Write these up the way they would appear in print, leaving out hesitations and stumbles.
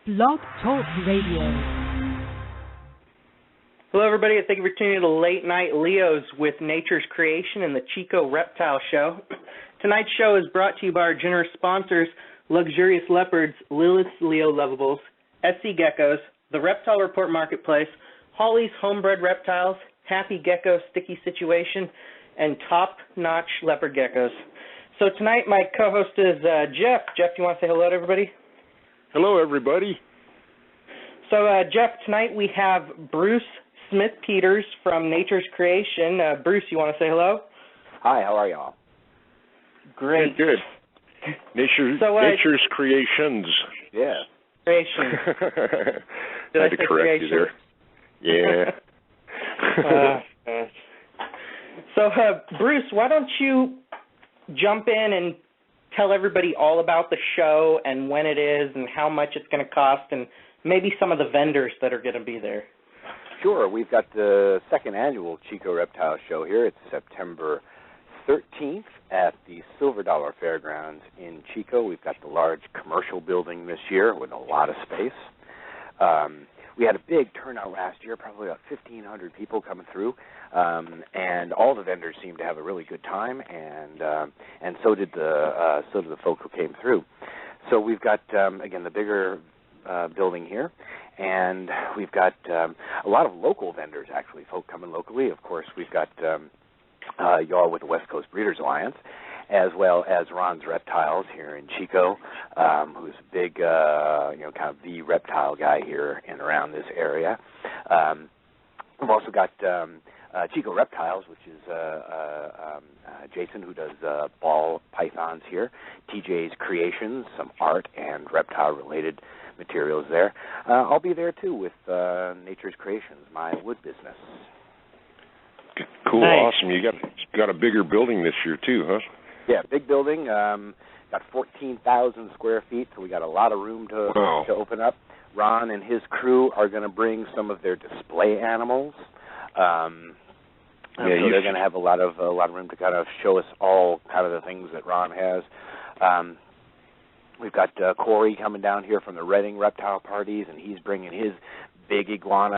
Blog Talk Radio. Hello, everybody, and thank you for tuning in to Late Night Leos with Nature's Creation and the Chico Reptile Show. Tonight's show is brought to you by our generous sponsors, Luxurious Leopards, Lilith's Leo Lovables, SC Geckos, the Reptile Report Marketplace, Holly's Homebred Reptiles, Happy Gecko Sticky Situation, and top-notch leopard geckos. So tonight my co-host is Jeff. Jeff, do you want to say hello to everybody? Hello, everybody. So, Jeff, tonight we have Bruce Smith-Peters from Nature's Creation. Bruce, you want to say hello? Hi, how are y'all? Great. Good. Nature's Creations. Yeah. Creation. Did I had to correct you there. Yeah. So, Bruce, why don't you jump in and tell everybody all about the show and when it is and how much it's going to cost and maybe some of the vendors that are going to be there. Sure. We've got the second annual Chico Reptile Show here. It's September 13th at the Silver Dollar Fairgrounds in Chico. We've got the large commercial building this year with a lot of space. We had a big turnout last year, probably about 1,500 people coming through, and all the vendors seemed to have a really good time, and so did the folk who came through. So we've got again the bigger building here, and we've got a lot of local vendors actually, folk coming locally. Of course, we've got y'all with the West Coast Breeders Alliance, as well as Ron's Reptiles here in Chico, who's a big, kind of the reptile guy here and around this area. We've also got Chico Reptiles, which is Jason, who does ball pythons here, TJ's Creations, some art and reptile-related materials there. I'll be there, too, with Nature's Creations, my wood business. Cool, nice. Awesome. You got a bigger building this year, too, huh? Yeah, big building. Got 14,000 square feet, so we got a lot of room to open up. Ron and his crew are going to bring some of their display animals. So they're going to have a lot of room to kind of show us all kind of the things that Ron has. We've got Corey coming down here from the Reading Reptile Parties, and he's bringing his big iguana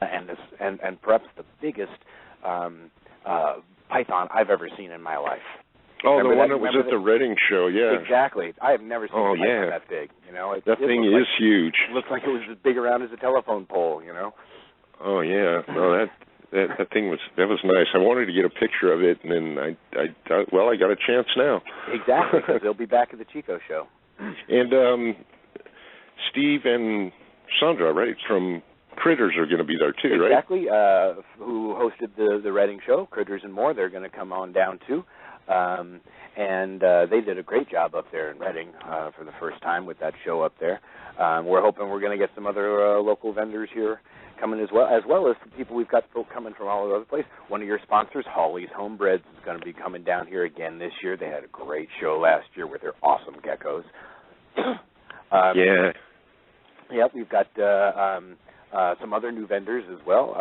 and perhaps the biggest python I've ever seen in my life. Oh, the one that was at the Reading show, yeah. Exactly. I have never seen a python that big. That thing is huge. It looks like it was as big around as a telephone pole, Oh, yeah. No, that thing was nice. I wanted to get a picture of it, and then I got a chance now. Exactly, because they'll be back at the Chico show. And Steve and Sandra, right, from Critters are going to be there too, right? Exactly. Who hosted the Reading show, Critters and More, they're going to come on down too. And they did a great job up there in Reading for the first time with that show up there. We're hoping we're going to get some other local vendors here coming as well as the people we've got folk coming from all over the place. One of your sponsors, Holly's Homebreds, is going to be coming down here again this year. They had a great show last year with their awesome geckos. Yep, we've got some other new vendors as well.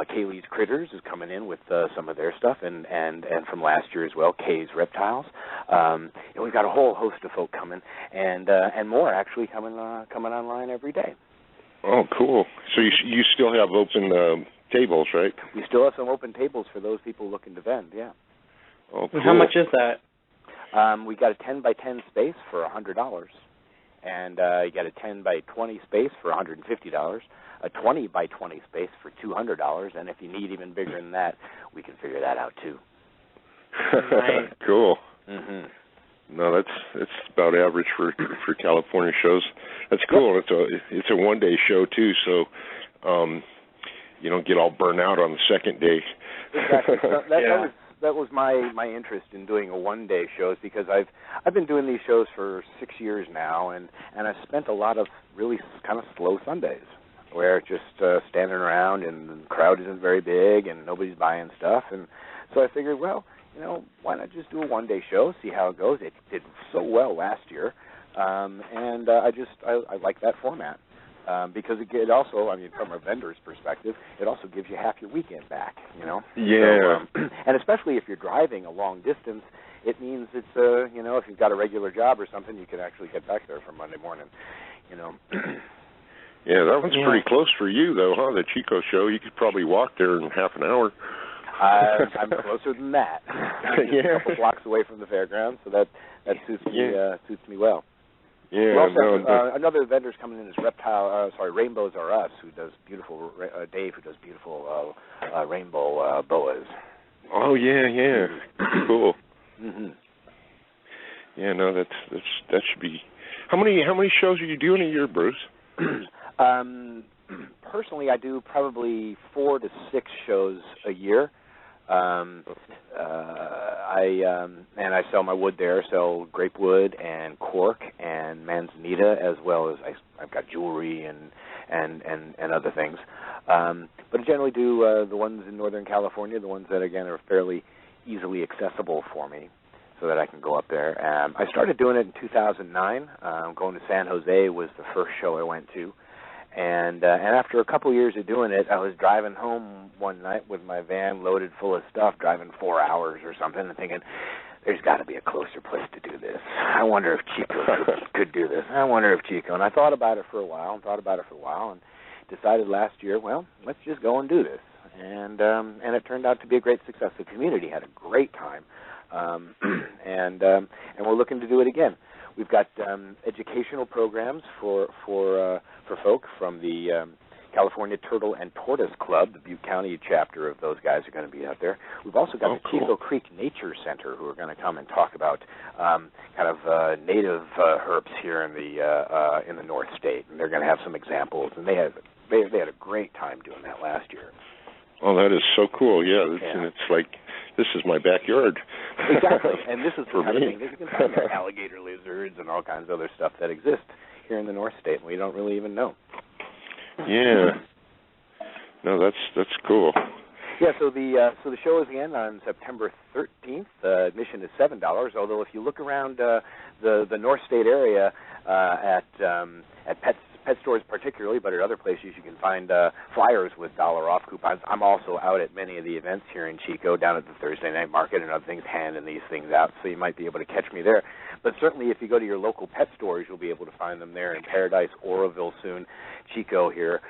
Kaylee's Critters is coming in with some of their stuff, and from last year as well, Kay's Reptiles. And we've got a whole host of folk coming, and more actually coming online every day. Oh, cool. So you still have open tables, right? We still have some open tables for those people looking to vend, yeah. Oh, cool. How much is that? We got a 10 by 10 space for $100. And you got a 10 by 20 space for $150, a 20 by 20 space for $200, and if you need even bigger than that, we can figure that out too. Nice. Cool. Mm-hmm. No, that's about average for California shows. That's cool. Yep. It's a one-day show too, so you don't get all burnt out on the second day. Exactly. So that was my interest in doing a one-day shows, because I've been doing these shows for 6 years now, and I've spent a lot of really kind of slow Sundays where just standing around and the crowd isn't very big and nobody's buying stuff, and so I figured, well, why not just do a one-day show, see how it goes. It did so well last year, and I like that format. Because it also, from a vendor's perspective, it also gives you half your weekend back, Yeah. So, and especially if you're driving a long distance, it means it's, if you've got a regular job or something, you can actually get back there for Monday morning. you know. Yeah, that one's pretty close for you, though, huh? The Chico show. You could probably walk there in half an hour. I'm closer than that. I'm just a couple blocks away from the fairgrounds, so that suits me well. Yeah, another vendor's coming in is Rainbows Are Us, who does beautiful, Dave, who does beautiful rainbow boas. Oh, yeah. Cool. Mm-hmm. Yeah, no, that should be. How many shows are you doing a year, Bruce? Personally, I do probably 4 to 6 shows a year. I sell my wood there. I sell grape wood and cork and manzanita, as well as I've got jewelry and other things. But I generally do the ones in Northern California, the ones that again are fairly easily accessible for me, so that I can go up there. I started doing it in 2009. Going to San Jose was the first show I went to. And after a couple years of doing it, I was driving home one night with my van loaded full of stuff, driving 4 hours or something, and thinking, there's got to be a closer place to do this. I wonder if Chico could do this. I wonder if Chico. And I thought about it for a while, and decided last year, well, let's just go and do this. And it turned out to be a great success. The community had a great time, and we're looking to do it again. We've got educational programs for folk from the California Turtle and Tortoise Club, the Butte County chapter of those guys are going to be out there. We've also got the Chico Creek Nature Center, who are going to come and talk about native herbs here in the North State, and they're going to have some examples. And they had a great time doing that last year. Oh, that is so cool! And it's like, this is my backyard. Exactly, and this is the kind of thing that you can find there. Alligator lizards and all kinds of other stuff that exist here in the North State, and we don't really even know. Yeah. No, that's cool. Yeah, so the show is again on September 13th. Admission is $7. Although if you look around the North State area at pet stores particularly, but at other places you can find flyers with $1 off coupons. I'm also out at many of the events here in Chico, down at the Thursday night market and other things, handing these things out, so you might be able to catch me there. But certainly if you go to your local pet stores, you'll be able to find them there in Paradise, Oroville soon, Chico here.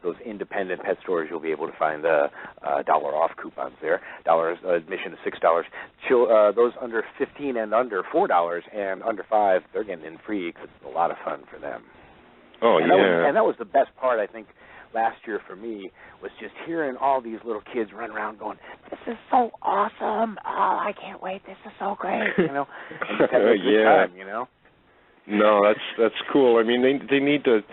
Those independent pet stores, you'll be able to find $1 off coupons there. Admission is $6. Those under 15 and under $4, and under 5, they're getting in free because it's a lot of fun for them. Oh, and that was the best part, I think, last year for me, was just hearing all these little kids run around going, this is so awesome. Oh, I can't wait. This is so great, And just having a good time, No, that's cool. I mean, they need to,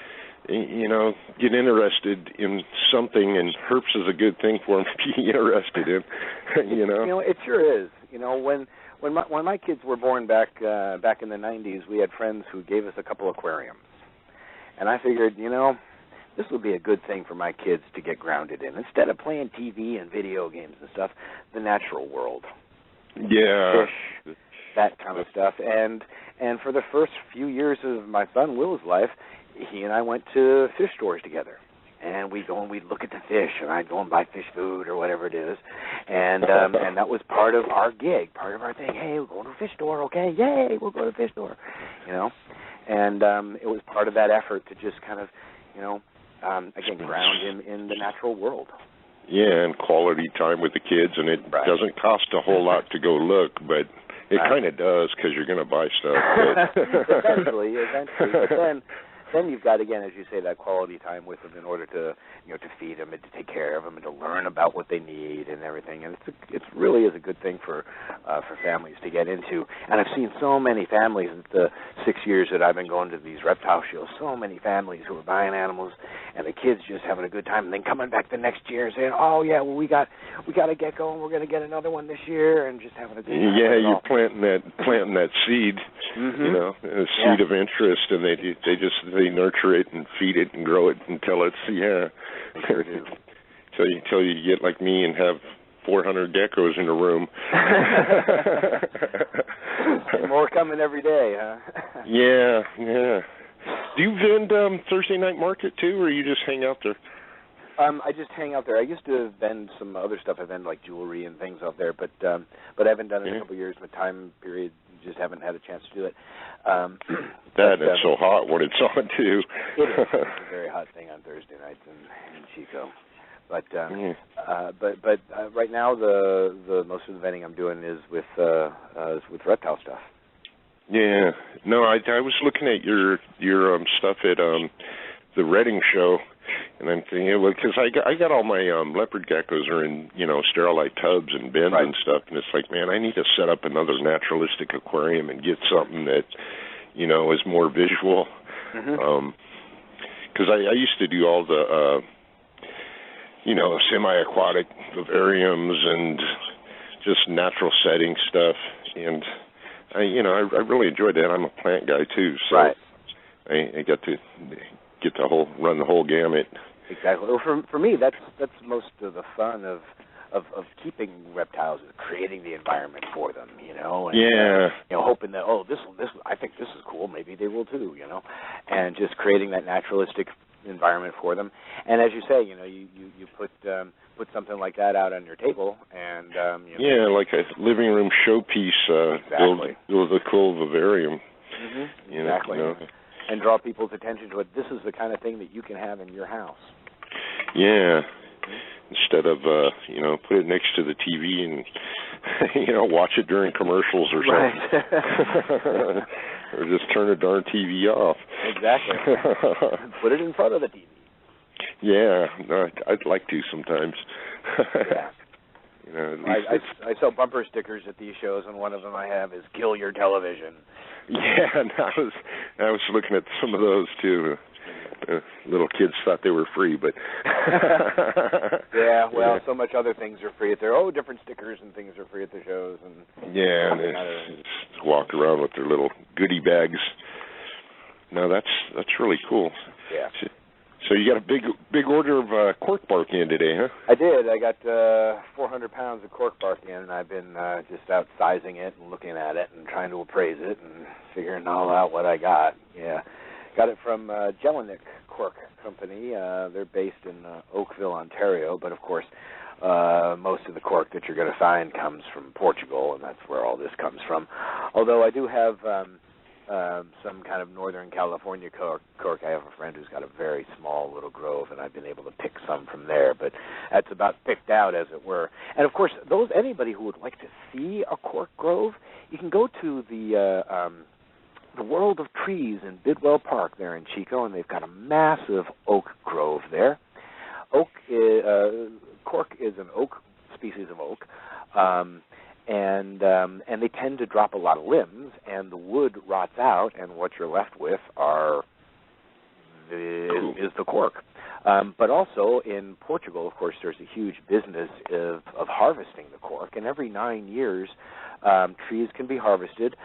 get interested in something, and herps is a good thing for them to be interested in, It sure is. When my kids were born back in the 90s, we had friends who gave us a couple aquariums. And I figured, this would be a good thing for my kids to get grounded in. Instead of playing TV and video games and stuff, the natural world. Yeah. Fish, that kind of stuff. And for the first few years of my son Will's life, he and I went to fish stores together. And we'd go and we'd look at the fish, and I'd go and buy fish food or whatever it is. And that was part of our gig, part of our thing. Hey, we're going to a fish store, okay? Yay, we'll go to a fish store, And it was part of that effort to just kind of, again, ground him in the natural world. Yeah, and quality time with the kids, and it doesn't cost a whole lot to go look, but it kind of does because you're going to buy stuff. But eventually. But then you've got, again, as you say, that quality time with them in order to, to feed them and to take care of them and to learn about what they need and everything. And it really is a good thing for families to get into. And I've seen so many families in the 6 years that I've been going to these reptile shows, so many families who are buying animals and the kids just having a good time, and then coming back the next year and saying, oh, yeah, well, we got to get going. We're going to get another one this year, and just having a good time. Yeah, you're planting that seed, a seed of interest, and they nurture it and feed it and grow it until it's, Sure do. Until you get like me and have 400 geckos in a room. More coming every day, huh? Yeah. Do you vend Thursday night market too, or you just hang out there? I just hang out there. I used to vend some other stuff. I vend like jewelry and things out there, but I haven't done it in a couple of years. My time period, just haven't had a chance to do it. It's so hot when it's on too. It is. It's a very hot thing on Thursday nights in Chico. But right now the most of the vending I'm doing is with reptile stuff. Yeah. No, I was looking at your stuff at the Reading show, and I'm thinking, well, because I got all my leopard geckos are in sterilite tubs and bins and stuff, and it's like, man, I need to set up another naturalistic aquarium and get something that is more visual. Because I used to do all the semi-aquatic vivariums and just natural setting stuff, and I really enjoyed that. I'm a plant guy too, so I got to run the whole gamut. Exactly. Well, for me, that's most of the fun of keeping reptiles, is creating the environment for them, and hoping that this I think this is cool, maybe they will too, and just creating that naturalistic environment for them. And as you say, you put something like that out on your table, and like a living room showpiece. Build a cool vivarium. Exactly. And draw people's attention to it. This is the kind of thing that you can have in your house. Yeah. Instead of put it next to the TV and watch it during commercials or something. Or just turn the darn TV off. Exactly. Put it in front of the TV. Yeah, no, I'd like to sometimes. Yeah. I sell bumper stickers at these shows, and one of them I have is "Kill your television." Yeah, and I was looking at some of those too. Little kids thought they were free, but so much other things are free at there. Different stickers and things are free at the shows, and and they just walk around with their little goodie bags. No, that's really cool. Yeah. So you got a big order of cork bark in today, huh? I did. I got 400 pounds of cork bark in, and I've been just out sizing it and looking at it and trying to appraise it and figuring all out what I got. Yeah. Got it from Jelinek Cork Company. They're based in Oakville, Ontario, but of course most of the cork that you're going to find comes from Portugal, and that's where all this comes from. Although I do have some kind of Northern California cork. I have a friend who's got a very small little grove, and I've been able to pick some from there, but that's about picked out, as it were. And of course, anybody who would like to see a cork grove, you can go to the World of Trees in Bidwell Park there in Chico, and they've got a massive oak grove there. Cork is an oak species of oak, and they tend to drop a lot of limbs, and the wood rots out, and what you're left with is the cork. But also in Portugal, of course, there's a huge business of harvesting the cork, and every 9 years trees can be harvested.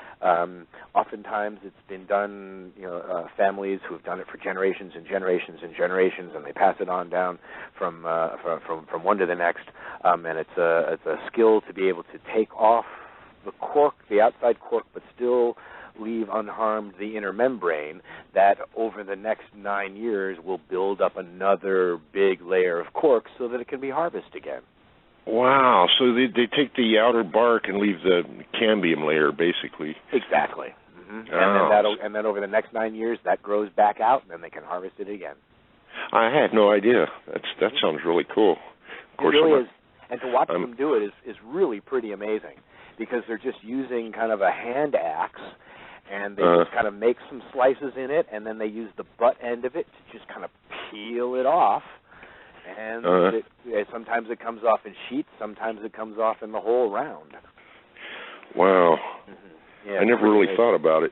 Oftentimes it's been done, families who have done it for generations and generations and generations, and they pass it on down from one to the next. And it's a skill to be able to take off the cork, the outside cork, but still leave unharmed the inner membrane that over the next 9 years will build up another big layer of cork so that it can be harvested again. Wow, so they take the outer bark and leave the cambium layer, basically. Exactly. Oh. And then over the next 9 years, that grows back out, and then they can harvest it again. I had no idea. That sounds really cool. Of course, it really is. And to watch them do it is really pretty amazing, because they're just using kind of a hand axe, and they just kind of make some slices in it, and then they use the butt end of it to just kind of peel it off. And sometimes it comes off in sheets, sometimes it comes off in the whole round. Wow. Yeah, I never really thought about it.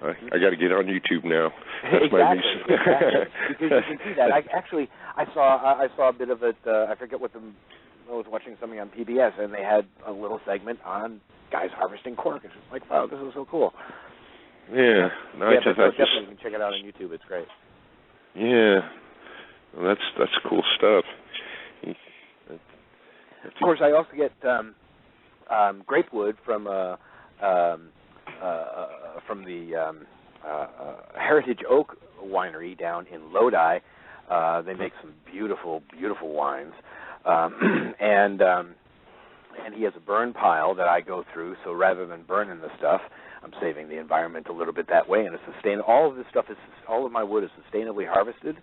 I got to get on YouTube now. That's exactly, my niece. Because you can see that. I saw a bit of it. I forget what I was watching something on PBS, and they had a little segment on guys harvesting cork. It's just like, wow, this is so cool. Yeah. No, definitely you can check it out on YouTube. It's great. Yeah. Well, that's cool stuff. Of course, I also get grape wood from the Heritage Oak Winery down in Lodi. They make some beautiful, beautiful wines. And he has a burn pile that I go through, so rather than burning the stuff, I'm saving the environment a little bit that way. And it's all of this stuff all of my wood is sustainably harvested,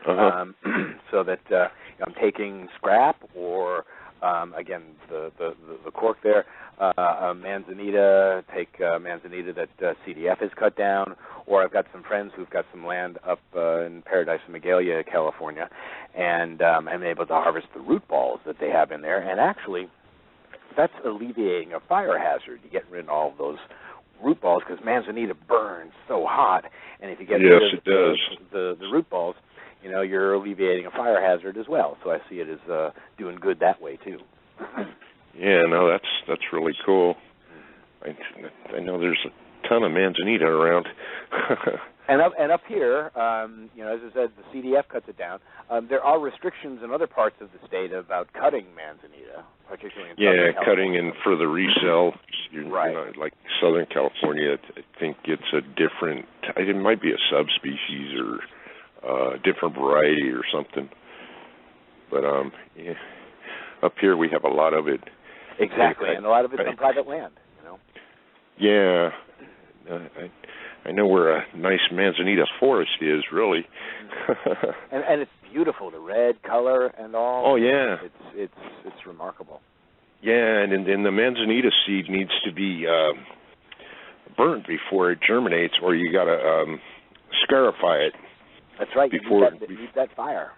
so that I'm taking scrap or again the cork there, manzanita. Take manzanita that CDF has cut down, or I've got some friends who've got some land up in Paradise and Magalia, California, and I'm able to harvest the root balls that they have in there, and actually. That's alleviating a fire hazard. You get rid of all of those root balls because manzanita burns so hot, and if you get rid of the root balls, you're alleviating a fire hazard as well. So I see it as doing good that way too. Yeah, no, that's really cool. I know there's a ton of manzanita around. And up here, as I said, the CDF cuts it down. There are restrictions in other parts of the state about cutting manzanita, particularly in Southern California. Cutting and for the resale. Right. Like Southern California, I think it's a different. It might be a subspecies or a different variety or something. But up here we have a lot of it. Exactly, and a lot of it's on private land. Yeah. I know where a nice manzanita forest is, really. and it's beautiful, the red color and all. Oh, yeah. It's remarkable. Yeah, and the manzanita seed needs to be burnt before it germinates, or you got to scarify it. That's right. Before you need that fire.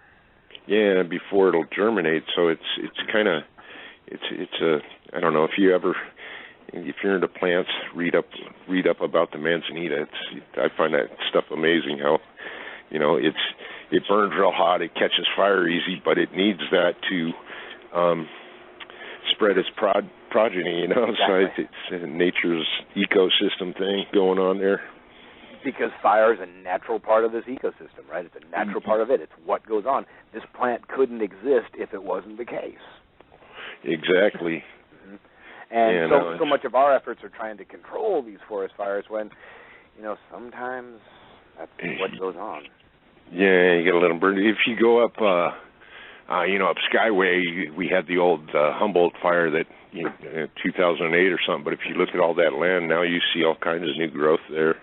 Yeah, before it'll germinate. So it's kind of it's a I don't know if you're into plants, read up about the manzanita. I find that stuff amazing. How, it burns real hot, it catches fire easy, but it needs that to spread its progeny. Exactly. So it's nature's ecosystem thing going on there. Because fire is a natural part of this ecosystem, right? It's a natural part of it. It's what goes on. This plant couldn't exist if it wasn't the case. Exactly. And so much of our efforts are trying to control these forest fires when, sometimes that's what goes on. Yeah, you got to let them burn. If you go up, up Skyway, we had the old Humboldt fire that, 2008 or something. But if you look at all that land, now you see all kinds of new growth there.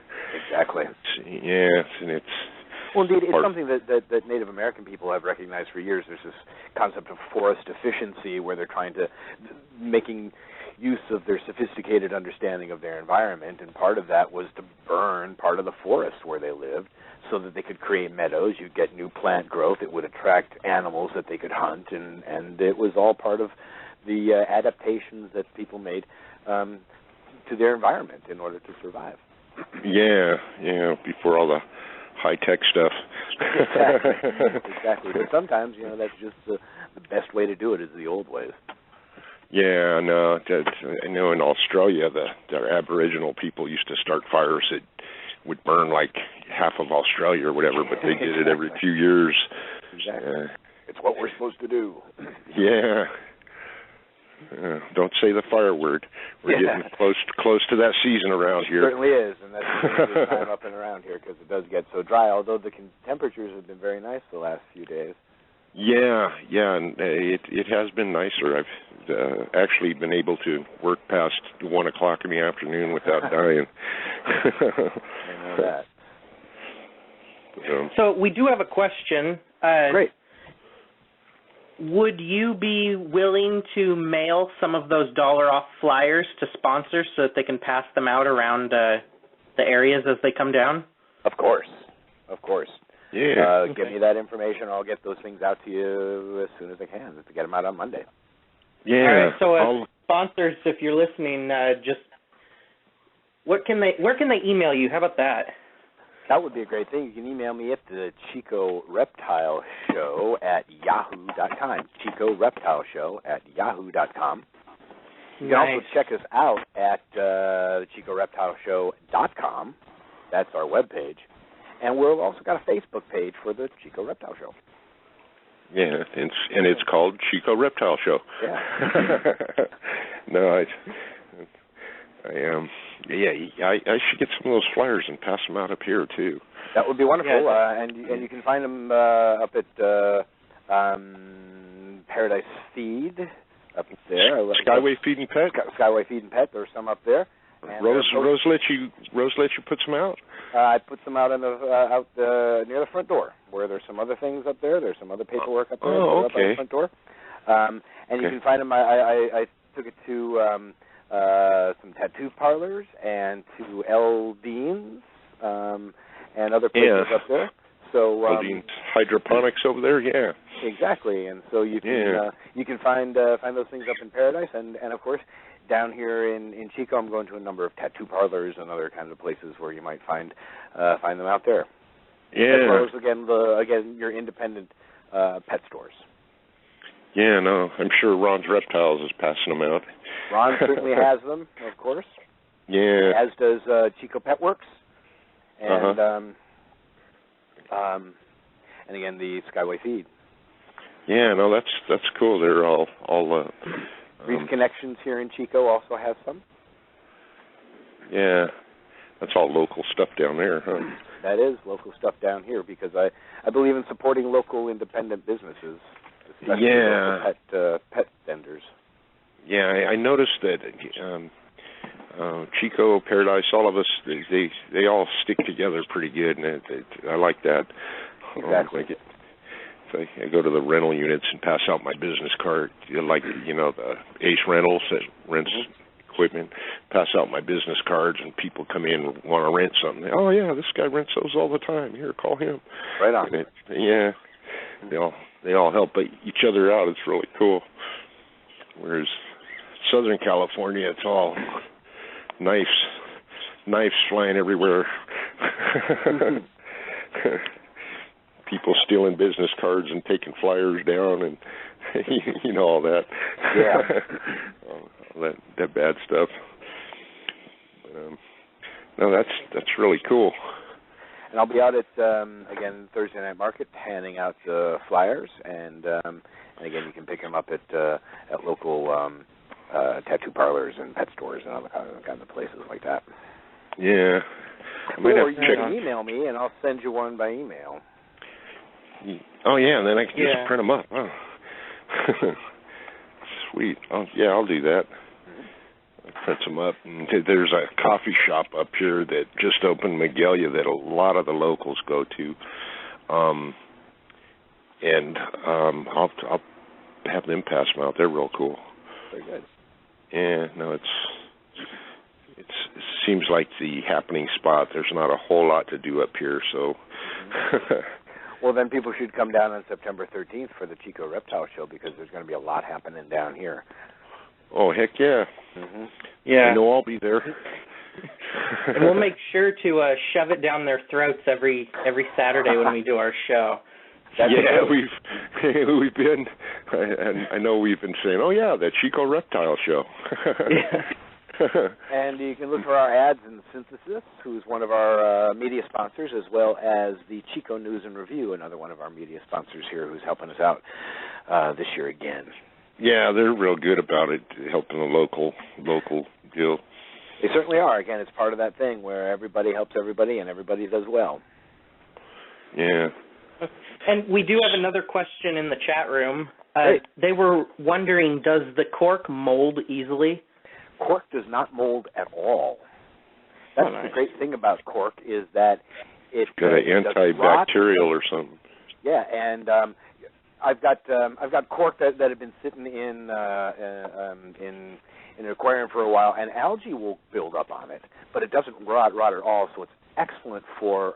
Exactly. And it's... Well, indeed, it's something that Native American people have recognized for years. There's this concept of forest efficiency where they're trying to making use of their sophisticated understanding of their environment, and part of that was to burn part of the forest where they lived so that they could create meadows. You'd get new plant growth. It would attract animals that they could hunt, and it was all part of the adaptations that people made to their environment in order to survive. Yeah, before all the high-tech stuff. Exactly. But sometimes, that's just the best way to do it is the old ways. Yeah, no, I know in Australia, the Aboriginal people used to start fires that would burn like half of Australia or whatever, but they did it every few years. Exactly. It's what we're supposed to do. Yeah. Don't say the fire word. We're getting close to that season around here. It certainly is, and that's the time up and around here because it does get so dry, although the temperatures have been very nice the last few days. Yeah, and it has been nicer. I've actually been able to work past 1 o'clock in the afternoon without dying. I know that. So we do have a question. Great. Would you be willing to mail some of those $off flyers to sponsors so that they can pass them out around the areas as they come down? Of course. Yeah. Give me that information. I'll get those things out to you as soon as I can to get them out on Monday. Yeah. All right. So sponsors, if you're listening, where can they email you? How about that? That would be a great thing. You can email me at the Chico Reptile Show at yahoo.com. Chico Reptile Show at yahoo.com. You can also check us out at ChicoReptileShow.com. That's our webpage. And we've also got a Facebook page for the Chico Reptile Show. Yeah, and it's called Chico Reptile Show. Yeah. No, I should get some of those flyers and pass them out up here too. That would be wonderful. Yeah. And you can find them up at Paradise Feed up there. Skyway Feed and Pet. Skyway Feed and Pet. There's some up there. And Rose let you put some out. I put some out in the near the front door, where there's some other things up there. There's some other paperwork up there. Oh, Up at the front door. And you can find them. I took it to some tattoo parlors and to L. Dean's and other places up there. So L. Dean's hydroponics over there, yeah. Exactly, and so you can find those things up in Paradise, and of course down here in Chico, I'm going to a number of tattoo parlors and other kinds of places where you might find them out there. Yeah. As well as again your independent pet stores. Yeah, no, I'm sure Ron's Reptiles is passing them out. Ron certainly has them, of course. Yeah. As does Chico Pet Works, and and again the Skyway Feed. Yeah, no, that's cool. They're all Reef Connections here in Chico also has some. Yeah, that's all local stuff down there, huh? That is local stuff down here because I believe in supporting local independent businesses, especially local pet vendors. Yeah, I noticed that Chico, Paradise, all of us, they all stick together pretty good, and I like that. Exactly. I go to the rental units and pass out my business card, like the Ace Rentals that rents equipment. Pass out my business cards, and people come in and want to rent something. Oh yeah, this guy rents those all the time. Here, call him. Right on. They all help each other out. It's really cool. Whereas Southern California, it's all knives flying everywhere. People stealing business cards and taking flyers down, and all that. Yeah. all that bad stuff. But, no, that's really cool. And I'll be out at again Thursday Night Market handing out flyers, and again you can pick them up at local tattoo parlors and pet stores and other kinds of places like that. Yeah. Or you can email me, and I'll send you one by email. Oh yeah, and then I can just print them up. Oh. Sweet. Oh yeah, I'll do that. I print them up. And there's a coffee shop up here that just opened, Magalia, that a lot of the locals go to. And I'll have them pass them out. They're real cool. Very good. Yeah, no, it seems like the happening spot. There's not a whole lot to do up here, so. Well, then people should come down on September 13th for the Chico Reptile Show because there's going to be a lot happening down here. Oh, heck yeah. Mm-hmm. Yeah. I know I'll be there. And we'll make sure to shove it down their throats every Saturday when we do our show. We've been, I know we've been saying, oh yeah, that Chico Reptile Show. Yeah. And you can look for our ads in Synthesis, who's one of our media sponsors, as well as the Chico News and Review, another one of our media sponsors here who's helping us out this year again. Yeah, they're real good about it, helping the local deal. They certainly are. Again, it's part of that thing where everybody helps everybody and everybody does well. Yeah. And we do have another question in the chat room. Hey. They were wondering, does the cork mold easily? Cork does not mold at all. That's nice. The great thing about cork is that it's got an antibacterial or something. Yeah, and I've got cork that had been sitting in an aquarium for a while, and algae will build up on it, but it doesn't rot at all. So it's excellent for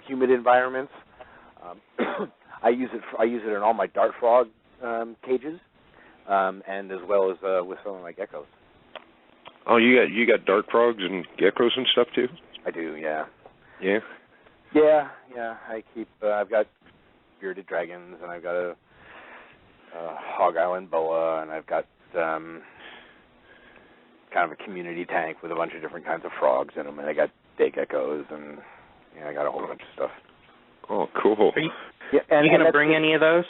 humid environments. I use it in all my dart frog cages. And as well as with some of my geckos. Oh, you got dart frogs and geckos and stuff too? I do, yeah. Yeah. Yeah. I keep. I've got bearded dragons, and I've got a Hog Island boa, and I've got kind of a community tank with a bunch of different kinds of frogs in them, and I got day geckos, and I got a whole bunch of stuff. Oh, cool. Are you going to bring any of those?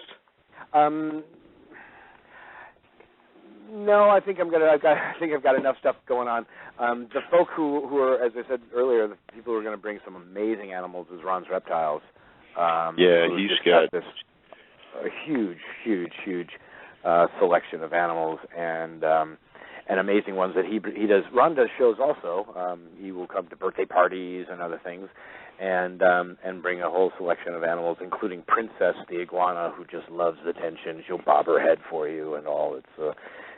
No, I think I've got enough stuff going on. The folk who are, as I said earlier, the people who are going to bring some amazing animals is Ron's Reptiles. He's got this a huge selection of animals and amazing ones that he does. Ron does shows also. He will come to birthday parties and other things, and bring a whole selection of animals, including Princess the iguana, who just loves attention. She'll bob her head for you and all.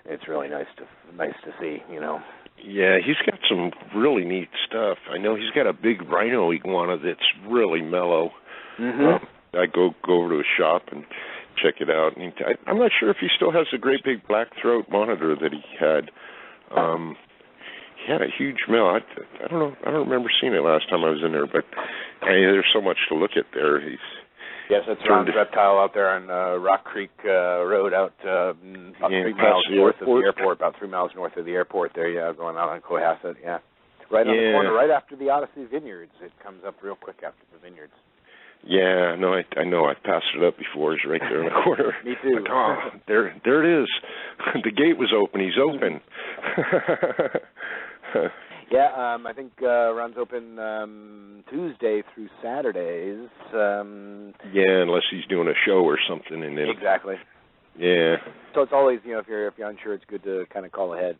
It's really nice to see, you know. Yeah, he's got some really neat stuff. I know he's got a big rhino iguana that's really mellow. Mm-hmm. I go over to his shop and check it out. And I'm not sure if he still has the great big black throat monitor that he had. He had a huge male. I don't know. I don't remember seeing it last time I was in there, but there's so much to look at there. Yes, that's Ron's Reptile out there on Rock Creek Road, about 3 miles north of the airport. About 3 miles north of the airport. There, going out on Cohasset. Yeah, right on the corner, right after the Odyssey Vineyards. It comes up real quick after the Vineyards. Yeah, no, I know. I passed it up before. It's right there in the corner. Me too. Like, oh, there it is. The gate was open. He's open. Yeah, I think Ron's open Tuesday through Saturdays. Yeah, unless he's doing a show or something. And then, exactly. Yeah. So it's always, if you're unsure, it's good to kind of call ahead.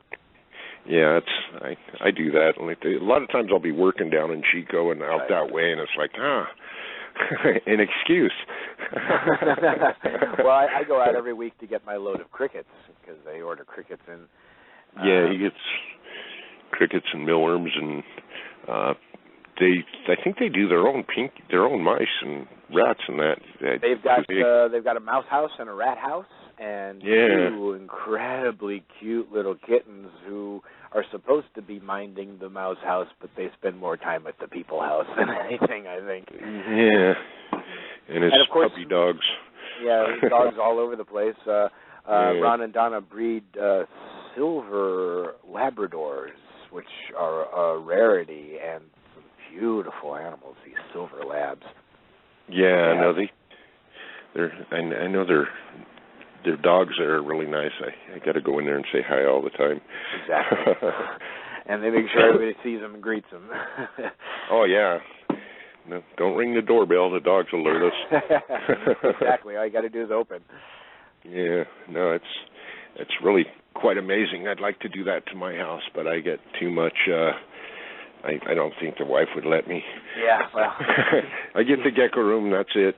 Yeah, I do that. A lot of times I'll be working down in Chico and out that way, and it's like, an excuse. Well, I go out every week to get my load of crickets because they order crickets in. Yeah, he gets crickets and mealworms, and I think they do their own mice and rats and that. They've got a mouse house and a rat house, and two incredibly cute little kittens who are supposed to be minding the mouse house, but they spend more time at the people house than anything, I think. Yeah, and of course, puppy dogs. Yeah, dogs all over the place. Ron and Donna breed silver Labradors, which are a rarity, and some beautiful animals, these silver labs. Yeah, no, I know their dogs are really nice. I got to go in there and say hi all the time. Exactly. And they make sure everybody sees them and greets them. Oh, yeah. No, don't ring the doorbell. The dogs will alert us. Exactly. All you got to do is open. Yeah. No, it's really quite amazing. I'd like to do that to my house, but I get too much. I don't think the wife would let me. Yeah, well. I get the gecko room, that's it.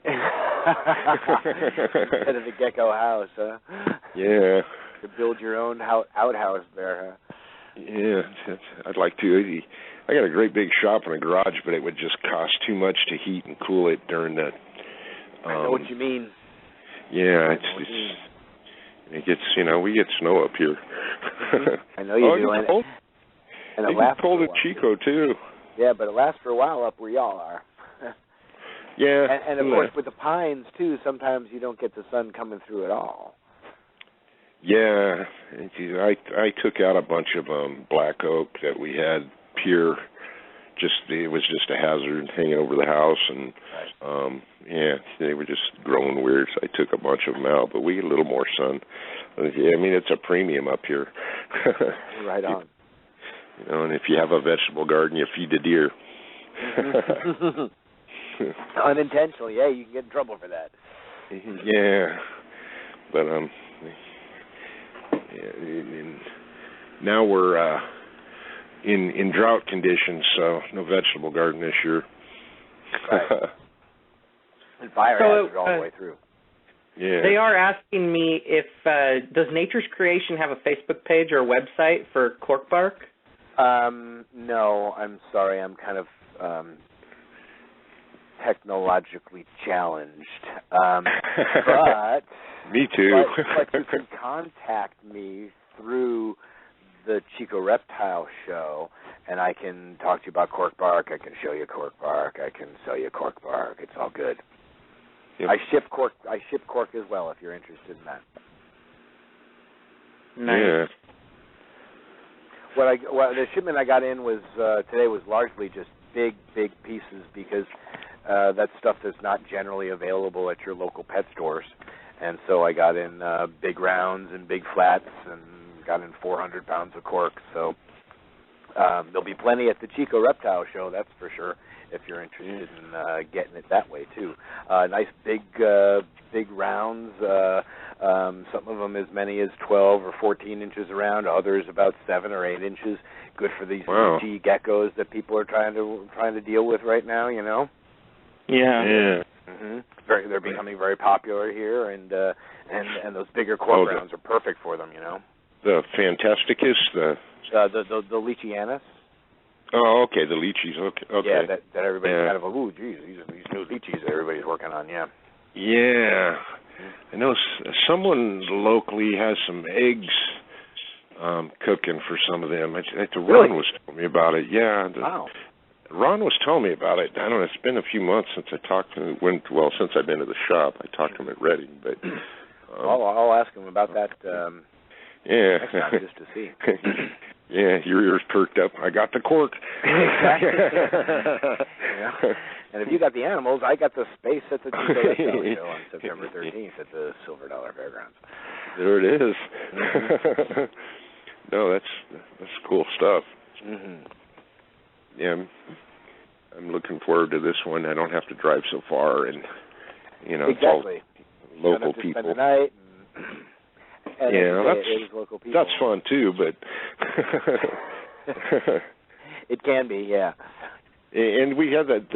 Instead of the gecko house, huh? Yeah. To build your own outhouse there, huh? Yeah, I'd like to. I got a great big shop and a garage, but it would just cost too much to heat and cool it during the... I know what you mean. Yeah, it gets, we get snow up here. I know you do. And it lasts cold at Chico, too. Yeah, but it lasts for a while up where y'all are. Yeah. And of course, with the pines, too, sometimes you don't get the sun coming through at all. Yeah. I took out a bunch of black oak that we had pure. It was just a hazard hanging over the house, and they were just growing weird, so I took a bunch of them out, but we get a little more sun. Yeah, it's a premium up here. Right on. And if you have a vegetable garden, you feed the deer. Unintentionally, yeah, you can get in trouble for that. Yeah, but now we're in drought conditions, so no vegetable garden this year. Right. And fire hazard all the way through. Yeah. They are asking me if does Nature's Creation have a Facebook page or a website for cork bark? No, I'm sorry. I'm kind of technologically challenged. But me too. but you can contact me through the Chico Reptile show, and I can talk to you about cork bark. I can show you cork bark. I can sell you cork bark. It's all good. Yep. I ship cork as well if you're interested in that. Nice. Yeah. The shipment I got in was today was largely just big pieces because that's stuff that's not generally available at your local pet stores, and so I got in big rounds and big flats and got in 400 pounds of cork. So there'll be plenty at the Chico Reptile Show, that's for sure, if you're interested in getting it that way too. Nice big rounds. Some of them as many as 12 or 14 inches around. Others about 7 or 8 inches. Good for these G geckos that people are trying to deal with right now. You know. Yeah. Mm-hmm. They're becoming very popular here, and those bigger cork rounds are perfect for them. You know. The Fantasticus, the Leachianus. Oh, okay, the lychees. Okay. Yeah, that everybody's kind of ooh, geez, these new lychees that everybody's working on. Yeah. Yeah, I know someone locally has some eggs cooking for some of them. Ron was telling me about it. Yeah. Wow. Ron was telling me about it. I don't know. It's been a few months since I talked to him. Since I've been to the shop. I talked to him at Reading, but I'll ask him about that. Yeah. Next time, just to see. Yeah, your ears perked up. I got the cork. Exactly. Yeah. And if you got the animals, I got the space at the Chico Reptile Show on September 13th at the $1 Fairgrounds. There it is. Mm-hmm. No, that's cool stuff. Mm-hmm. Yeah, I'm looking forward to this one. I don't have to drive so far, and exactly. It's all local people. Spend the night. And yeah, local people. That's fun too, but it can be, yeah. And we have that.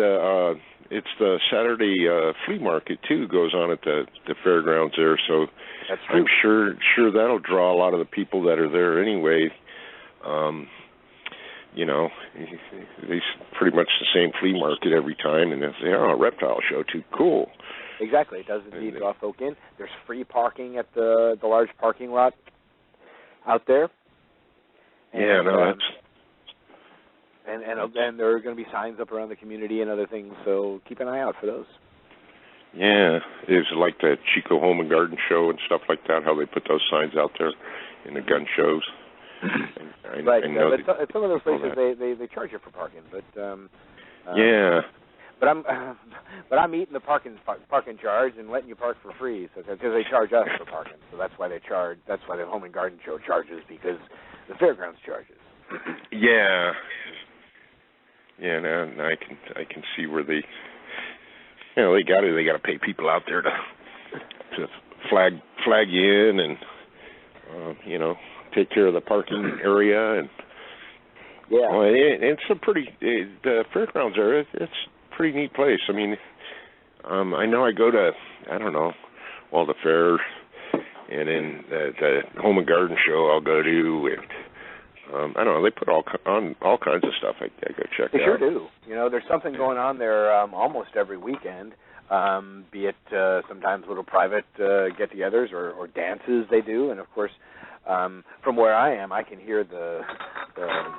It's the Saturday flea market too. Goes on at the fairgrounds there, so that's true. I'm sure that'll draw a lot of the people that are there anyway. It's pretty much the same flea market every time, and they say, "Oh, reptile show, too cool." Exactly, it does indeed draw folk in. There's free parking at the large parking lot out there. And, and there are going to be signs up around the community and other things, so keep an eye out for those. Yeah, it's like the Chico Home and Garden Show and stuff like that, how they put those signs out there in the gun shows. Right, but at some of those places they charge you for parking, but yeah. But I'm eating the parking charge and letting you park for free, because they charge us for parking. So that's why they charge. That's why the Home and Garden Show charges, because the fairgrounds charges. Yeah. Yeah. Now I can see where they got to. They got to pay people out there to flag you in and take care of the parking area and. Yeah. Well, it's a the fairgrounds area. It's pretty neat place. I mean, I know I go to, all the fairs, and then the Home and Garden Show I'll go to, and they put all kinds of stuff I go check out. They sure do. There's something going on there almost every weekend, be it sometimes little private get-togethers or dances they do, and of course, from where I am, I can hear the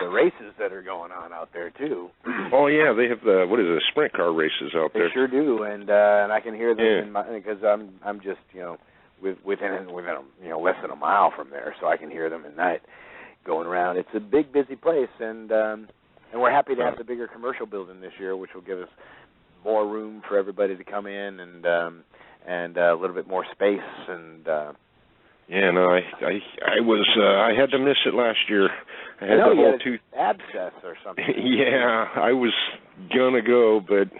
races that are going on out there too. Oh yeah, they have the sprint car races out there. They sure do, and I can hear them because I'm just within less than a mile from there, so I can hear them at night going around. It's a big, busy place, and we're happy to have the bigger commercial building this year, which will give us more room for everybody to come in and a little bit more space and. Yeah, no, I had to miss it last year. I had the whole abscess or something. Yeah, I was gonna go, but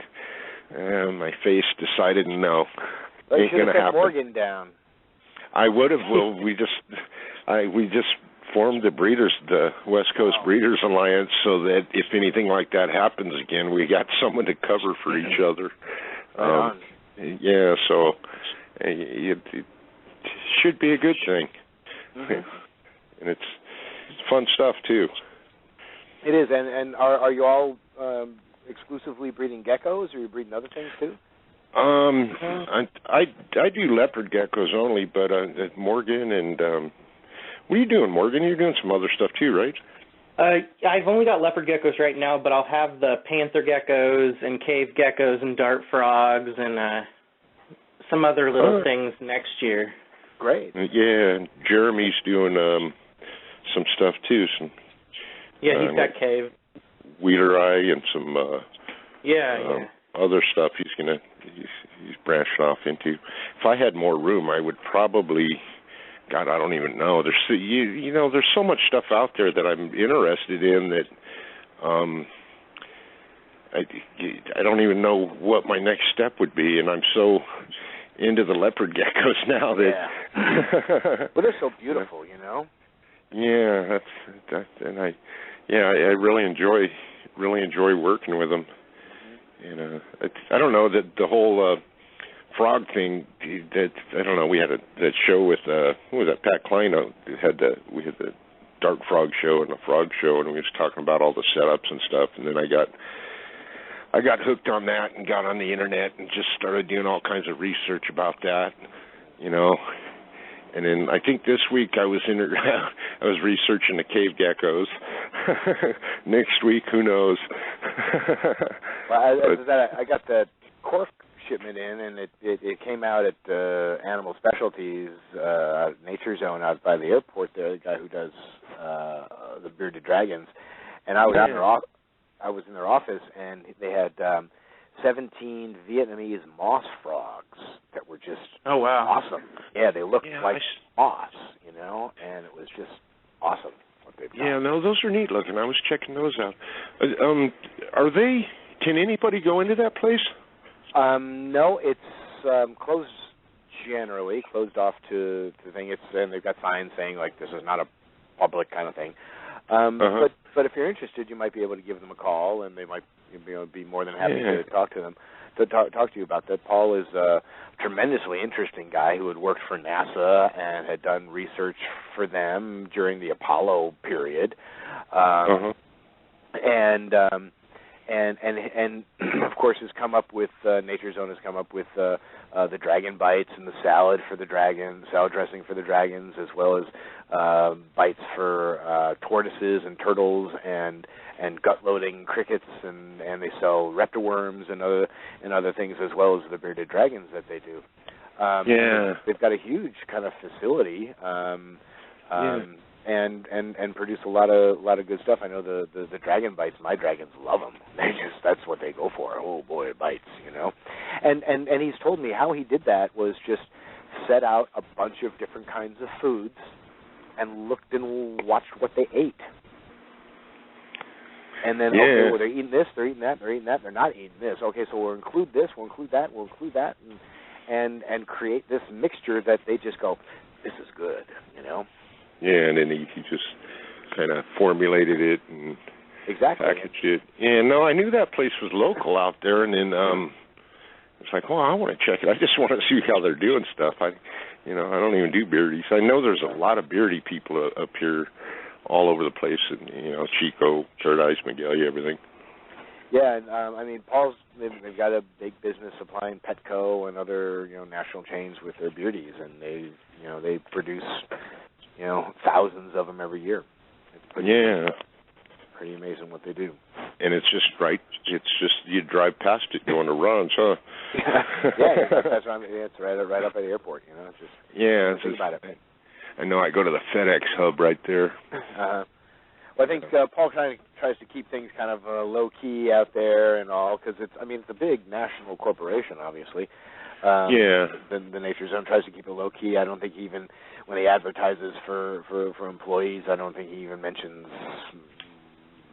my face decided no. But ain't gonna happen. Morgan down. I would have. Well, we just formed the West Coast Breeders Alliance, so that if anything like that happens again, we got someone to cover for each other. Yeah, so it should be a good thing. Mm-hmm. And it's fun stuff too. It is, and are you all exclusively breeding geckos, or are you breeding other things too? I do leopard geckos only, but Morgan and what are you doing, Morgan? You're doing some other stuff too, right? I've only got leopard geckos right now, but I'll have the panther geckos and cave geckos and dart frogs and some other little things next year. Great. Yeah, Jeremy's doing some stuff too. He's got cave. Wheeler eye and some other stuff he's branching off into. If I had more room, I would probably God, I don't even know. There's so much stuff out there that I'm interested in that I don't even know what my next step would be, and I'm so into the leopard geckos now that. Yeah. Well, they're so beautiful, you know. Yeah, and I really enjoy working with them. And I don't know that the whole frog thing. That I don't know. We had that show with who was that? Pat Klein. We had the dart frog show and the frog show, and we was talking about all the setups and stuff. And then I got hooked on that and got on the internet and just started doing all kinds of research about that, you know. And then I think this week I was researching the cave geckos. Next week, who knows? Well, I got that cork shipment in, and it came out at Animal Specialties, Nature Zone out by the airport there, the guy who does the bearded dragons. And I was in their office, and they had 17 Vietnamese moss frogs that were just awesome. Yeah, they looked like moss, you know, and it was just awesome what they've done. Yeah, no, those are neat looking. I was checking those out. Can anybody go into that place? No, it's closed generally, closed off to the thing. And they've got signs saying, like, this is not a public kind of thing. But if you're interested, you might be able to give them a call, and they might be more than happy to talk to them, to talk to you about that. Paul is a tremendously interesting guy who had worked for NASA and had done research for them during the Apollo period, and of course has come up with Nature Zone has come up with the dragon bites and the salad dressing for the dragons, as well as bites for tortoises and turtles and gut-loading crickets, and they sell reptiworms and other things, as well as the bearded dragons that they do. They've got a huge kind of facility. And produce a lot of good stuff. I know the dragon bites. My dragons love them. That's what they go for. Oh boy, it bites, you know. And he's told me how he did that was just set out a bunch of different kinds of foods and looked and watched what they ate. And then okay, well, they're eating this, they're eating that, they're not eating this. Okay, so we'll include this, we'll include that, and create this mixture that they just go, this is good, you know. Yeah, and then he just kind of formulated it and packaged it. Yeah, no, I knew that place was local out there, and then it's like, well, I want to check it. I just want to see how they're doing stuff. I don't even do beardies. I know there's a lot of beardy people up here all over the place, and Chico, Paradise, Magalia, everything. Yeah, and I mean, they've got a big business supplying Petco and other national chains with their beardies, and they produce thousands of them every year. It's pretty amazing what they do. And it's just right. It's just you drive past it going to runs, huh? That's right. It's right up at the airport. It's just think about it. I know. I go to the FedEx hub right there. Well, I think Paul kind of tries to keep things kind of low key out there and all, because it's a big national corporation, obviously. The Nature Zone tries to keep it low key. I don't think he even, when he advertises for employees, I don't think he even mentions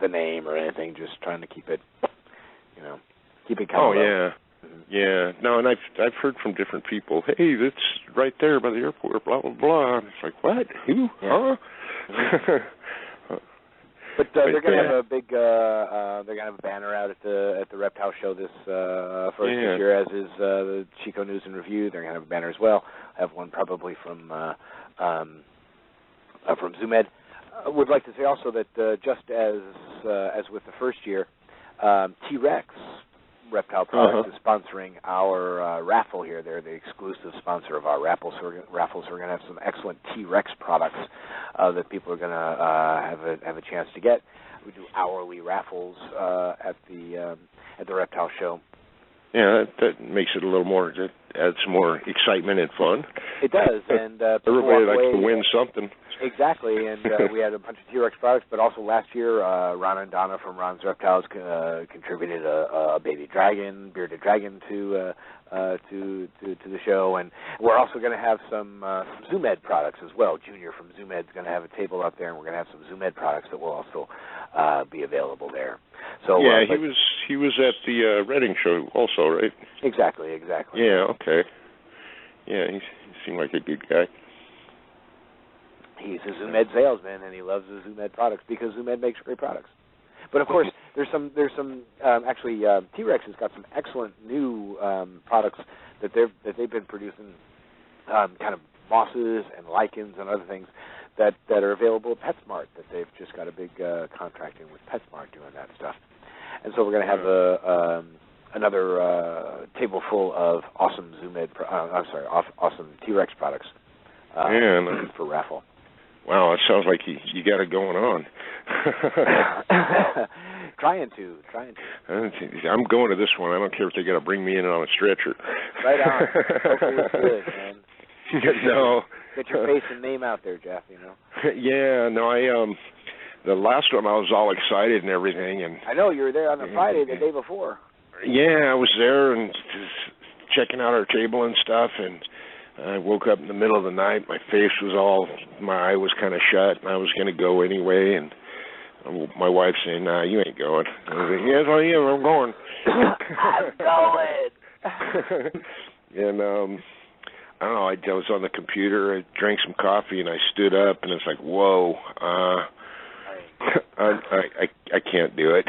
the name or anything. Just trying to keep it, keep it kind of low. Yeah. No, and I've heard from different people. Hey, that's right there by the airport. Blah blah blah. And it's like, what? Who? Yeah. Huh? But they're gonna have a big. They're gonna have a banner out at the Reptile show this year, as is the Chico News and Review. They're gonna have a banner as well. I have one probably from ZoomEd. Would like to say also that just as with the first year, T-Rex Reptile Products is sponsoring our raffle here. They're the exclusive sponsor of our raffle. So we're going to have some excellent T-Rex products that people are going to have a chance to get. We do hourly raffles at the Reptile Show, Yeah, that makes it a little more. That adds more excitement and fun. It does, and everybody likes to win something. Exactly, and we had a bunch of T-Rex products, but also last year, Ron and Donna from Ron's Reptiles contributed a baby dragon, bearded dragon to the show, and we're also going to have some Zoom Ed products as well. Junior from Zoom Ed is going to have a table out there, and we're going to have some Zoom Ed products that will also be available there. So yeah, he was at the Reading show also, right? Exactly. Yeah, okay. Yeah, he seemed like a good guy. He's a Zoom Ed salesman, and he loves the Zoom Ed products because Zoom Ed makes great products. But of course, there's some actually T-Rex has got some excellent new products that they've been producing, kind of mosses and lichens and other things that are available at PetSmart. That they've just got a big contract in with PetSmart doing that stuff. And so we're going to have another table full of awesome Zoom Ed, awesome T-Rex products for raffle. Wow, it sounds like you got it going on. Trying to. I'm going to this one. I don't care if they got to bring me in on a stretcher. Right on. Hopefully it's good, man. No. Get your face and name out there, Jeff. You know. Yeah. No. The last one I was all excited and everything, and I know you were there on the Friday, the day before. Yeah, I was there and just checking out our table and stuff, and I woke up in the middle of the night. My eye was kind of shut, and I was going to go anyway. And my wife saying, "Nah, you ain't going." I was like, "Yes, I am. I'm going." I'm going. And I don't know. I was on the computer. I drank some coffee, and I stood up, and it's like, whoa. I can't do it.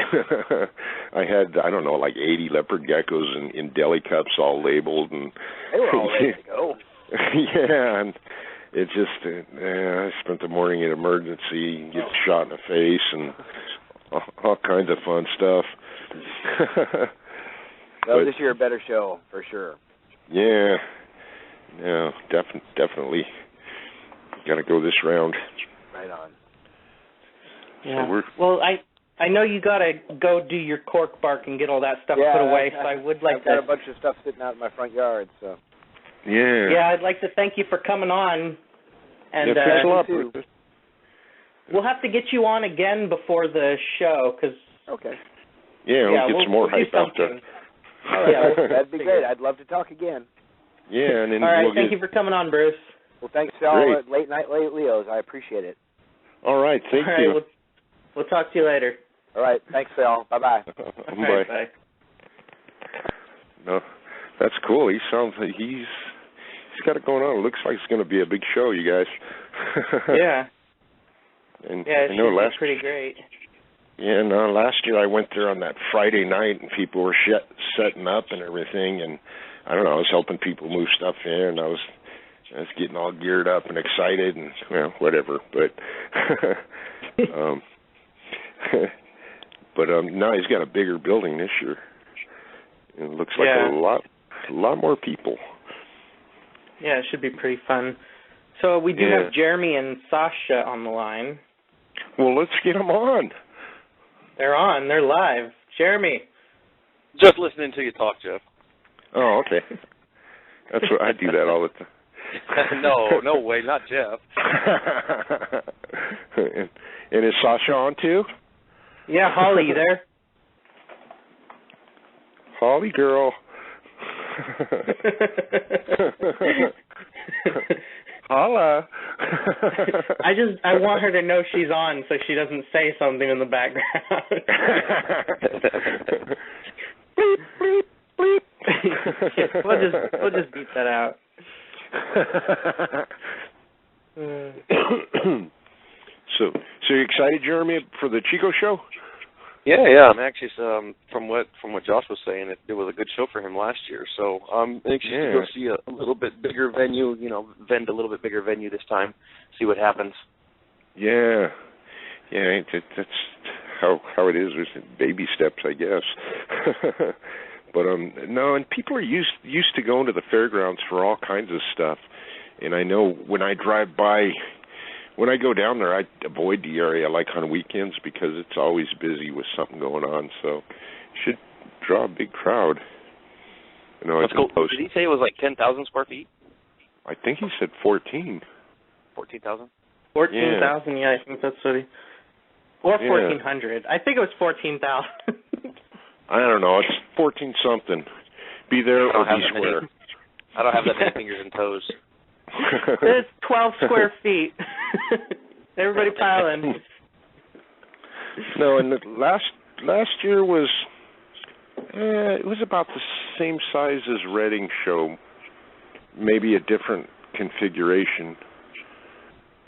I had, I don't know, like 80 leopard geckos in deli cups all labeled, and they were all ready to go. Yeah, and it just, I spent the morning in emergency, get shot in the face, and all kinds of fun stuff. Well, this year a better show, for sure. Yeah, definitely. Got to go this round. Right on. Yeah. So well, I know you got to go do your cork bark and get all that stuff put away, so I would like I've got a bunch of stuff sitting out in my front yard, so. Yeah. Yeah, I'd like to thank you for coming on. And thanks a lot, Bruce. We'll have to get you on again before the show, because... Okay. Yeah, we'll get some more hype out there. Oh, yeah, that'd be great. I'd love to talk again. Yeah, and then all right, thank you for coming on, Bruce. Well, thanks to all Late Night Late Leos. I appreciate it. All right, thank you. We'll talk to you later. All right, thanks, Phil. Bye-bye. Bye. No, that's cool. He sounds like he's got it going on. It looks like it's going to be a big show, you guys. Yeah. And yeah, I know it's pretty great. Yeah, no, last year I went there on that Friday night, and people were setting up and everything, and I don't know, I was helping people move stuff in, and I was getting all geared up and excited, and whatever. But now he's got a bigger building this year. It looks like a lot more people. Yeah, it should be pretty fun. So we do have Jeremy and Sasha on the line. Well, let's get them on. They're on. They're live. Jeremy. Just listening to you talk, Jeff. Oh, okay. That's what I do that all the time. No way, not Jeff. And is Sasha on too? Yeah, Holly, you there? Holly girl. Holla. I want her to know she's on so she doesn't say something in the background. Bleep, bleep, bleep. We'll just beat that out. So you excited, Jeremy, for the Chico show? Yeah. I'm actually from what Josh was saying, it was a good show for him last year. So I'm anxious to go see a little bit bigger venue. Vend a little bit bigger venue this time. See what happens. Yeah. That's how it is. With baby steps, I guess. But no, and people are used to going to the fairgrounds for all kinds of stuff. And I know when I drive by. When I go down there, I avoid the area like on weekends because it's always busy with something going on. So it should draw a big crowd. know Let's go. Did he say it was like 10,000 square feet? I think he said 14. 14,000? 14,000, yeah, I think that's what he... Or 1,400. I think it was 14,000. I don't know. It's 14-something. Be there or be square. I don't have that many fingers and toes. It's 12 square feet. Everybody pile in. No, and the last year was... it was about the same size as Reading show, maybe a different configuration.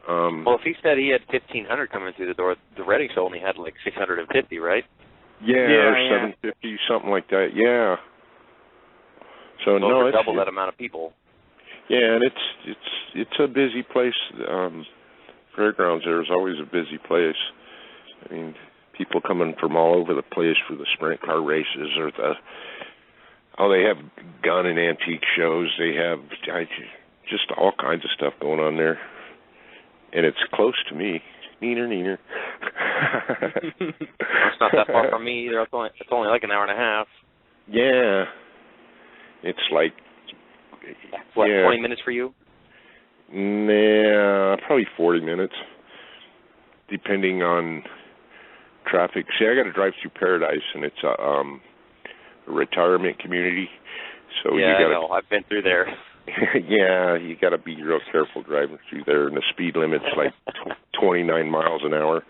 Well, if he said he had 1,500 coming through the door, the Reading show only had like 650, right? Yeah, or 750, something like that. Yeah. So it's double that amount of people. Yeah, and it's a busy place. Fairgrounds there is always a busy place. I mean, people coming from all over the place for the sprint car races or they have gun and antique shows. They have just all kinds of stuff going on there. And it's close to me. Neener. It's not that far from me either. It's only like an hour and a half. Yeah. It's like... 20 minutes for you? Nah, probably 40 minutes. Depending on traffic. See, I got to drive through Paradise, and it's a retirement community. So yeah, I know. I've been through there. Yeah, you got to be real careful driving through there, and the speed limit's like 29 miles an hour.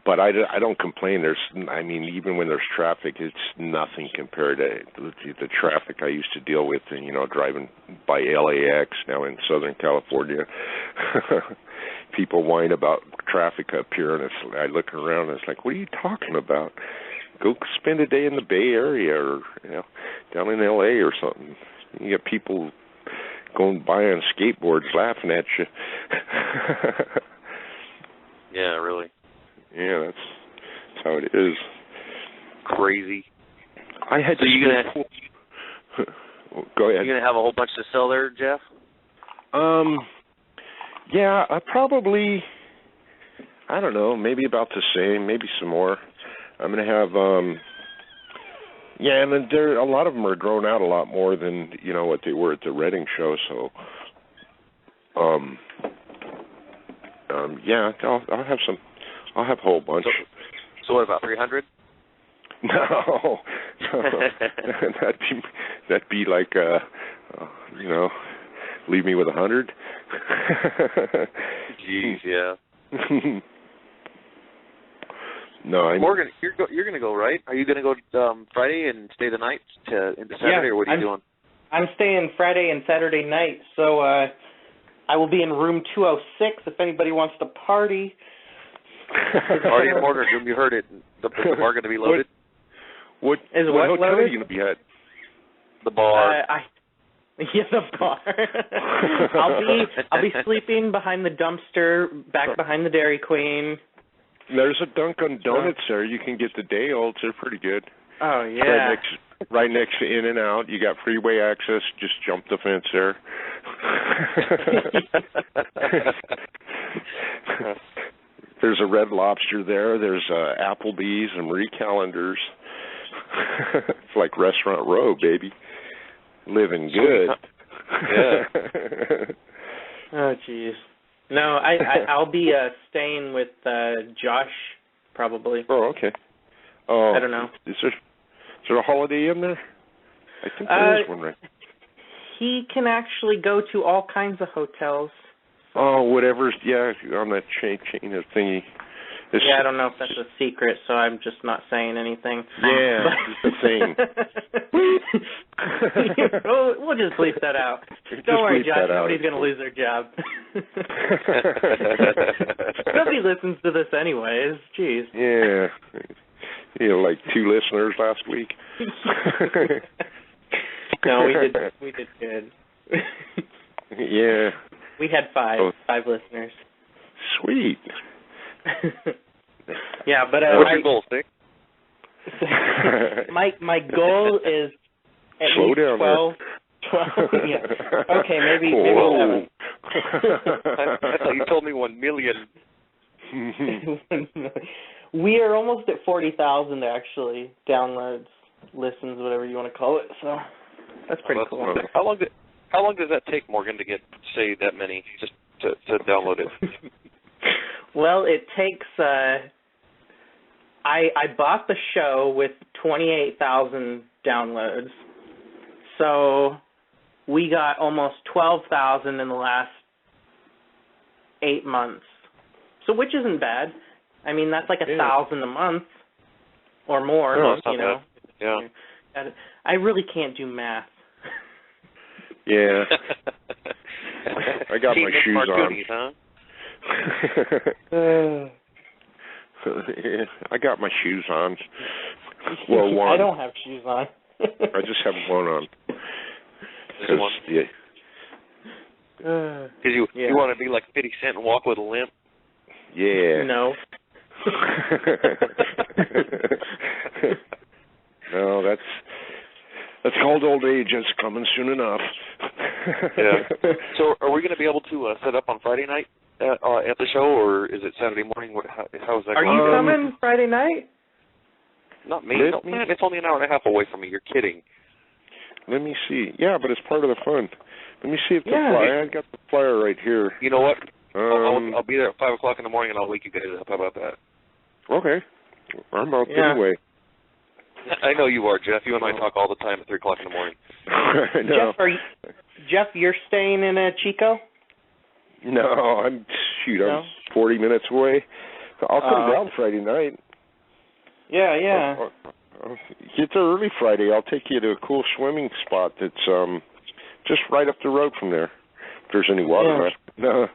But I don't complain. Even when there's traffic, it's nothing compared to the traffic I used to deal with, driving by LAX now in Southern California. People whine about traffic up here, and I look around, and it's like, what are you talking about? Go spend a day in the Bay Area or down in L.A. or something. You got people going by on skateboards laughing at you. Yeah, really. Yeah, that's how it is. Crazy. I had so to. You gonna go ahead. You gonna have a whole bunch to sell there, Jeff? Yeah, I probably. I don't know. Maybe about the same. Maybe some more. I'm going to have, and then a lot of them are grown out a lot more than, what they were at the Reading show, so, I'll have some, I'll have a whole bunch. So what, about 300? No. that'd be like, leave me with 100. Jeez, yeah. No, Morgan, you're gonna go, right? Are you gonna go Friday and stay the night into Saturday, or what are you doing? I'm staying Friday and Saturday night, so I will be in room 206 if anybody wants to party. Party in Morgan's room. You heard it. The bar gonna be loaded. What hotel are you gonna be at? The bar. The bar. I'll be sleeping behind the dumpster, back behind the Dairy Queen. There's a Dunkin' Donuts there. You can get the day olds. They're pretty good. Oh, yeah. Right next to In-N-Out. You got freeway access. Just jump the fence there. There's a Red Lobster there. There's Applebee's and Marie Callender's. It's like Restaurant Row, baby. Living good. Yeah. Oh, jeez. No, I'll be staying with Josh, probably. Oh, okay. Oh, I don't know. Is there a Holiday Inn there? I think there is one, right? He can actually go to all kinds of hotels. Oh, whatever's, on that chain of thingy. I don't know if that's a secret, so I'm just not saying anything. Yeah, it's the thing. We'll just bleep that out. Don't worry, Josh. Nobody's going to lose their job. Nobody listens to this anyways. Jeez. Yeah. Like 2 listeners last week. No, we did good. Yeah. We had 5 listeners. Sweet. Yeah, but what's your goal, 6? my goal is at Slow least down 12. 12. Yeah. Okay, maybe 7. I thought you told me 1 million. We are almost at 40,000 actually downloads. listens, whatever you want to call it. So that's pretty cool. How long does that take, Morgan, to get, say, that many just to download it? Well, it takes. I bought the show with 28,000 downloads, so we got almost 12,000 in the last 8 months. So which isn't bad. I mean, that's like 1,000 a month or more. No, it's not you know. Bad. Yeah. I really can't do math. Yeah. I got my shoes on. Huh? I got my shoes on. Well, one. I don't have shoes on. I just have one on. Because you want to be like 50 Cent and walk with a limp? Yeah. No. No, that's called old age. It's coming soon enough. Yeah. So, are we going to be able to set up on Friday night at the show, or is it Saturday morning? How is that? Are going? you coming Friday night? Not me. No, man, it's only an hour and a half away from me. You're kidding. Let me see. Yeah, but it's part of the fun. Let me see if the flyer. I got the flyer right here. You know what? I'll be there at 5 o'clock in the morning, and I'll wake you guys up. How about that? Okay. I'm out anyway. I know you are, Jeff. You and I talk all the time at 3 o'clock in the morning. No. Jeff, you're staying in Chico? No, I'm 40 minutes away. I'll come down Friday night. Yeah. Get there early Friday. I'll take you to a cool swimming spot that's just right up the road from there. If there's any water left. No,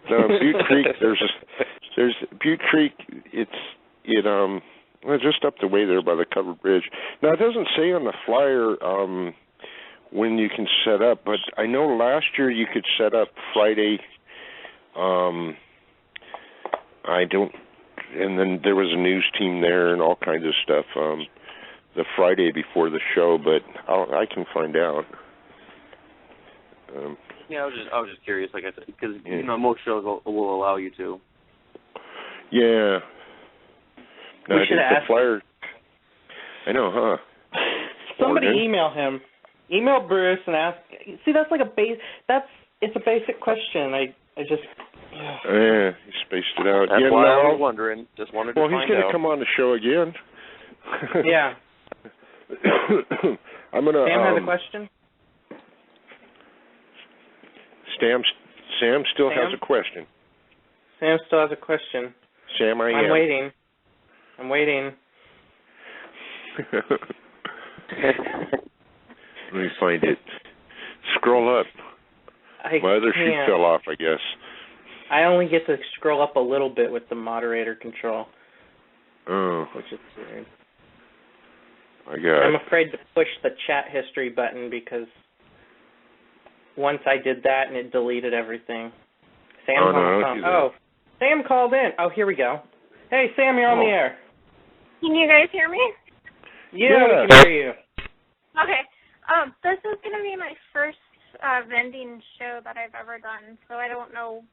Butte Creek. There's Butte Creek. It's just up the way there by the covered bridge. Now it doesn't say on the flyer when you can set up, but I know last year you could set up Friday. And then there was a news team there and all kinds of stuff the Friday before the show, but I can find out. Yeah, I was just curious, like I said, because most shows will allow you to. Yeah. No, we should ask. The flyer. I know, huh? Somebody email him. Email Bruce and ask. See, that's like it's a basic question. I just. Yeah, he spaced it out. That's why I was wondering. Just wanted to find out. Well, he's going to come on the show again. Yeah. I'm going to. Sam has a question. Sam still has a question. Sam still has a question. Sam, I'm waiting. Let me find it. Scroll up. My other sheet fell off, I guess. I only get to scroll up a little bit with the moderator control. Oh. Which is weird. I'm afraid to push the chat history button because once I did that and it deleted everything. Sam's on the phone. Oh, Sam called in. Oh, here we go. Hey, Sam, you're on the air. Can you guys hear me? Yeah, we can hear you. Okay. This is going to be my first vending show that I've ever done, so I don't know.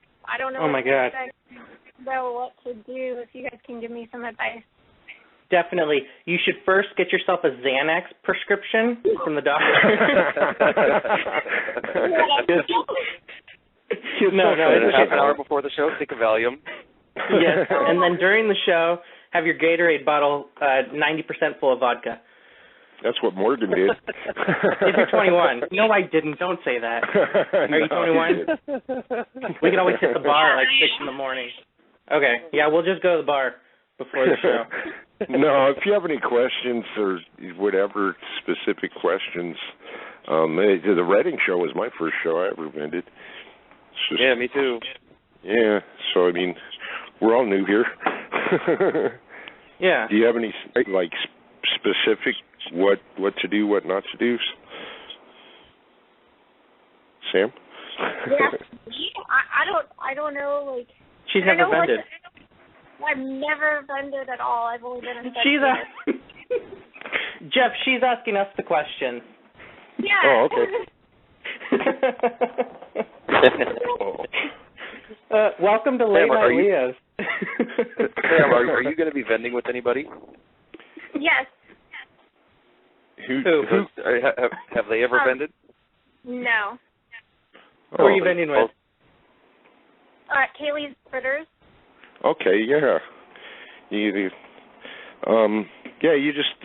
Oh my God. Know what to do. If you guys can give me some advice. Definitely. You should first get yourself a Xanax prescription from the doctor. No, half an hour before the show, take a Valium. Yes, and then during the show, have your Gatorade bottle 90% full of vodka. That's what Morgan did. If you're 21. No, I didn't. Don't say that. Are you 21? We can always hit the bar at like 6 in the morning. Okay. Yeah, we'll just go to the bar before the show. No, if you have any questions or whatever specific questions, the Reading show was my first show I ever vended. Yeah, me too. Yeah, so I mean, we're all new here. Yeah. Do you have any like specific what to do, what not to do, Sam? Yeah, I don't know. Like she's never vended. I've never vended at all. I've only been in. Jeff, she's asking us the questions. Yeah. Oh, okay. Welcome to Late Night Leah's. Sam, are you going to be vending with anybody? Yes. Have they ever vended? No. Who are you vending with? Kaylee's Critters. Okay, yeah. You just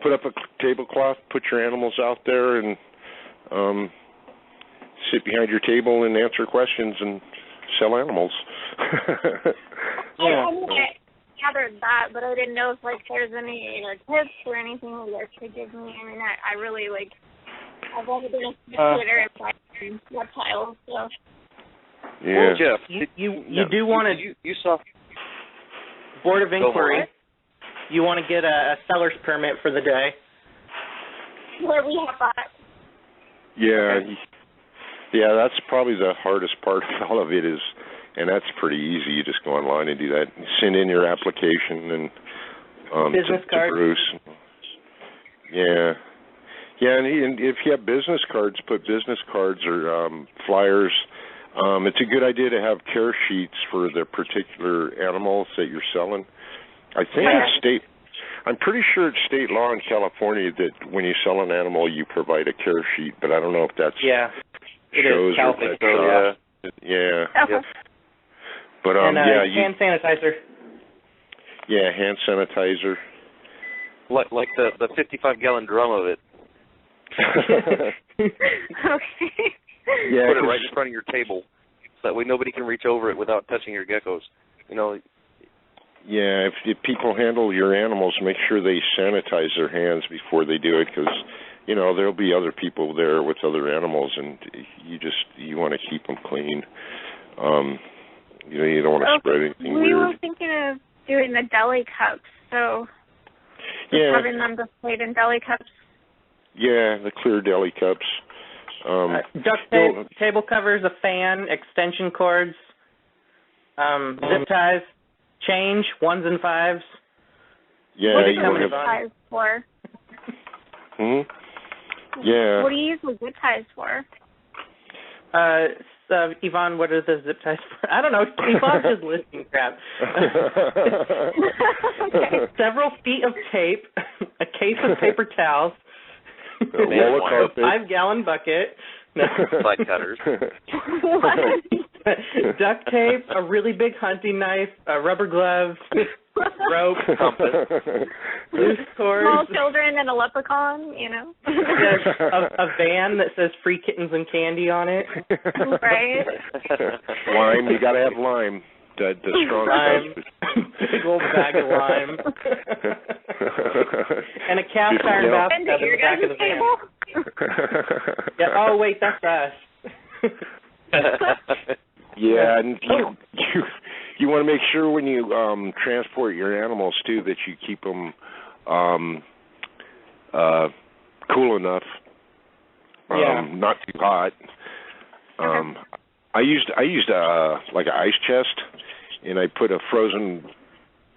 put up a tablecloth, put your animals out there, and sit behind your table and answer questions and sell animals. I gathered that, but I didn't know if there's any tips or anything you guys could give me. I mean, I really I've only been a Twitter and reptiles, so. Yeah. Well, Jeff, you do want to. You saw Board of Inquiry. You want to get a seller's permit for the day. Where we have that. Yeah. Okay. Yeah, that's probably the hardest part of all of it is, and that's pretty easy. You just go online and do that. Send in your application and business to Bruce. Yeah. Yeah, and if you have business cards, put business cards or flyers. It's a good idea to have care sheets for the particular animals that you're selling. I think I'm pretty sure it's state law in California that when you sell an animal, you provide a care sheet, but I don't know if that's shows or if that's yeah. Okay. But hand sanitizer. Yeah, hand sanitizer. Like the 55-gallon drum of it. Okay. Yeah, put it right in front of your table, so that way nobody can reach over it without touching your geckos. Yeah, if people handle your animals, make sure they sanitize their hands before they do it, because there'll be other people there with other animals, and you want to keep them clean. You don't want to spread anything weird. We were thinking of doing the deli cups, so having them displayed in deli cups. Yeah, the clear deli cups. Duct tape, table covers, a fan, extension cords, zip ties, change, 1s and 5s. Yeah, what do you use zip ties for? Yeah. What do you use the zip ties for? Yvonne, what are the zip ties for? I don't know. Yvonne's just listing crap. Okay. Several feet of tape, a case of paper towels, a 5-gallon bucket. Side cutters. Duct tape, a really big hunting knife, rubber gloves, rope, loose cords. Small children and a leprechaun, Yes, a van that says free kittens and candy on it. Right. Lime, you got to have lime. The strong lime. Big old bag of lime. And a cast iron bathtub in the back of the van. Yeah. Oh, wait, that's us. Yeah, and you want to make sure when you transport your animals, too, that you keep them cool enough, not too hot. I used like an ice chest, and I put a frozen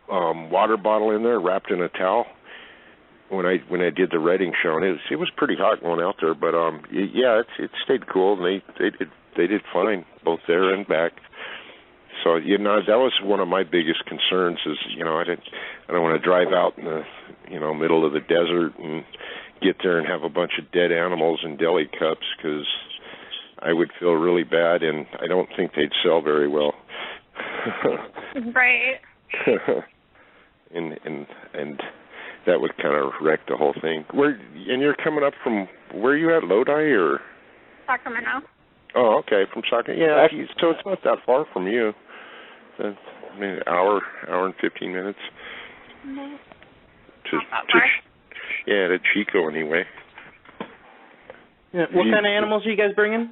water bottle in there wrapped in a towel when I did the Reading show, and it was pretty hot going out there, but it stayed cool, and they did fine both there and back. So that was one of my biggest concerns is I don't want to drive out in the middle of the desert and get there and have a bunch of dead animals in deli cups, because I would feel really bad, and I don't think they'd sell very well. Right. and that would kind of wreck the whole thing. And you're coming up from where are you at, Lodi or Sacramento? Oh, okay, from Sacramento. Yeah, so it's not that far from you. An hour and 15 minutes. No. To Chico anyway. Yeah. What kind of animals are you guys bringing?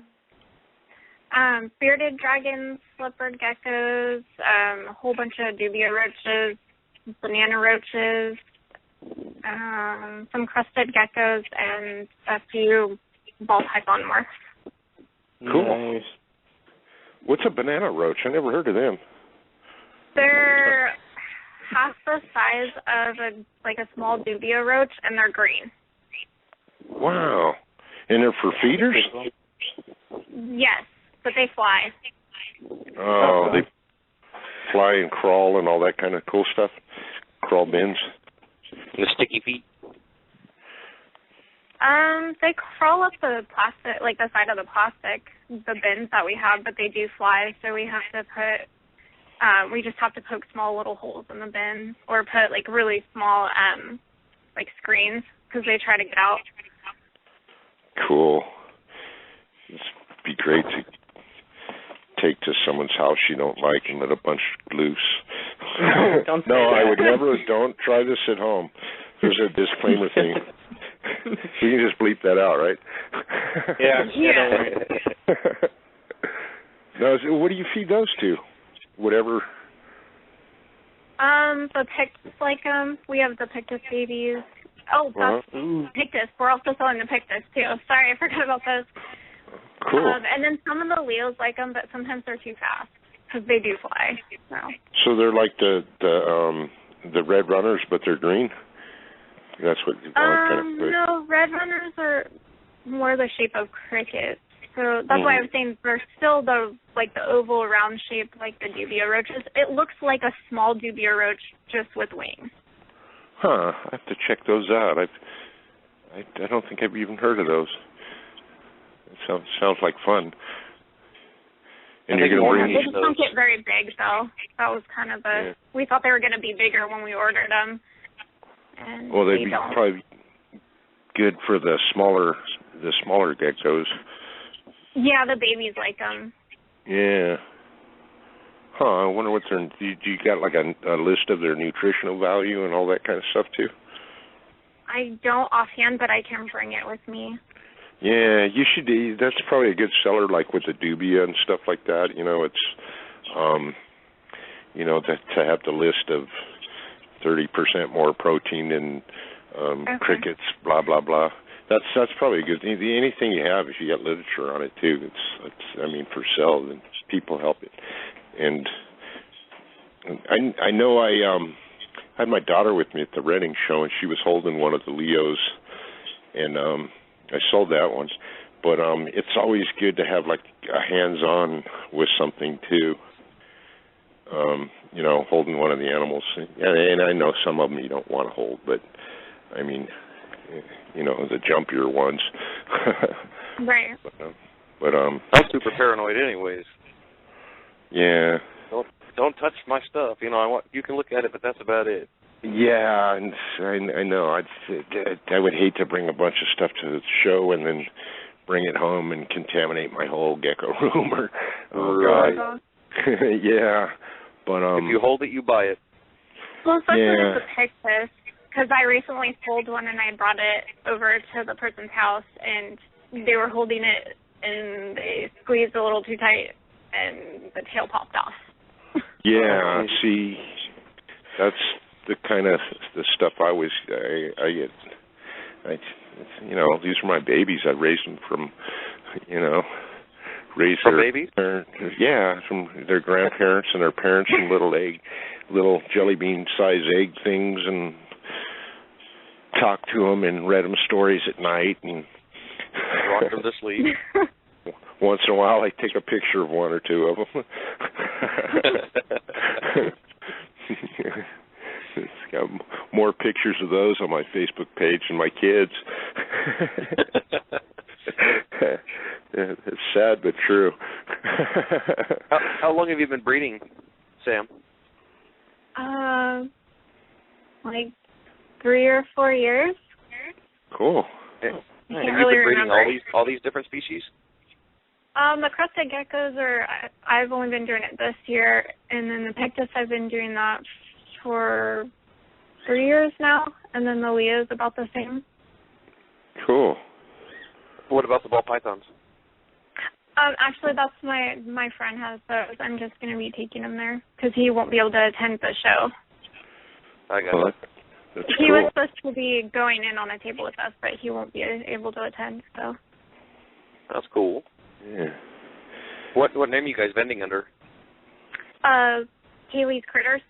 Bearded dragons, leopard geckos, a whole bunch of dubia roaches, banana roaches, some crested geckos, and a few ball python morphs. Cool. Nice. What's a banana roach? I never heard of them. They're half the size of a small dubia roach, and they're green. Wow. And they're for feeders? Yes, but they fly. Oh, they fly and crawl and all that kind of cool stuff? Crawl bins? The sticky feet? They crawl up the plastic, like the side of the plastic, the bins that we have, but they do fly, so we have to put, we just have to poke small little holes in the bin or put like really small, like screens because they try to get out. Cool. It'd be great to take to someone's house you don't like and let a bunch loose. Don't no, I would never. Don't try this at home. There's a disclaimer thing. We can just bleep that out, right? Yeah. Now, what do you feed those to? Whatever. The Pictus like them. We have the Pictus babies. Oh, that's Pictus. We're also selling the Pictus too. Sorry, I forgot about those. Cool. And then some of the Leos like them, but sometimes they're too fast because they do fly. So they're like the red runners, but they're green. That's what you want. No, red runners are more the shape of crickets. So that's why I'm saying they're still the oval round shape like the dubia roaches. It looks like a small dubia roach just with wings. Huh. I have to check those out. I don't think I've even heard of those. It sounds like fun. And you're going to bring they just don't get very big though. That was kind of the. Yeah. We thought they were going to be bigger when we ordered them. And well, they'd be probably good for the smaller geckos. Yeah, the babies like them. Yeah. Huh. I wonder what their. Do you got like a list of their nutritional value and all that kind of stuff too? I don't offhand, but I can bring it with me. Yeah, you should. That's probably a good seller, like with the dubia and stuff like that. You know, it's, to have the list of 30% more protein than crickets, blah blah blah. That's probably good. Anything you have, if you got literature on it too, it's for sale, then people help it. And I know I had my daughter with me at the Reading show, and she was holding one of the Leos, and I sold that one. But it's always good to have like a hands-on with something too. Holding one of the animals. And I know some of them you don't want to hold, but I mean, the jumpier ones. Right. But I'm super paranoid anyways. Yeah. Don't touch my stuff. You can look at it, but that's about it. Yeah, and I know. I would hate to bring a bunch of stuff to the show and then bring it home and contaminate my whole gecko room. God. Yeah, but if you hold it, you buy it. Well, especially with the Pictus, because I recently sold one and I brought it over to the person's house, and they were holding it and they squeezed a little too tight, and the tail popped off. Yeah, see, that's the kind of the stuff I get. These are my babies. I raised them from, raised from their babies. From their grandparents and their parents, and little jelly bean size egg things, and talked to them and read them stories at night and rocked them to sleep. Once in a while, I take a picture of one or two of them. It's got more pictures of those on my Facebook page than my kids. It's sad but true. How long have you been breeding, Sam? Like 3 or 4 years. Cool. Have you been breeding all these different species? The crested geckos I've only been doing it this year, and then the Pictus I've been doing that for 3 years now, and then the Leo's about the same. Cool. What about the ball pythons? Actually, that's my friend has those. I'm just going to be taking him there because he won't be able to attend the show. I got it. That's he cool. was supposed to be going in on a table with us, but he won't be able to attend. So. That's cool. Yeah. What name are you guys vending under? Haley's Critters.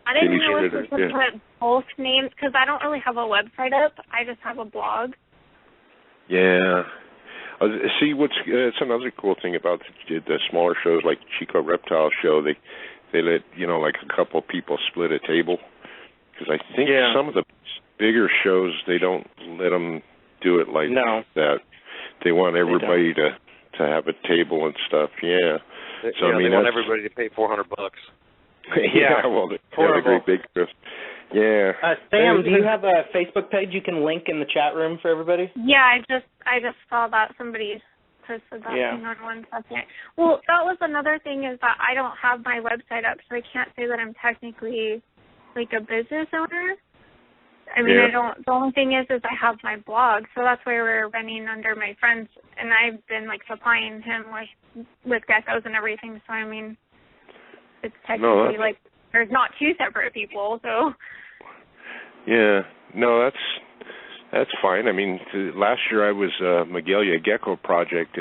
I didn't know if we could put both names because I don't really have a website up. I just have a blog. Yeah. See, it's another cool thing about the smaller shows like Chico Reptile show. They let like a couple people split a table, because I think some of the bigger shows they don't let them do it like that. They want everybody to have a table and stuff. Yeah. So I mean, they want everybody to pay $400. Yeah, well, they have a great big trip. Yeah. Sam, do you have a Facebook page you can link in the chat room for everybody? Yeah, I just saw that somebody posted that thing on one second. Well, that was another thing is that I don't have my website up, so I can't say that I'm technically like a business owner. I mean, the only thing is I have my blog, so that's why we're running under my friends, and I've been like supplying him with geckos and everything. So I mean, it's technically like there's not two separate people. So yeah, no, that's fine. I mean, last year I was Magalia Gecko Project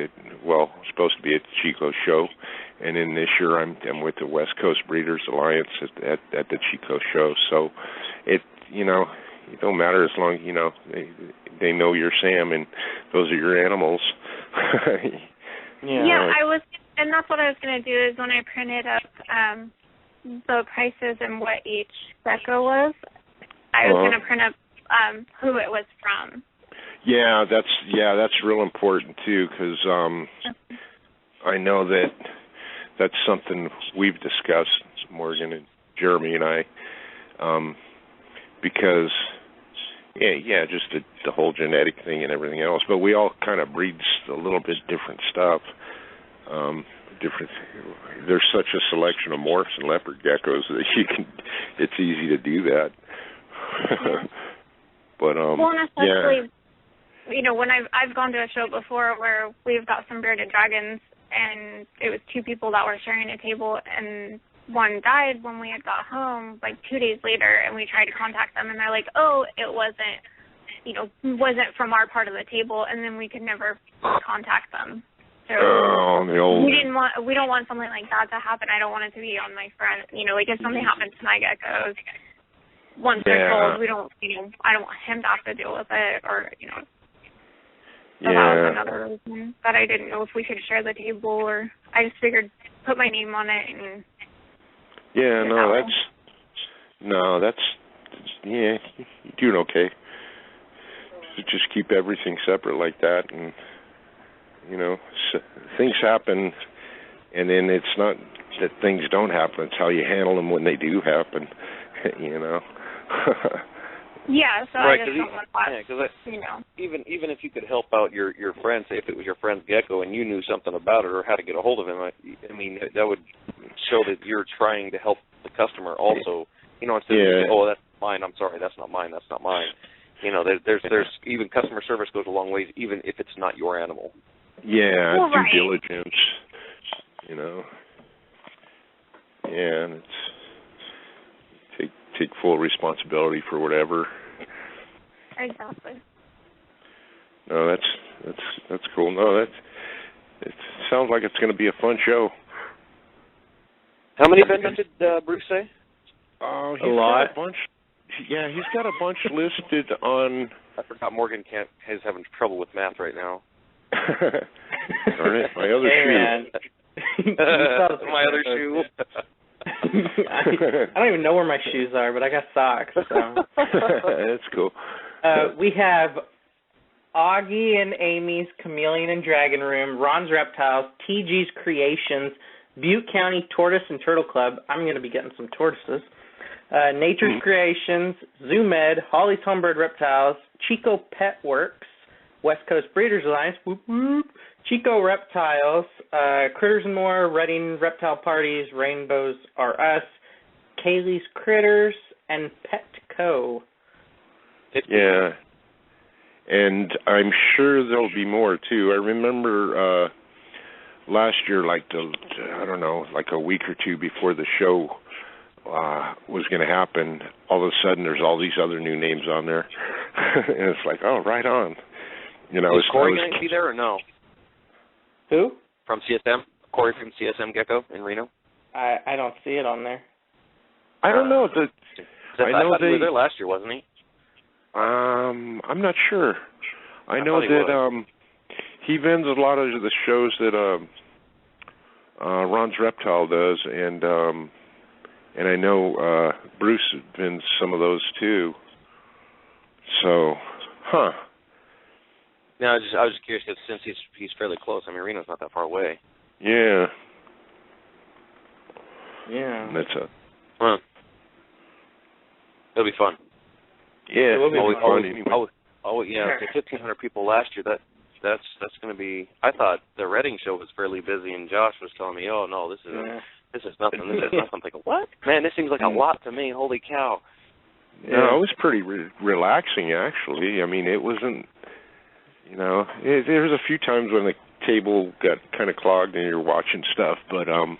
supposed to be at Chico show, and then this year I'm with the West Coast Breeders Alliance at the Chico show. So it don't matter as long they know you're Sam and those are your animals. I was, and that's what I was going to do is when I printed up the prices and what each gecko was, I was going to print up who it was from. Yeah, that's real important too, because I know that's something we've discussed, Morgan and Jeremy and I, because just the whole genetic thing and everything else. But we all kind of breed a little bit different stuff. There's such a selection of morphs and leopard geckos that it's easy to do that. But well, and especially, when I've gone to a show before where we've got some bearded dragons, and it was two people that were sharing a table, and one died when we had got home, like 2 days later, and we tried to contact them, and they're like, oh, it wasn't from our part of the table, and then we could never contact them. So we don't want something like that to happen. I don't want it to be on my friend. Like if something happens to my geckos, once they're sold, I don't want him to have to deal with it, or So that was another reason that I didn't know if we could share the table, or I just figured put my name on it and. Yeah, you're doing okay. Just keep everything separate like that, and things happen, and then it's not that things don't happen. It's how you handle them when they do happen. Yeah, so right, I just don't want that. Even if you could help out your friend, say if it was your friend's gecko and you knew something about it or how to get a hold of him, I mean that would show that you're trying to help the customer also. Instead of saying, oh, that's mine, I'm sorry, that's not mine, that's not mine. There's even customer service goes a long ways, even if it's not your animal. Yeah, due diligence. And it's take full responsibility for whatever. Exactly. No, that's cool. No, it sounds like it's going to be a fun show. How many vendors did Bruce say? He's got a bunch. Yeah, he's got a bunch listed on. I forgot Morgan is having trouble with math right now. Darn it, my other shoe. My other shoe. I don't even know where my shoes are, but I got socks. So. That's cool. We have Augie and Amy's Chameleon and Dragon Room, Ron's Reptiles, TG's Creations, Butte County Tortoise and Turtle Club. I'm going to be getting some tortoises. Nature's Creations, Zoo Med, Holly's Homebird Reptiles, Chico Pet Works, West Coast Breeders Alliance, whoop whoop, Chico Reptiles, Critters and More, Reading Reptile Parties, Rainbows Are Us, Kaylee's Critters, and Petco. Yeah, and I'm sure there'll be more too. I remember last year, like a week or two before the show was going to happen, all of a sudden there's all these other new names on there, and it's like, oh, right on. Is Corey going to be there or no? Who? From CSM? Corey from CSM Gecko in Reno? I don't see it on there. I don't know. I know he was there last year, wasn't he? I'm not sure. I know that he vends a lot of the shows that Ron's Reptile does, and I know Bruce vends some of those too. So, No, I was just curious because since he's fairly close. I mean, Reno's not that far away. Yeah. Yeah. And that's Well, it'll be fun. Yeah, it will be fun. Yeah, 1,500 people last year. That's going to be. I thought the Reading show was fairly busy, and Josh was telling me, "Oh no, this is nothing. This is nothing." I'm thinking, what? Man, this seems like a lot to me. Holy cow! No, it was pretty relaxing actually. I mean, it wasn't. You know, there was a few times when the table got kind of clogged and you're watching stuff, but I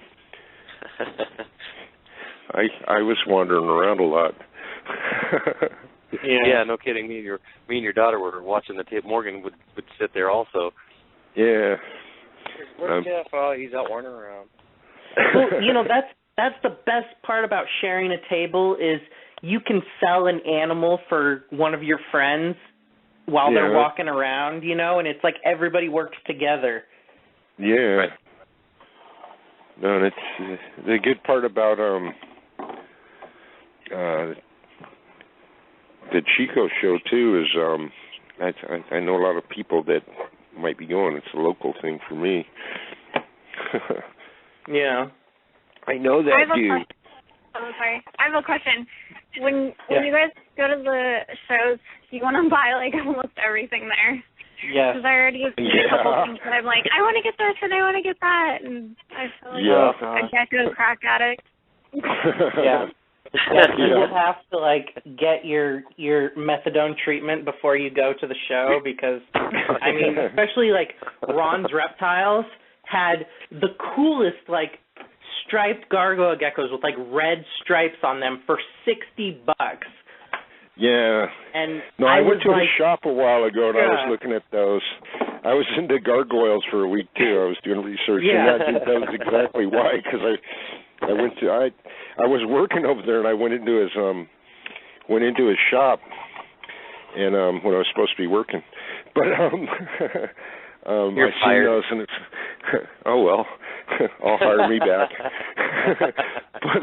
was wandering around a lot. Yeah, no kidding. Me and your daughter were watching the tape. Morgan would sit there also. Yeah. Where's Jeff? Oh, he's out wandering around. Well, you know, that's the best part about sharing a table is you can sell an animal for one of your friends while they're walking around, you know, and it's like everybody works together. Yeah. Right. No, and it's the good part about the Chico show too is I know a lot of people that might be going. It's a local thing for me. Yeah. I know that dude. Oh, sorry. I have a question. When you guys go to the shows, you want to buy like almost everything there. Yeah. Because I already have a couple things that I'm like, I want to get this and I want to get that, and I feel like a gecko crack addict. Yeah. You will have to like get your methadone treatment before you go to the show because I mean, especially like Ron's Reptiles had the coolest like striped gargoyle geckos with like red stripes on them for $60. Yeah. And no, I went to a shop a while ago and I was looking at those. I was into gargoyles for a week too. I was doing research and that was exactly why, because I was working over there and I went into his shop and when I was supposed to be working. But You're I fired. seen those and it's oh well. I'll hire me back. But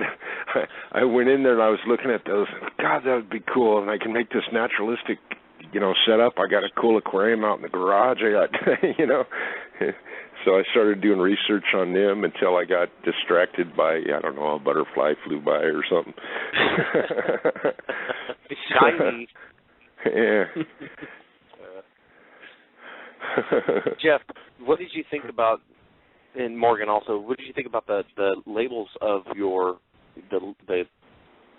I went in there and I was looking at those. God, that would be cool. And I can make this naturalistic, setup. I got a cool aquarium out in the garage. I got, So I started doing research on them until I got distracted by, I don't know, a butterfly flew by or something. Shiny. Yeah. Jeff, what did you think about? And Morgan also, what did you think about the labels of the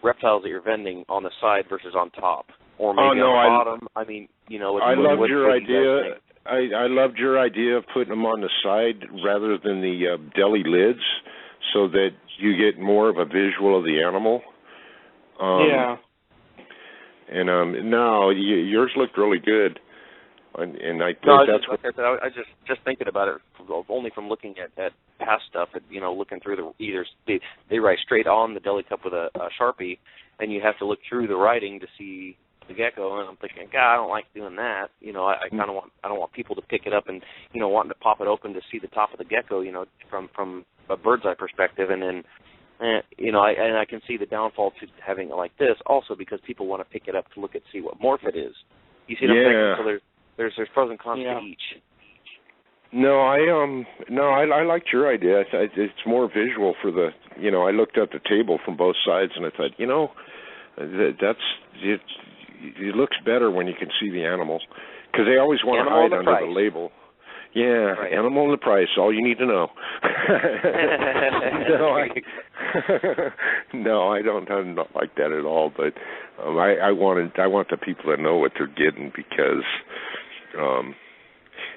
reptiles that you're vending on the side versus on top, or maybe on the bottom? I mean, I loved your idea. I loved your idea of putting them on the side rather than the deli lids, so that you get more of a visual of the animal. Yeah. And no, yours looked really good. And I think that's what I said. I was just thinking about it only from looking at past stuff. Looking through they write straight on the deli cup with a Sharpie, and you have to look through the writing to see the gecko. And I'm thinking, God, I don't like doing that. I don't want people to pick it up and wanting to pop it open to see the top of the gecko. From a bird's eye perspective, and then. I can see the downfall to having it like this also because people want to pick it up to look at see what morph it is. You see what I'm saying? So there's pros and cons to each. No, I liked your idea. It's more visual for the. I looked at the table from both sides and I thought, it looks better when you can see the animal because they always want to hide under the label. Yeah, right. Animal and the price, all you need to know. No, I don't like that at all. But I want the people to know what they're getting because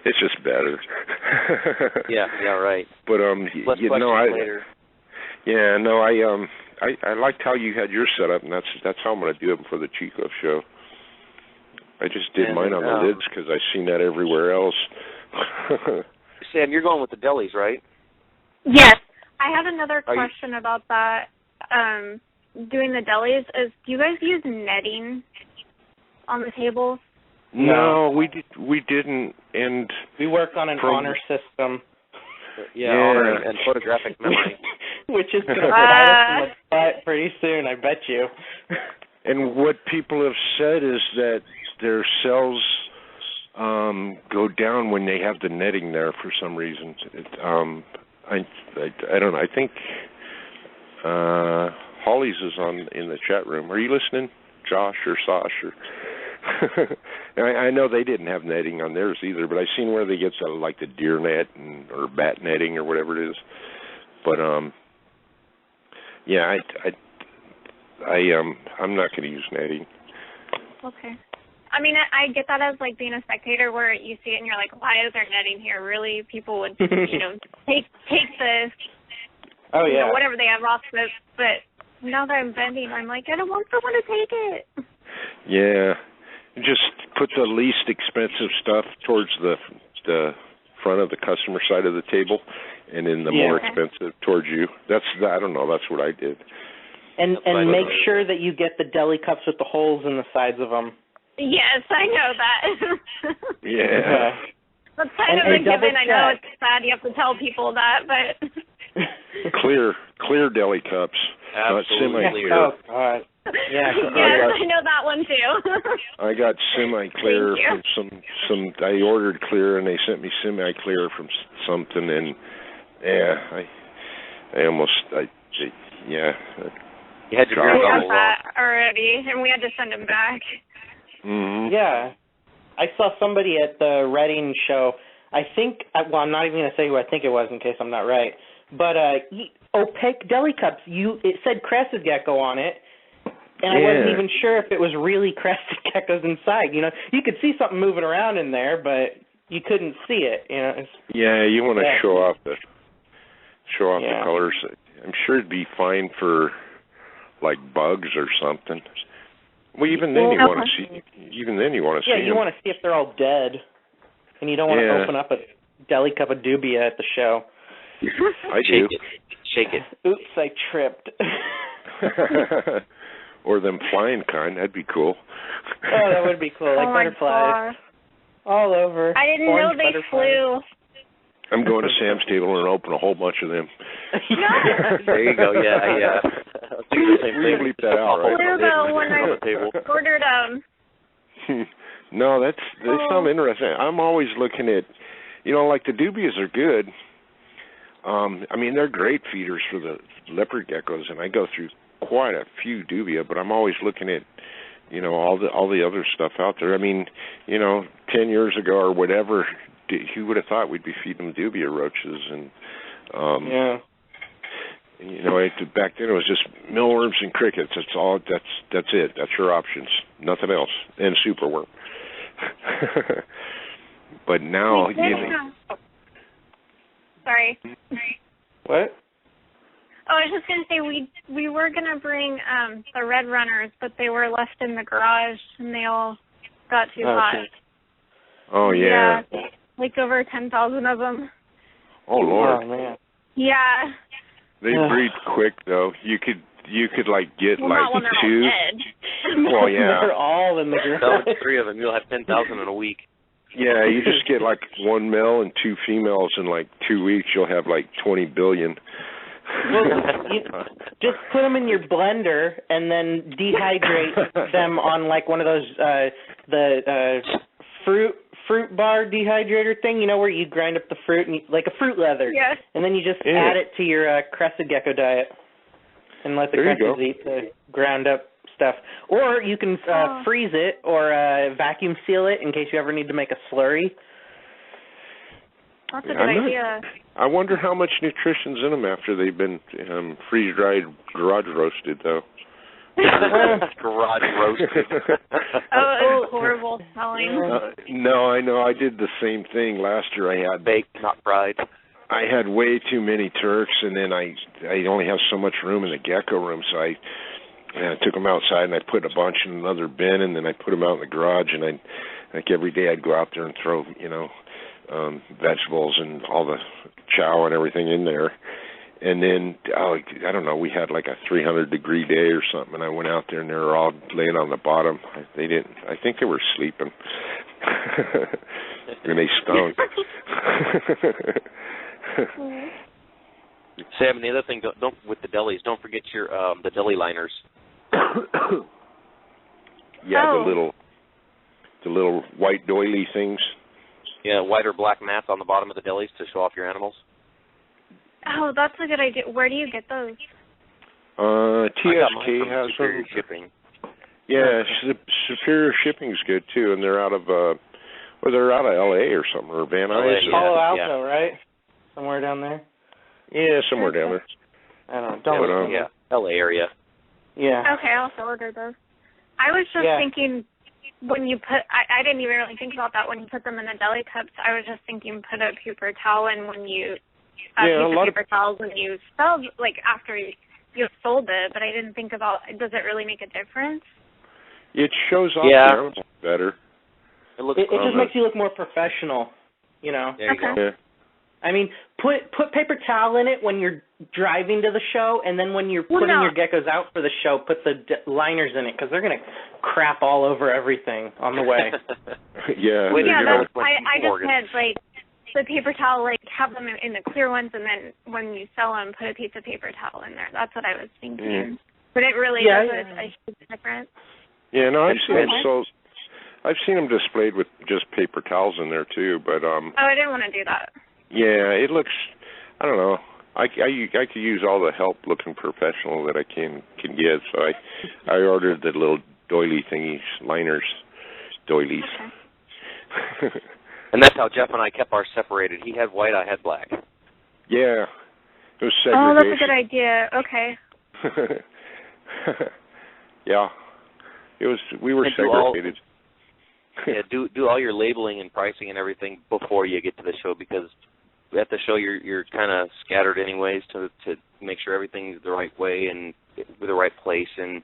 it's just better. Yeah, right. But Less questions later. Yeah, no, I liked how you had your setup, and that's how I'm going to do it for the Chico show. I just did mine on the lids because I've seen that everywhere else. Sam, you're going with the delis, right? Yes. I have another question about that. Doing the delis, do you guys use netting on the tables? No, we didn't, and we work on an honor system. Yeah, honor and photographic memory, which is going to bite us in the butt pretty soon, I bet you. And what people have said is that their cells go down when they have the netting there for some reason. I don't know. I think Holly's is in the chat room. Are you listening, Josh or Sash? I know they didn't have netting on theirs either, but I've seen where they get like the deer net or bat netting or whatever it is. But yeah, I'm not going to use netting. Okay. I mean, I get that as like being a spectator, where you see it and you're like, why is there netting here? Really, people would, take this. Oh yeah. Whatever they have off this, but now that I'm vending, I'm like, I don't want someone to take it. Yeah. Just put the least expensive stuff towards the front of the customer side of the table, and then the more expensive towards you. I don't know. That's what I did. And make sure that you get the deli cups with the holes in the sides of them. Yes, I know that. Yeah. That's kind of a given. I know it's sad you have to tell people that, but clear deli cups, not semi-clear. Oh, God. Yeah. Yes, I know that one too. I got semi-clear from some. I ordered clear, and they sent me semi-clear from something, and I almost. You had to got that already, and we had to send him back. Mm-hmm. Yeah, I saw somebody at the Reading show. I think. Well, I'm not even going to say who I think it was in case I'm not right. But opaque deli cups. It said crested gecko on it. And I wasn't even sure if it was really crested geckos inside. You could see something moving around in there, but you couldn't see it. You want to show off the colors. I'm sure it'd be fine for like bugs or something. Well, even then you want to see. Even then you want to see. Yeah, you want to see if they're all dead, and you don't want to open up a deli cup of dubia at the show. I do. Shake it. Oops, I tripped. Or them flying kind. That'd be cool. Oh, that would be cool. Like butterflies. All over. I didn't know they flew. I'm going to Sam's table and open a whole bunch of them. There you go. Yeah. I'll do the same thing. Bleep that out, right? Flew though when I ordered them. No, they sound interesting. I'm always looking at, like the dubias are good. I mean, they're great feeders for the leopard geckos, and I go through quite a few dubia, but I'm always looking at, all the other stuff out there. I mean, 10 years ago or whatever, who would have thought we'd be feeding them dubia roaches? And back then it was just mealworms and crickets. That's all. That's it. That's your options. Nothing else. And superworm. But now, Sorry. What? Oh, I was just gonna say we were gonna bring the red runners, but they were left in the garage and they all got too hot. Oh yeah. Like over 10,000 of them. Oh Lord. Oh man. Yeah. They breed quick though. You could like get not when two. They're all dead. Well, yeah. They're all in the garage. So 3 of them, you'll have 10,000 in a week. Yeah, you just get like 1 male and 2 females in like 2 weeks. You'll have like 20 billion. Well, just put them in your blender and then dehydrate them on like one of those the fruit bar dehydrator thing, where you grind up the fruit and like a fruit leather. Yes. And then you just add it to your crested gecko diet and let the crested eat the ground up stuff. Or you can freeze it or vacuum seal it in case you ever need to make a slurry. That's a good idea. I wonder how much nutrition's in them after they've been freeze-dried, garage roasted, though. Garage roasted. It's horrible smelling. No, I know. I did the same thing last year. I had baked, not fried. I had way too many turks, and then I only have so much room in the gecko room, so I took them outside and I put a bunch in another bin, and then I put them out in the garage, and every day I'd go out there and throw vegetables and all the chow and everything in there. And then, I don't know, we had like a 300-degree day or something, and I went out there and they were all laying on the bottom. I think they were sleeping. And they stunk. Sam, and the other thing, don't with the delis, don't forget your the deli liners. Yeah, the the little white doily things. Yeah, white or black mats on the bottom of the delis to show off your animals. Oh, that's a good idea. Where do you get those? TSK has Superior them. Shipping. Yeah, Superior Shipping's good too, and they're out of they're out of LA or something, or Van Nuys. Palo Alto, right? Somewhere down there. Yeah, somewhere down there. I don't know. Yeah, LA area. Yeah. Okay, I'll also order those. I was just thinking when you put, I didn't even really think about that when you put them in the deli cups. I was just thinking put a paper towel in when you, paper towels when you sell, like after you've sold it, but I didn't think about, does it really make a difference? It shows off the animal better. It just makes you look more professional, you know. There you go. Yeah. I mean, put paper towel in it when you're driving to the show, and then when you're putting your geckos out for the show, put the liners in it, because they're going to crap all over everything on the way. Yeah. I just meant, like, the paper towel, like, have them in the clear ones, and then when you sell them, put a piece of paper towel in there. That's what I was thinking. Mm. But it really is a huge difference. Yeah, no, I've seen them displayed with just paper towels in there too, but Oh, I didn't want to do that. Yeah, it looks, I don't know. I could use all the help looking professional that I can get, so I ordered the little doily thingies, liners, doilies. Okay. And that's how Jeff and I kept ours separated. He had white, I had black. Yeah. It was segregation. Oh, that's a good idea. Okay. Yeah. We were segregated. Do all your labeling and pricing and everything before you get to the show, because at the show you're kind of scattered anyways to make sure everything's the right way and the right place, and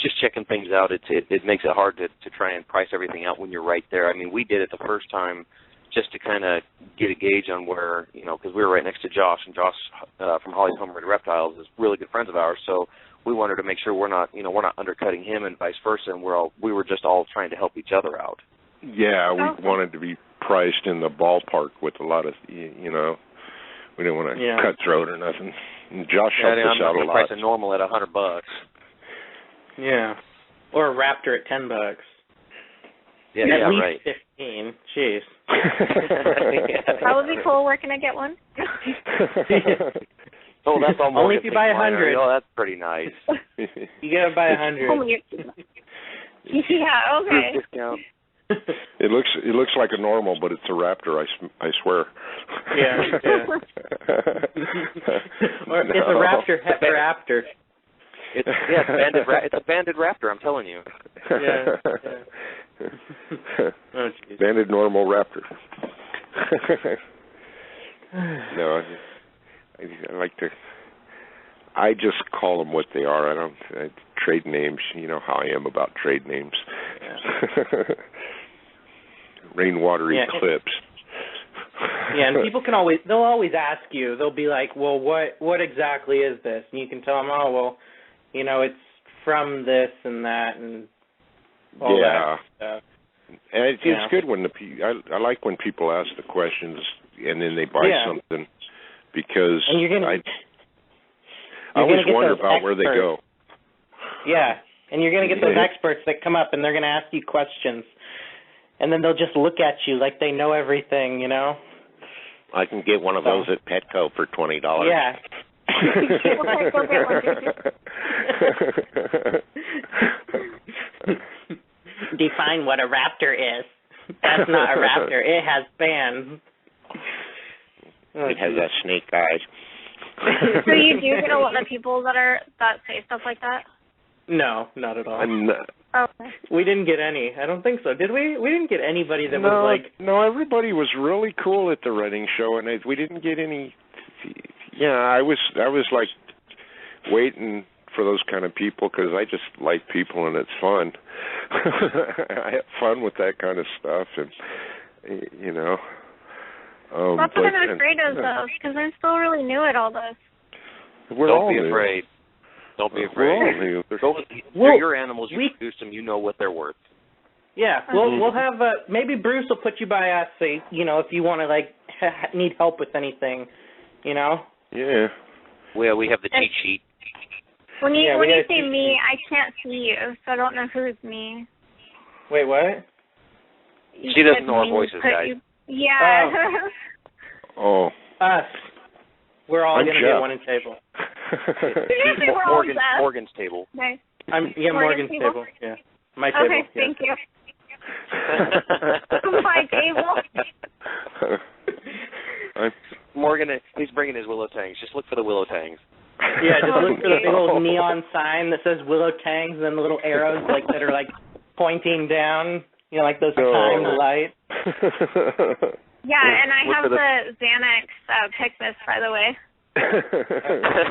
just checking things out. It makes it hard to try and price everything out when you're right there. I mean, we did it the first time just to kind of get a gauge on where, because we were right next to Josh, and Josh from Holly's Homemade Reptiles is really good friends of ours, so we wanted to make sure we're not undercutting him and vice versa, and we were just all trying to help each other out. Yeah, we wanted to be priced in the ballpark with a lot of, we didn't want to cutthroat or nothing. And Josh helped us out a lot. Price a normal at $100. Yeah, or a Raptor at $10. Yeah, at least right. 15. Jeez. That would be cool. Where can I get one? Oh, that's all. Only if you buy 100. Oh, that's pretty nice. You gotta buy 100. Yeah. Okay. Discount. It looks like a normal, but it's a Raptor. I swear. Yeah. Or it's a Raptor Raptor. It's a banded Raptor. I'm telling you. Yeah. Oh, banded normal Raptor. No. I like to. I just call them what they are. I don't trade names. You know how I am about trade names. Yeah. Rainwater Eclipse. Yeah, and people they'll always ask you. They'll be like, "Well, what exactly is this?" And you can tell them, "Oh, well, it's from this and that and all that stuff." And it's good when I like when people ask the questions and then they buy something. Because I always wonder about where they go. Yeah, and you're going to get those experts that come up and they're going to ask you questions. And then they'll just look at you like they know everything, I can get one of those at Petco for $20. Yeah. Define what a Raptor is. That's not a Raptor. It has bands. It has that snake eyes. So you do get a lot of people that say stuff like that? No, not at all. Okay. We didn't get any. I don't think so. Did we? We didn't get anybody that was like... No, everybody was really cool at the Reading show, and we didn't get any... Yeah, I was like waiting for those kind of people because I just like people and it's fun. I have fun with that kind of stuff, and That's what I'm afraid of, though, because I'm still really new at all this. Don't be afraid. Don't be afraid. They're your animals. You produce them. You know what they're worth. Yeah, we'll have maybe Bruce will put you by us, if you want to need help with anything, Yeah. Well, we have the cheat sheet. When you say me, I can't see you, so I don't know who's me. Wait, what? She doesn't know our voices, guys. Yeah. Oh. Us. We're all going to be Jeff. at one table. Morgan's table. Nice. Morgan's table. Yeah. My table. Okay, thank you. My table. Morgan, he's bringing his willow tangs. Just look for the willow tangs. Yeah, just look for the big old neon sign that says willow tangs and then the little arrows that are pointing down, like those timed lights. Yeah, and I have the Xanax pick this, by the way.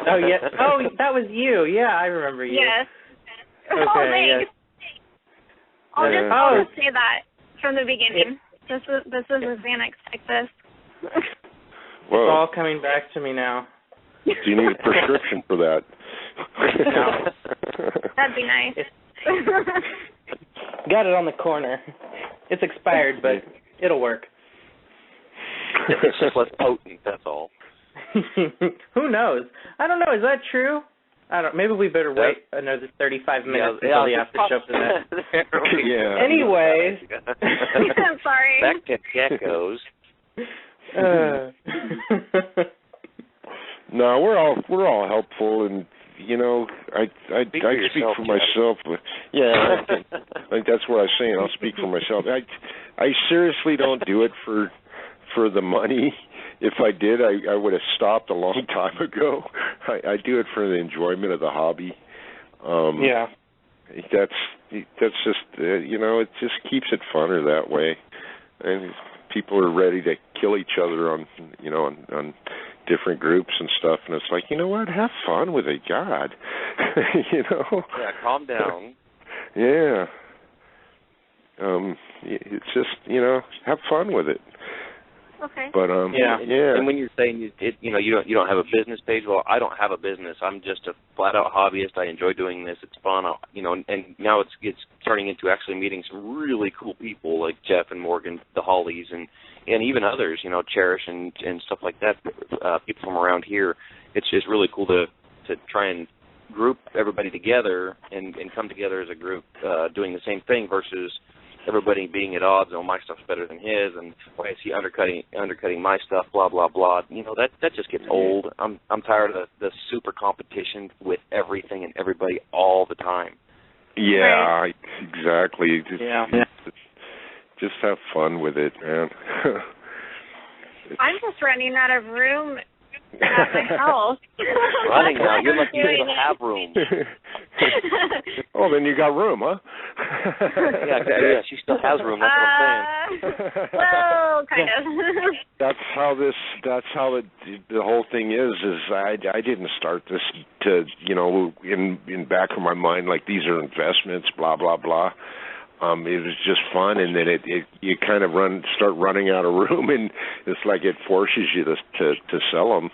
Oh, yeah. Oh, that was you. Yeah, I remember you. Yes. Okay, thanks. yes. I'll just say that from the beginning. This is a Xanax pick this. It's all coming back to me now. Do you need a prescription for that? No. That'd be nice. Got it on the corner. It's expired, but it'll work. It's just less potent, that's all. Who knows? I don't know. Is that true? I don't. Maybe we better wait another 35 minutes until the after show for that. Yeah. Anyways. I'm sorry. Back to geckos. No, we're all helpful, and I speak for myself. Yeah, I think that's what I was saying. I'll speak for myself. I seriously don't do it for the money. If I did, I would have stopped a long time ago. I do it for the enjoyment of the hobby. Yeah. That's just it just keeps it funner that way, and people are ready to kill each other on different groups and stuff, and it's like, you know what, have fun with it, God. Yeah, calm down. Yeah. It's just, have fun with it. Okay. But yeah. And when you're saying you don't have a business page, well, I don't have a business. I'm just a flat out hobbyist. I enjoy doing this. It's fun. And now it's turning into actually meeting some really cool people like Jeff and Morgan, the Hollies, and even others. Cherish and stuff like that. People from around here. It's just really cool to try and group everybody together and come together as a group doing the same thing versus everybody being at odds. My stuff's better than his, and why is he undercutting my stuff? Blah blah blah. That just gets old. I'm tired of the super competition with everything and everybody all the time. Yeah, exactly. Just have fun with it, man. I'm just running out of room at my house. Running out? You're lucky you have room. Oh, then you got room, huh? Yeah, she still has room. That's what I'm saying. Well, kind of. That's how the whole thing is I didn't start this to, in back of my mind, like these are investments, blah, blah, blah. It was just fun, and then you kind of start running out of room, and it's like it forces you to sell them.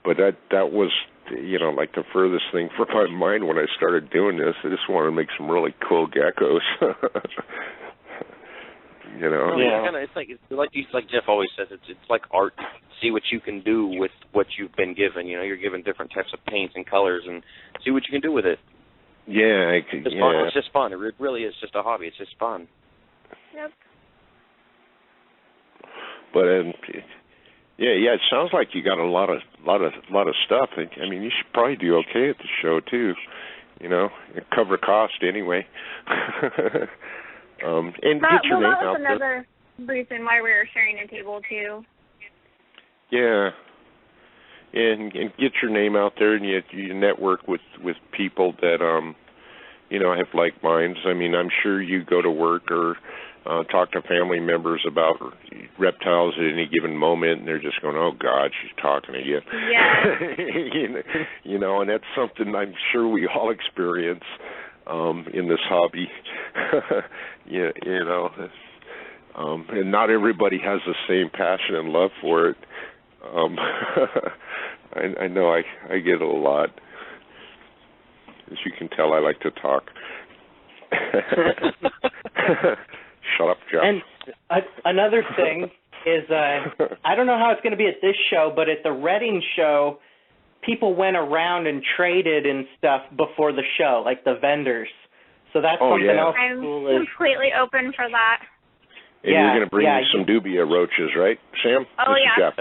But that was, like the furthest thing from my mind when I started doing this. I just wanted to make some really cool geckos. Yeah. It's like Jeff always says. It's like art. See what you can do with what you've been given. You're given different types of paints and colors, and see what you can do with it. Yeah, fun. It's just fun. It really is just a hobby. It's just fun. Yep. But it sounds like you got a lot of stuff. I mean, you should probably do okay at the show too. Cover cost anyway. And get your name out there. That was another reason why we were sharing a table too. Yeah. And get your name out there, and you network with people that have like minds. I mean, I'm sure you go to work or talk to family members about reptiles at any given moment, and they're just going, "Oh God, she's talking again." Yeah. And that's something I'm sure we all experience in this hobby. And not everybody has the same passion and love for it. I know I get it a lot. As you can tell, I like to talk. Shut up, Jeff. And another thing is, I don't know how it's going to be at this show, but at the Reading show, people went around and traded and stuff before the show, like the vendors. So that's something else I'm cool. completely open for that. And you're going to bring me some dubia roaches, right, Sam? Oh, Mr. yeah. Jeff.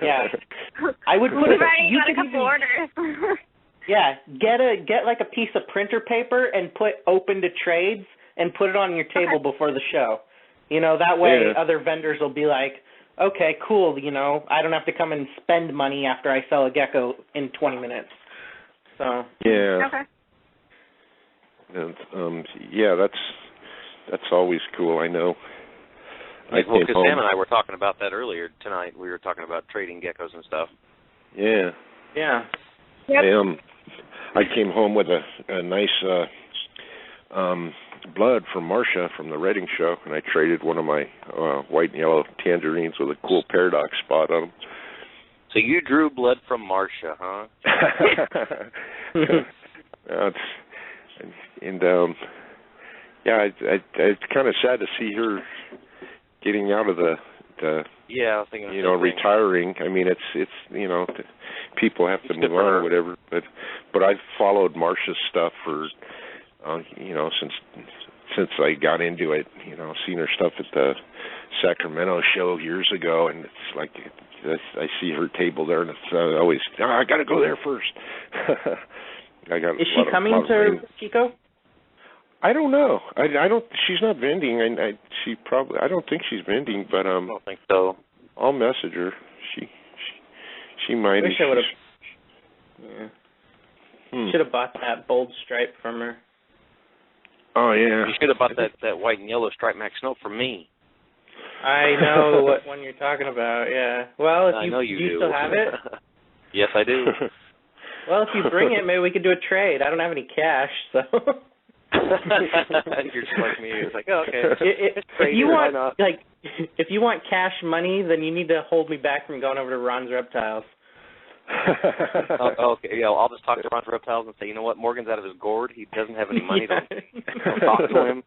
Yeah. I would put We've already got a couple orders. Yeah, get like a piece of printer paper and put open to trades and put it on your table before the show. You know, that way other vendors will be like, okay, cool, you know, I don't have to come and spend money after I sell a gecko in 20 minutes. So yeah. Okay. And that's always cool, I know. Well, because Sam and I were talking about that earlier tonight. We were talking about trading geckos and stuff. Yeah. Yeah. Yep. I came home with a nice blood from Marcia from the Reading show, and I traded one of my white and yellow tangerines with a cool paradox spot on them. So you drew blood from Marcia, huh? It's kind of sad to see her getting out of the I was thinking retiring. I mean, it's people have to move on or whatever. But I've followed Marcia's stuff for since I got into it. You know, seen her stuff at the Sacramento show years ago, and it's like I see her table there, and it's always I got to go there first. Is she coming to Chico? I don't know. I don't. She's not vending. I don't think she's vending. But I don't think so. I'll message her. She might. I wish I would have. Yeah. Should have bought that bold stripe from her. Oh yeah. You should have bought that white and yellow stripe Max Note from me. I know what one you're talking about. Yeah. Well, if I know you do. You still have it? Yes, I do. Well, if you bring it, maybe we could do a trade. I don't have any cash, so. You're just like me. It's like, oh, okay. If you want, if you want cash money, then you need to hold me back from going over to Ron's Reptiles. Okay, yeah. Well, I'll just talk to Ron's Reptiles and say, you know what, Morgan's out of his gourd. He doesn't have any money. Don't talk to him.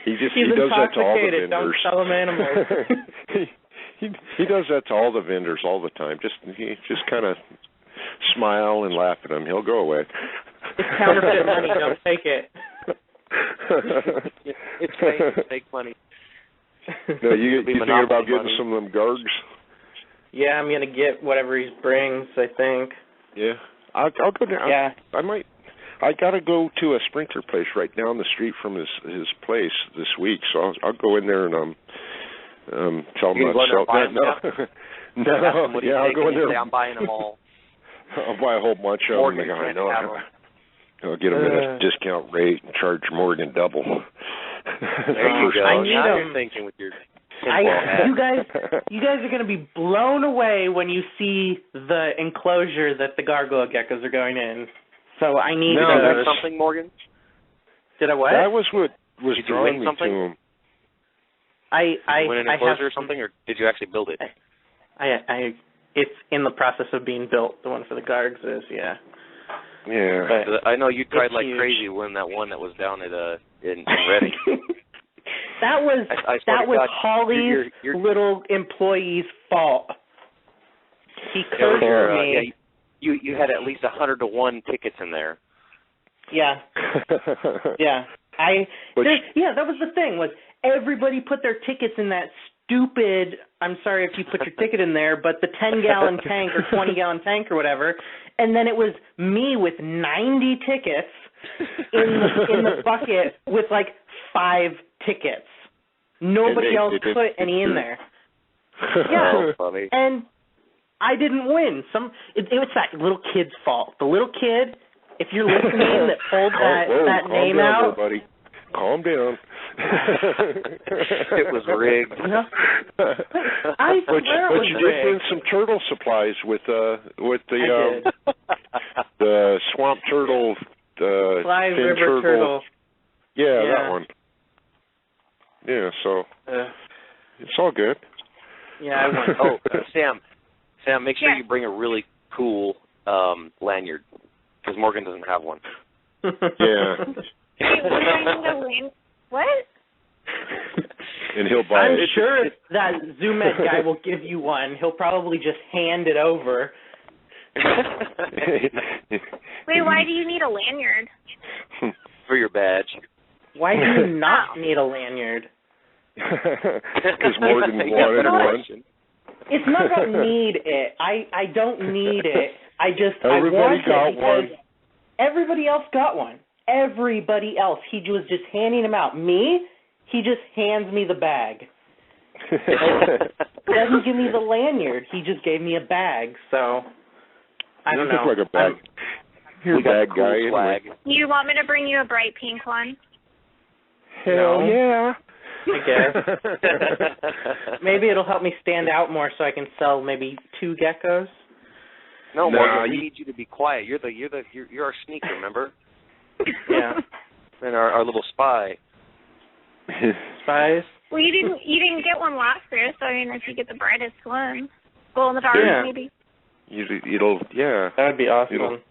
He's does that to all the vendors. Don't sell him animals. he does that to all the vendors all the time. Just kind of smile and laugh at him. He'll go away. It's counterfeit money. Don't take it. It's fake money. No, you thinking about getting money. some of them gargs? Yeah, I'm gonna get whatever he brings. I think. Yeah, I'll go down. Yeah, I might. I gotta go to a sprinter place right down the street from his place this week, so I'll go in there and tell him not to sell that. No, yeah, I'll go in there. I'm buying them all. I'll buy a whole bunch of them. I know. I'll get them at a discount rate and charge Morgan double. There you go. I need now them. You're thinking with your you guys are going to be blown away when you see the enclosure that the gargoyle geckos are going in. So I need those. Something, Morgan? Did I what? That was what was did drawing me something? to him. Did you win an enclosure or something, or did you actually build it? It's in the process of being built. The one for the gargs is, yeah. Yeah. I know you tried like crazy to win that one that was down at in Reading. That was Holly's little employee's fault. He cursed me. Yeah, you had at least 100 to 1 tickets in there. Yeah. Yeah. That was the thing, was everybody put their tickets in that stupid, I'm sorry if you put your ticket in there, but the 10-gallon tank or 20-gallon tank or whatever, and then it was me with 90 tickets in the bucket with like 5 tickets. Nobody else put any in there. Yeah, and I didn't win. It was that little kid's fault. The little kid, if you're listening, that pulled that name out. Buddy. Calm down. It was rigged. I swear it was you rigged. did win some turtle supplies with the the swamp turtle, the Fly fin River turtle. Yeah, that one. Yeah, so it's all good. Yeah, I won. Sam, make sure you bring a really cool lanyard, because Morgan doesn't have one. Yeah. What? And he'll buy I'm it. sure that ZoomEd guy will give you one. He'll probably just hand it over. Wait, why do you need a lanyard? For your badge. Why do you not need a lanyard? Because more than one at once. It's not about need it. I don't need it. I Everybody want got it because one. everybody else got one. Everybody else. He was just handing them out. Me, he just hands me the bag. He doesn't give me the lanyard. He just gave me a bag. So I don't know. You look like a bag. You're a bad guy anyway. You want me to bring you a bright pink one? Hell yeah. I guess. Maybe it'll help me stand out more so I can sell maybe 2 geckos. No, Morgan, we need you to be quiet. You're our sneaker, remember? Yeah. And our little spy. Spies? Well, you didn't get one last year, so I mean, if you get the brightest one, glow in the dark, maybe. It'll That would be awesome.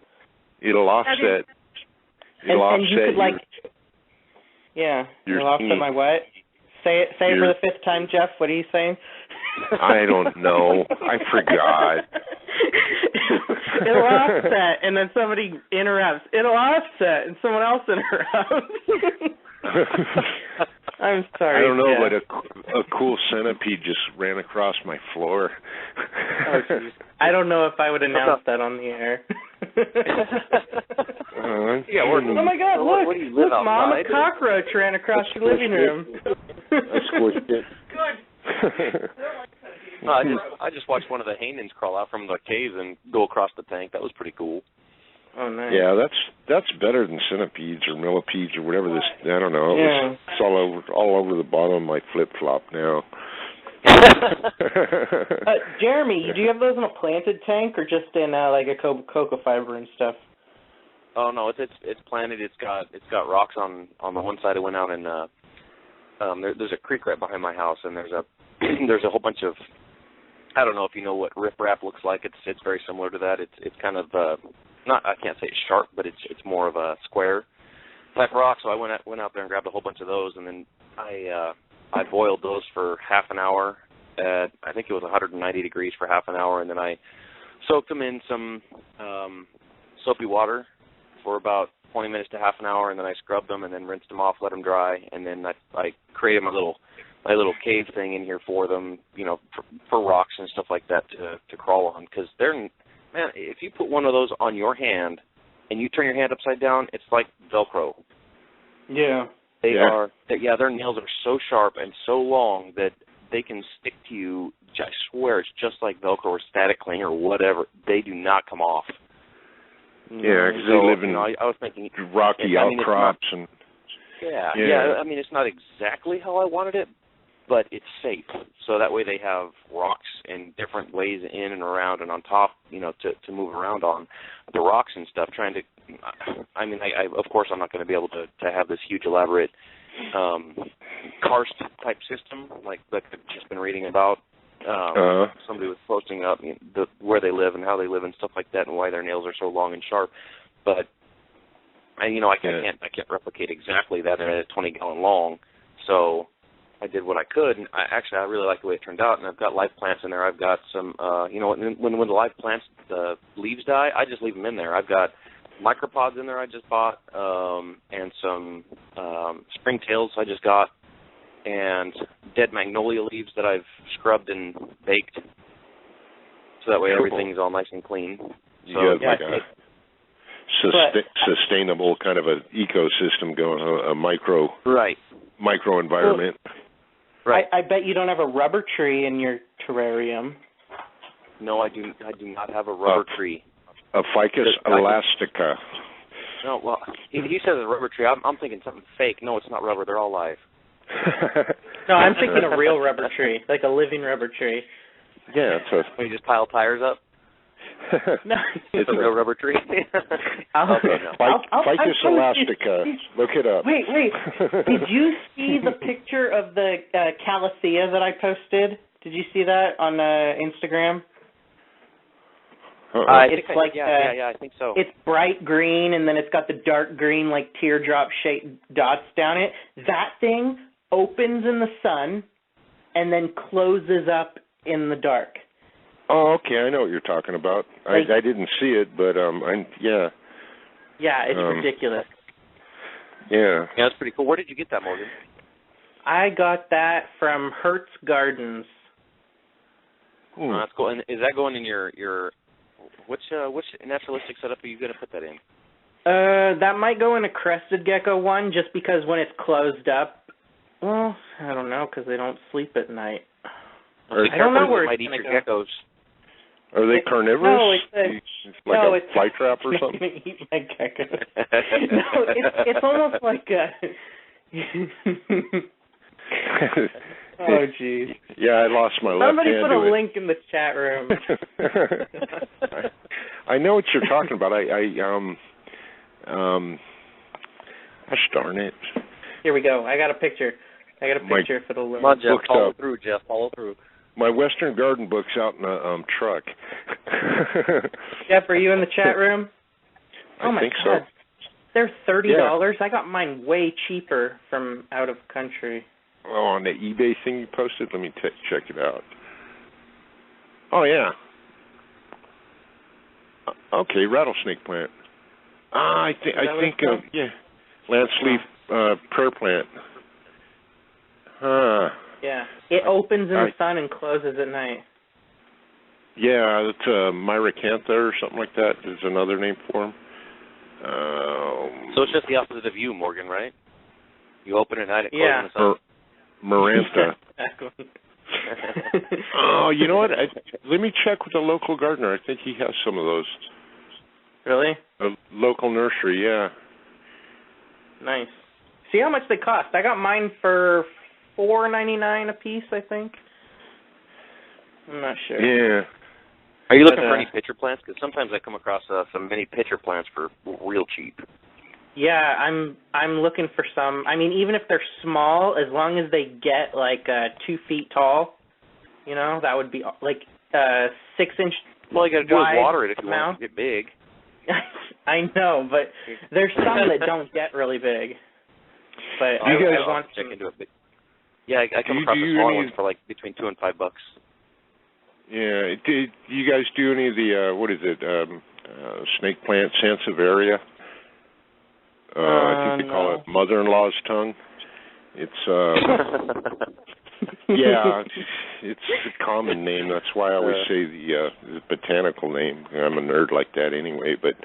It'll offset. It'll and offset you could you'll offset my what? Say it for the 5th time, Jeff. What are you saying? I don't know. I forgot. It'll offset, and then somebody interrupts. It'll offset, and someone else interrupts. I'm sorry. I don't know, Jeff. but a cool centipede just ran across my floor. I don't know if I would announce that on the air. Oh my God! Look, what do you live Mom, outside? a cockroach ran across your living room. I squished it. Good. No, I just watched one of the Hainans crawl out from the caves and go across the tank. That was pretty cool. Oh, nice. Yeah, that's better than centipedes or millipedes or whatever this. I don't know. Yeah. It's all over the bottom of my flip flop now. Jeremy, do you have those in a planted tank or just in like a cocoa fiber and stuff? Oh no, it's planted. It's got rocks on the one side. I went out and there's a creek right behind my house, and there's a whole bunch of, I don't know if you know what riprap looks like. It's very similar to that. It's kind of not, I can't say it's sharp, but it's more of a square type rock. So I went out there and grabbed a whole bunch of those, and then I boiled those for half an hour at, I think it was 190 degrees for half an hour, and then I soaked them in some soapy water for about 20 minutes to half an hour, and then I scrubbed them and then rinsed them off, let them dry, and then I created my little cave thing in here for them, for rocks and stuff like that to crawl on, because man, if you put one of those on your hand and you turn your hand upside down, it's like Velcro. Yeah. Their nails are so sharp and so long that they can stick to you. I swear it's just like Velcro or static cling or whatever. They do not come off. Yeah, because they live in I was thinking rocky outcrops and. Yeah. I mean, it's not exactly how I wanted it, but it's safe. So that way they have rocks and different ways in and around and on top, to move around on the rocks and stuff. I of course I'm not going to be able to have this huge elaborate karst type system like I've just been reading about. Somebody was posting up where they live and how they live and stuff like that, and why their nails are so long and sharp. But I can't replicate exactly that at a 20-gallon long. So I did what I could, and I really like the way it turned out. And I've got live plants in there. I've got some, when the live plants, the leaves die, I just leave them in there. I've got micropods in there I just bought, and some springtails I just got, and dead magnolia leaves that I've scrubbed and baked, so that way everything's all nice and clean. You have like a sustainable kind of an ecosystem going, a micro environment. Right. I bet you don't have a rubber tree in your terrarium. No, I do not have a rubber tree. A Ficus elastica. No, well, if he says a rubber tree, I'm thinking something fake. No, it's not rubber. They're all live. No, I'm thinking a real rubber tree, like a living rubber tree. Yeah, Where you just pile tires up? No. It's a real rubber tree? Okay, no. Ficus elastica. Look it up. Wait. Did you see the picture of the calathea that I posted? Did you see that on Instagram? It's like I think so. It's bright green, and then it's got the dark green, like teardrop-shaped dots down it. That thing opens in the sun and then closes up in the dark. Oh, okay. I know what you're talking about. I didn't see it, but Yeah, it's ridiculous. Yeah. Yeah, that's pretty cool. Where did you get that, Morgan? I got that from Hertz Gardens. That's cool. And is that going in your which naturalistic setup are you going to put that in? That might go in a crested gecko one, just because when it's closed up, well, I don't know, because they don't sleep at night. I don't know where it might eat your geckos. Are they carnivorous? No, it's like a fly trap or something? It's eat my geckos. No, it's almost like a... Oh, jeez. Yeah, I lost my left Somebody hand put a to it. link in the chat room. I know what you're talking about. Gosh darn it. Here we go. I got a picture. If it'll load. Come on, Jeff. Follow through, Jeff. Follow through. My Western Garden book's out in a truck. Jeff, are you in the chat room? Oh, I think God. so. They're $30. Yeah. I got mine way cheaper from out of country. Oh, on the eBay thing you posted? Let me check it out. Oh, yeah. Okay, rattlesnake plant. I think, yeah. Lance leaf prayer plant. Huh. Yeah. It opens in the sun and closes at night. Yeah, it's Myricantha or something like that is another name for him. So it's just the opposite of you, Morgan, right? You open at night, it closes in the sun. Marantha. Exactly. Oh, you know what? Let me check with the local gardener. I think he has some of those. Really? A local nursery, yeah. Nice. See how much they cost. I got mine for $4.99 a piece, I think. I'm not sure. Yeah. Are you looking for any pitcher plants? Because sometimes I come across some mini pitcher plants for real cheap. Yeah, I'm looking for some. I mean, even if they're small, as long as they get like 2 feet tall, you know, that would be like 6-inch. Well, you got to do is water it if you want it to get big. I know, but there's some that don't get really big. But I want to check into it. Yeah, I come across the small ones for like between $2 and $5. Yeah. Did you guys do any of the what is it? Snake plant Sansevieria? I think they call it mother-in-law's tongue. It's yeah, it's a common name. That's why I always say the botanical name. I'm a nerd like that anyway. But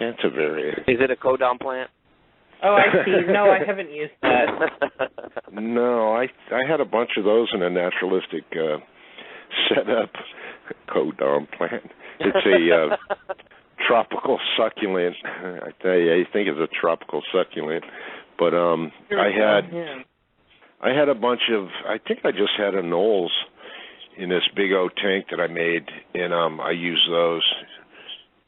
Sansevieria. Is it a codon plant? Oh, I see. No, I haven't used that. No, I had a bunch of those in a naturalistic setup. Codon plant. It's a tropical succulent. I tell you, I think it's a tropical succulent. But I had a bunch of. I think I just had anoles in this big old tank that I made, and I used those.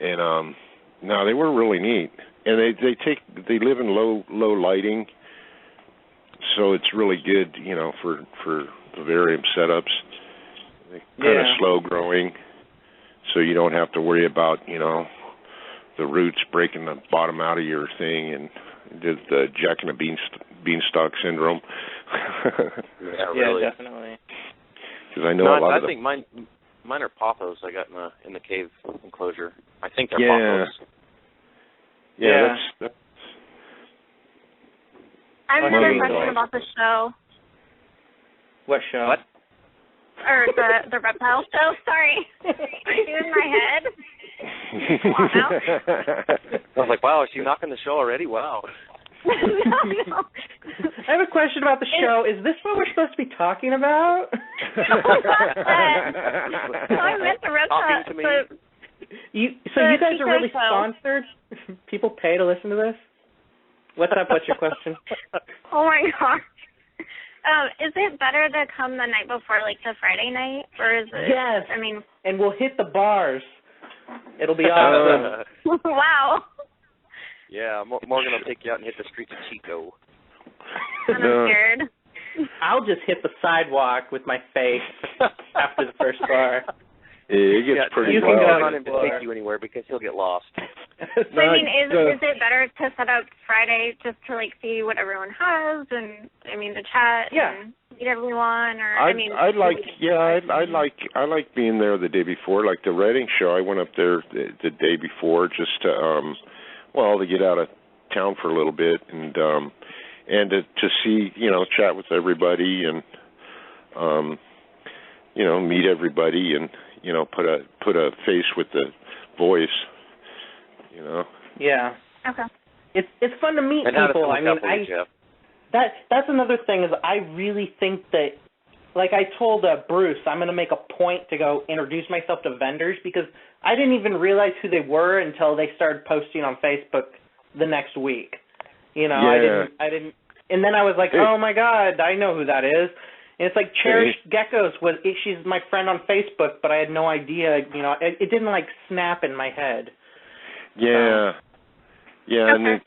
And no, they were really neat. And they live in low lighting, so it's really good, you know, for vivarium setups. They're kind of slow growing, so you don't have to worry about, you know, the roots breaking the bottom out of your thing and the Jack and the Beanstalk syndrome. Yeah, really. Yeah, definitely. Because I know a lot of think mine are pothos I got in the cave enclosure. I think they're pothos. Yeah, that's I have another question about the show. What show? What? Or the reptile show, sorry. In my head. Come on now. I was like, wow, is she knocking the show already? Wow. No. I have a question about the show. Is this what we're supposed to be talking about? No, I meant the reptile. Talking to me. You guys are really sponsored? People pay to listen to this? What's up? What's your question? Oh my gosh. Is it better to come the night before, like the Friday night, or is it? Yes. I mean, and we'll hit the bars. It'll be awesome. Wow. Yeah, Morgan will take you out and hit the streets of Chico. I'm scared. I'll just hit the sidewalk with my face after the first bar. Yeah, it gets pretty wild. wild. You can go on him to take you anywhere because he'll get lost. So, I mean, is it better to set up Friday just to like see what everyone has and to chat and meet everyone, or I like being there the day before, like the Reading show. I went up there the day before just to well, to get out of town for a little bit and to see, chat with everybody and meet everybody and put a face with the voice. Yeah. Okay. It's fun to meet people. I mean, that's another thing is I really think that, like I told Bruce, I'm going to make a point to go introduce myself to vendors because I didn't even realize who they were until they started posting on Facebook the next week. Yeah. I didn't, and then I was like, oh my God, I know who that is. And it's like Cherished Geckos she's my friend on Facebook, but I had no idea. It didn't like snap in my head. Yeah. Yeah, okay.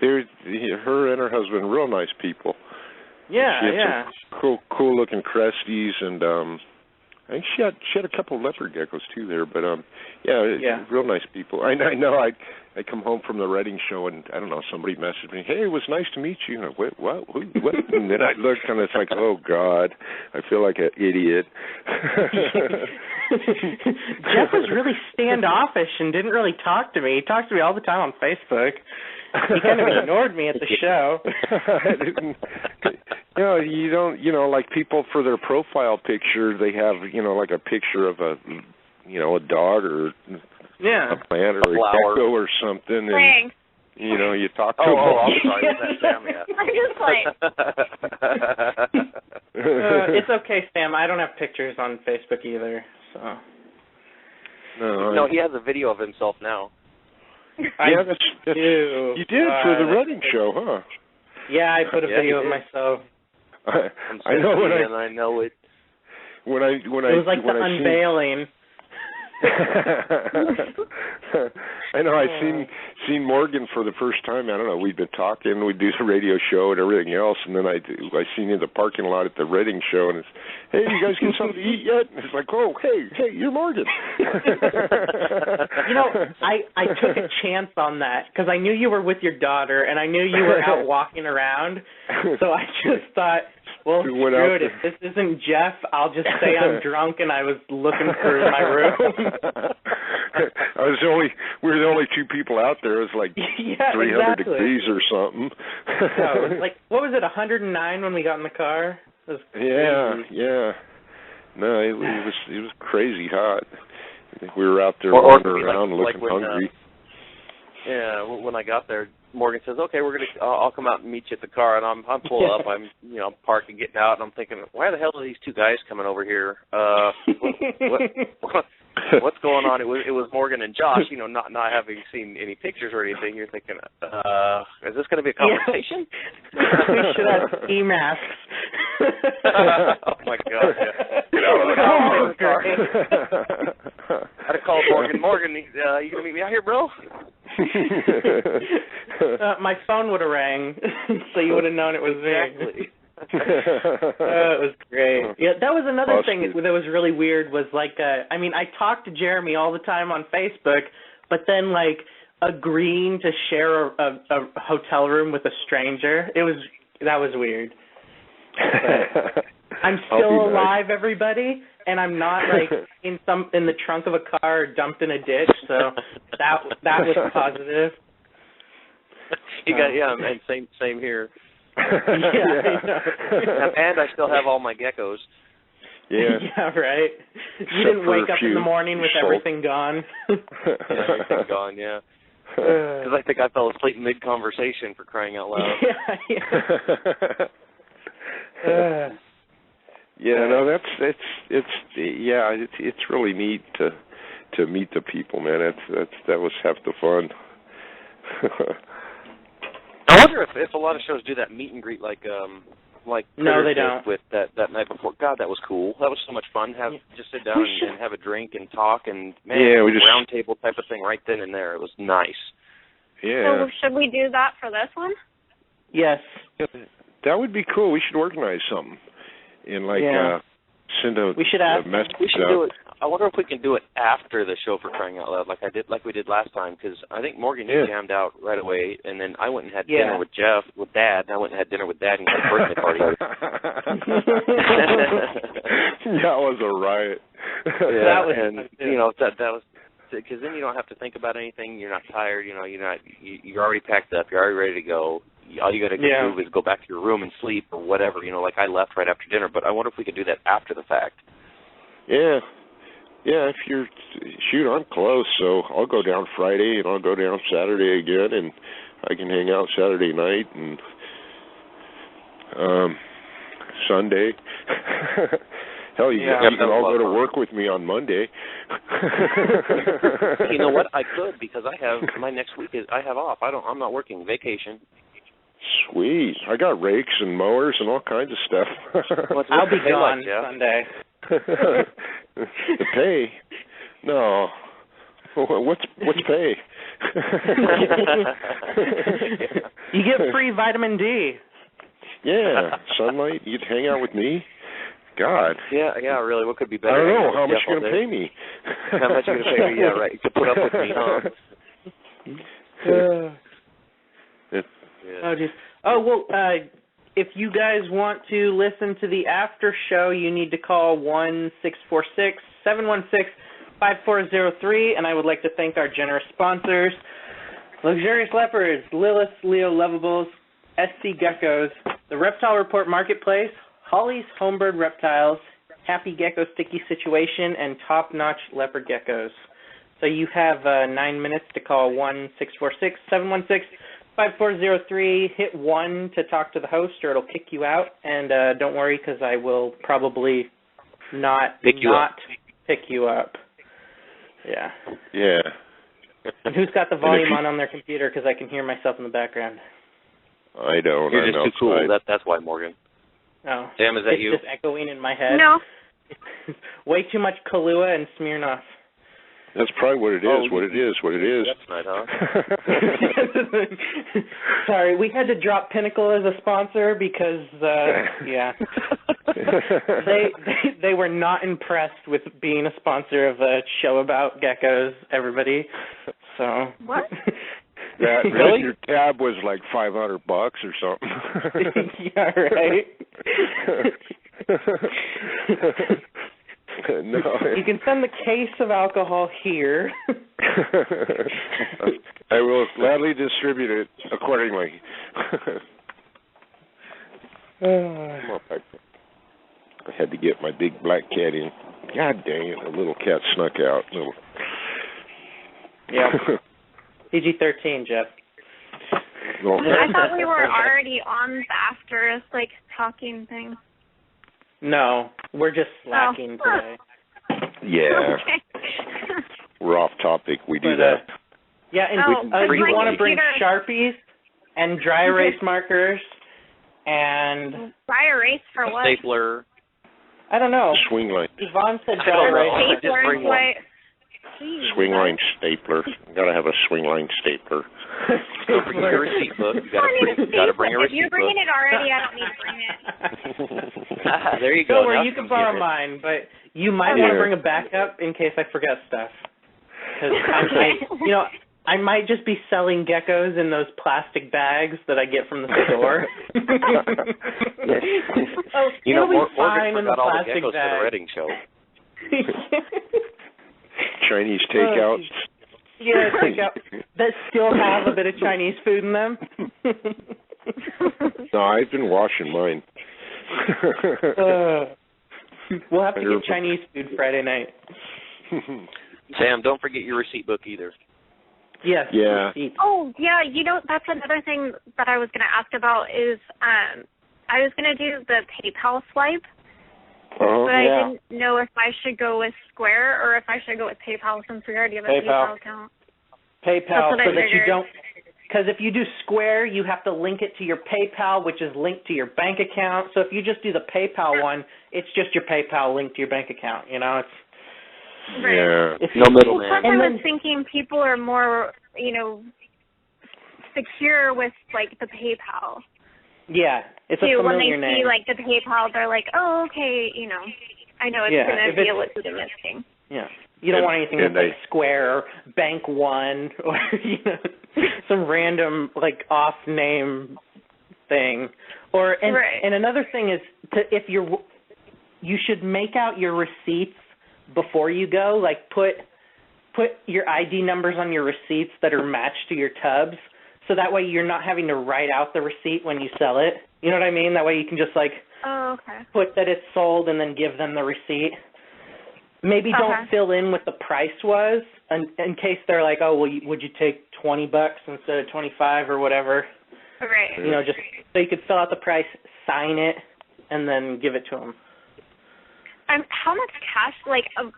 and her and her husband, real nice people. Yeah, she had some cool looking cresties, and I think she had a couple of leopard geckos too there. But real nice people. I know. I come home from the Reading show, and I don't know, somebody messaged me, "Hey, it was nice to meet you." And I went, "What? Who? What?" And then I looked, and it's like, "Oh God, I feel like an idiot." Jeff was really standoffish and didn't really talk to me. He talks to me all the time on Facebook. He kind of ignored me at the show. You don't, like people for their profile picture, they have, like a picture of a dog or a plant or a gecko or something. Thanks. And, you talk to them. Oh, I'm sorry. That's Sam, I'm just like... it's okay, Sam. I don't have pictures on Facebook either, so... No, he has a video of himself now. That's you did for the Reading show, huh? Yeah, I put a video of myself. I know I know it. It was like the unveiling. I know. I'd seen Morgan for the first time. I don't know. We'd been talking. We'd do the radio show and everything else, and then I seen you in the parking lot at the Reading show, and it's, "Hey, you guys get something to eat yet?" And it's like, "Oh, hey, you're Morgan." I took a chance on that because I knew you were with your daughter, and I knew you were out walking around, so I just thought, well, screw it. If this isn't Jeff, I'll just say I'm drunk and I was looking through my room. We were the only two people out there. It was like 300 degrees or something. It was like, what was it, 109 when we got in the car? It was crazy. Yeah. No, it was crazy hot. We were out there wandering around looking hungry. When I got there, Morgan says, "Okay, I'll come out and meet you at the car," and I'm pulling up. I'm parking, getting out, and I'm thinking, why the hell are these two guys coming over here? What's going on? It was Morgan and Josh. Not having seen any pictures or anything. You're thinking, is this going to be a conversation? We should have ski masks. Oh my God! I'd have called Morgan. Morgan, you gonna meet me out here, bro? My phone would have rang, so you would have known it was me. Exactly. It was great. Yeah, that was another thing that was really weird. Was like, I talked to Jeremy all the time on Facebook, but then like agreeing to share a hotel room with a stranger, that was weird. But I'm still alive, everybody, and I'm not like in the trunk of a car or dumped in a ditch. So that was positive. You got and same here. Yeah. And I still have all my geckos. Yeah. Yeah, right. You didn't wake up in the morning with everything gone. Everything gone. Yeah. Because I think I fell asleep mid-conversation, for crying out loud. It's really neat to meet the people, man. That was half the fun. I wonder if a lot of shows do that meet and greet like no, they don't. With that night before. God, that was cool. That was so much fun. Just sit down and have a drink and talk and we just round table type of thing right then and there. It was nice. Yeah. So should we do that for this one? Yes. That would be cool. We should organize something and send a message. We should do it. I wonder if we can do it after the show, for crying out loud, like we did last time. Because I think Morgan jammed out right away, and then I went and had dinner with Dad, and I went and had dinner with Dad and got a birthday party. That was a riot. Yeah, that was because then you don't have to think about anything. You're not tired. You're already packed up. You're already ready to go. All you got to do is go back to your room and sleep or whatever. Like I left right after dinner, but I wonder if we could do that after the fact. Yeah. Yeah, I'm close, so I'll go down Friday and I'll go down Saturday again, and I can hang out Saturday night and Sunday. Hell, you can all go to work with me on Monday. You know what? I could, because I have my next week I have off. I'm not working. Vacation. Sweet. I got rakes and mowers and all kinds of stuff. I'll be gone Sunday. The pay? No. What's pay? You get free vitamin D. Yeah, sunlight. You'd hang out with me. God. Yeah, really. What could be better? I don't know. How much you going to pay me? How much you going to pay me? Yeah, right. To put up with me, huh? If you guys want to listen to the after show, you need to call 1-646-716-5403, and I would like to thank our generous sponsors: Luxurious Leopards, Lilith Leo Lovables, SC Geckos, the Reptile Report Marketplace, Holly's Homebird Reptiles, Happy Gecko Sticky Situation, and Top Notch Leopard Geckos. So you have 9 minutes to call 1-646-716-5403. Hit 1 to talk to the host, or it'll kick you out. And don't worry, because I will probably not pick you up. Yeah. Yeah. And who's got the volume on their computer? Because I can hear myself in the background. I don't. You're just too cool. That's why, Morgan. Oh. Sam, is that you? It's just echoing in my head. No. Way too much Kahlua and Smirnoff. That's probably what it is. What it is. That's right, huh? Sorry, we had to drop Pinnacle as a sponsor because, they were not impressed with being a sponsor of a show about geckos. Everybody, so what? That really? Your tab was like $500 or something. Yeah, right. No. You can send the case of alcohol here. I will gladly distribute it accordingly. I had to get my big black cat in. God dang it, a little cat snuck out. Yeah. PG-13, Jeff. I thought we were already on the after, talking thing. No, we're just slacking today. Yeah. Okay. We're off topic. We do that. Yeah, and you want to bring Sharpies and dry erase markers and... Dry erase for what? Stapler. I don't know. Swing line. Yvonne said dry erase. Just bring one. Swing line stapler. Gotta have a swing line stapler. Don't forget your receipt book. You gotta bring a receipt book. If you're bringing it already, I don't need to bring it. There you go. Don't worry, you can borrow mine, but you might want to bring a backup in case I forget stuff. Because I might just be selling geckos in those plastic bags that I get from the store. It'll be fine in the plastic bag. For the Reading show. Chinese takeouts. Yeah, takeout that still have a bit of Chinese food in them. No, I've been washing mine. We'll have to get Chinese food Friday night. Sam, don't forget your receipt book either. Yes. Yeah. Receipt. Oh, yeah, that's another thing that I was going to ask about is I was going to do the PayPal swipe. But I didn't know if I should go with Square or if I should go with PayPal since we already have a PayPal account. PayPal, so that you don't, because if you do Square, you have to link it to your PayPal, which is linked to your bank account. So if you just do the PayPal one, it's just your PayPal linked to your bank account. It's right. Yeah. No middleman. Plus, I was thinking people are more, secure with the PayPal. Yeah, it's a familiar name. When they see the PayPal, they're like, oh, okay, I know it's going to be a legitimate thing. Yeah, you don't want anything that's Square or Bank One or some random off name thing. And another thing is you should make out your receipts before you go. Put put your ID numbers on your receipts that are matched to your tubs, so that way you're not having to write out the receipt when you sell it. You know what I mean? That way you can just put that it's sold and then give them the receipt. Maybe don't fill in what the price was in case they're like, oh, well, would you take $20 instead of $25 or whatever? Right. You know, just so you could fill out the price, sign it, and then give it to them. How much cash,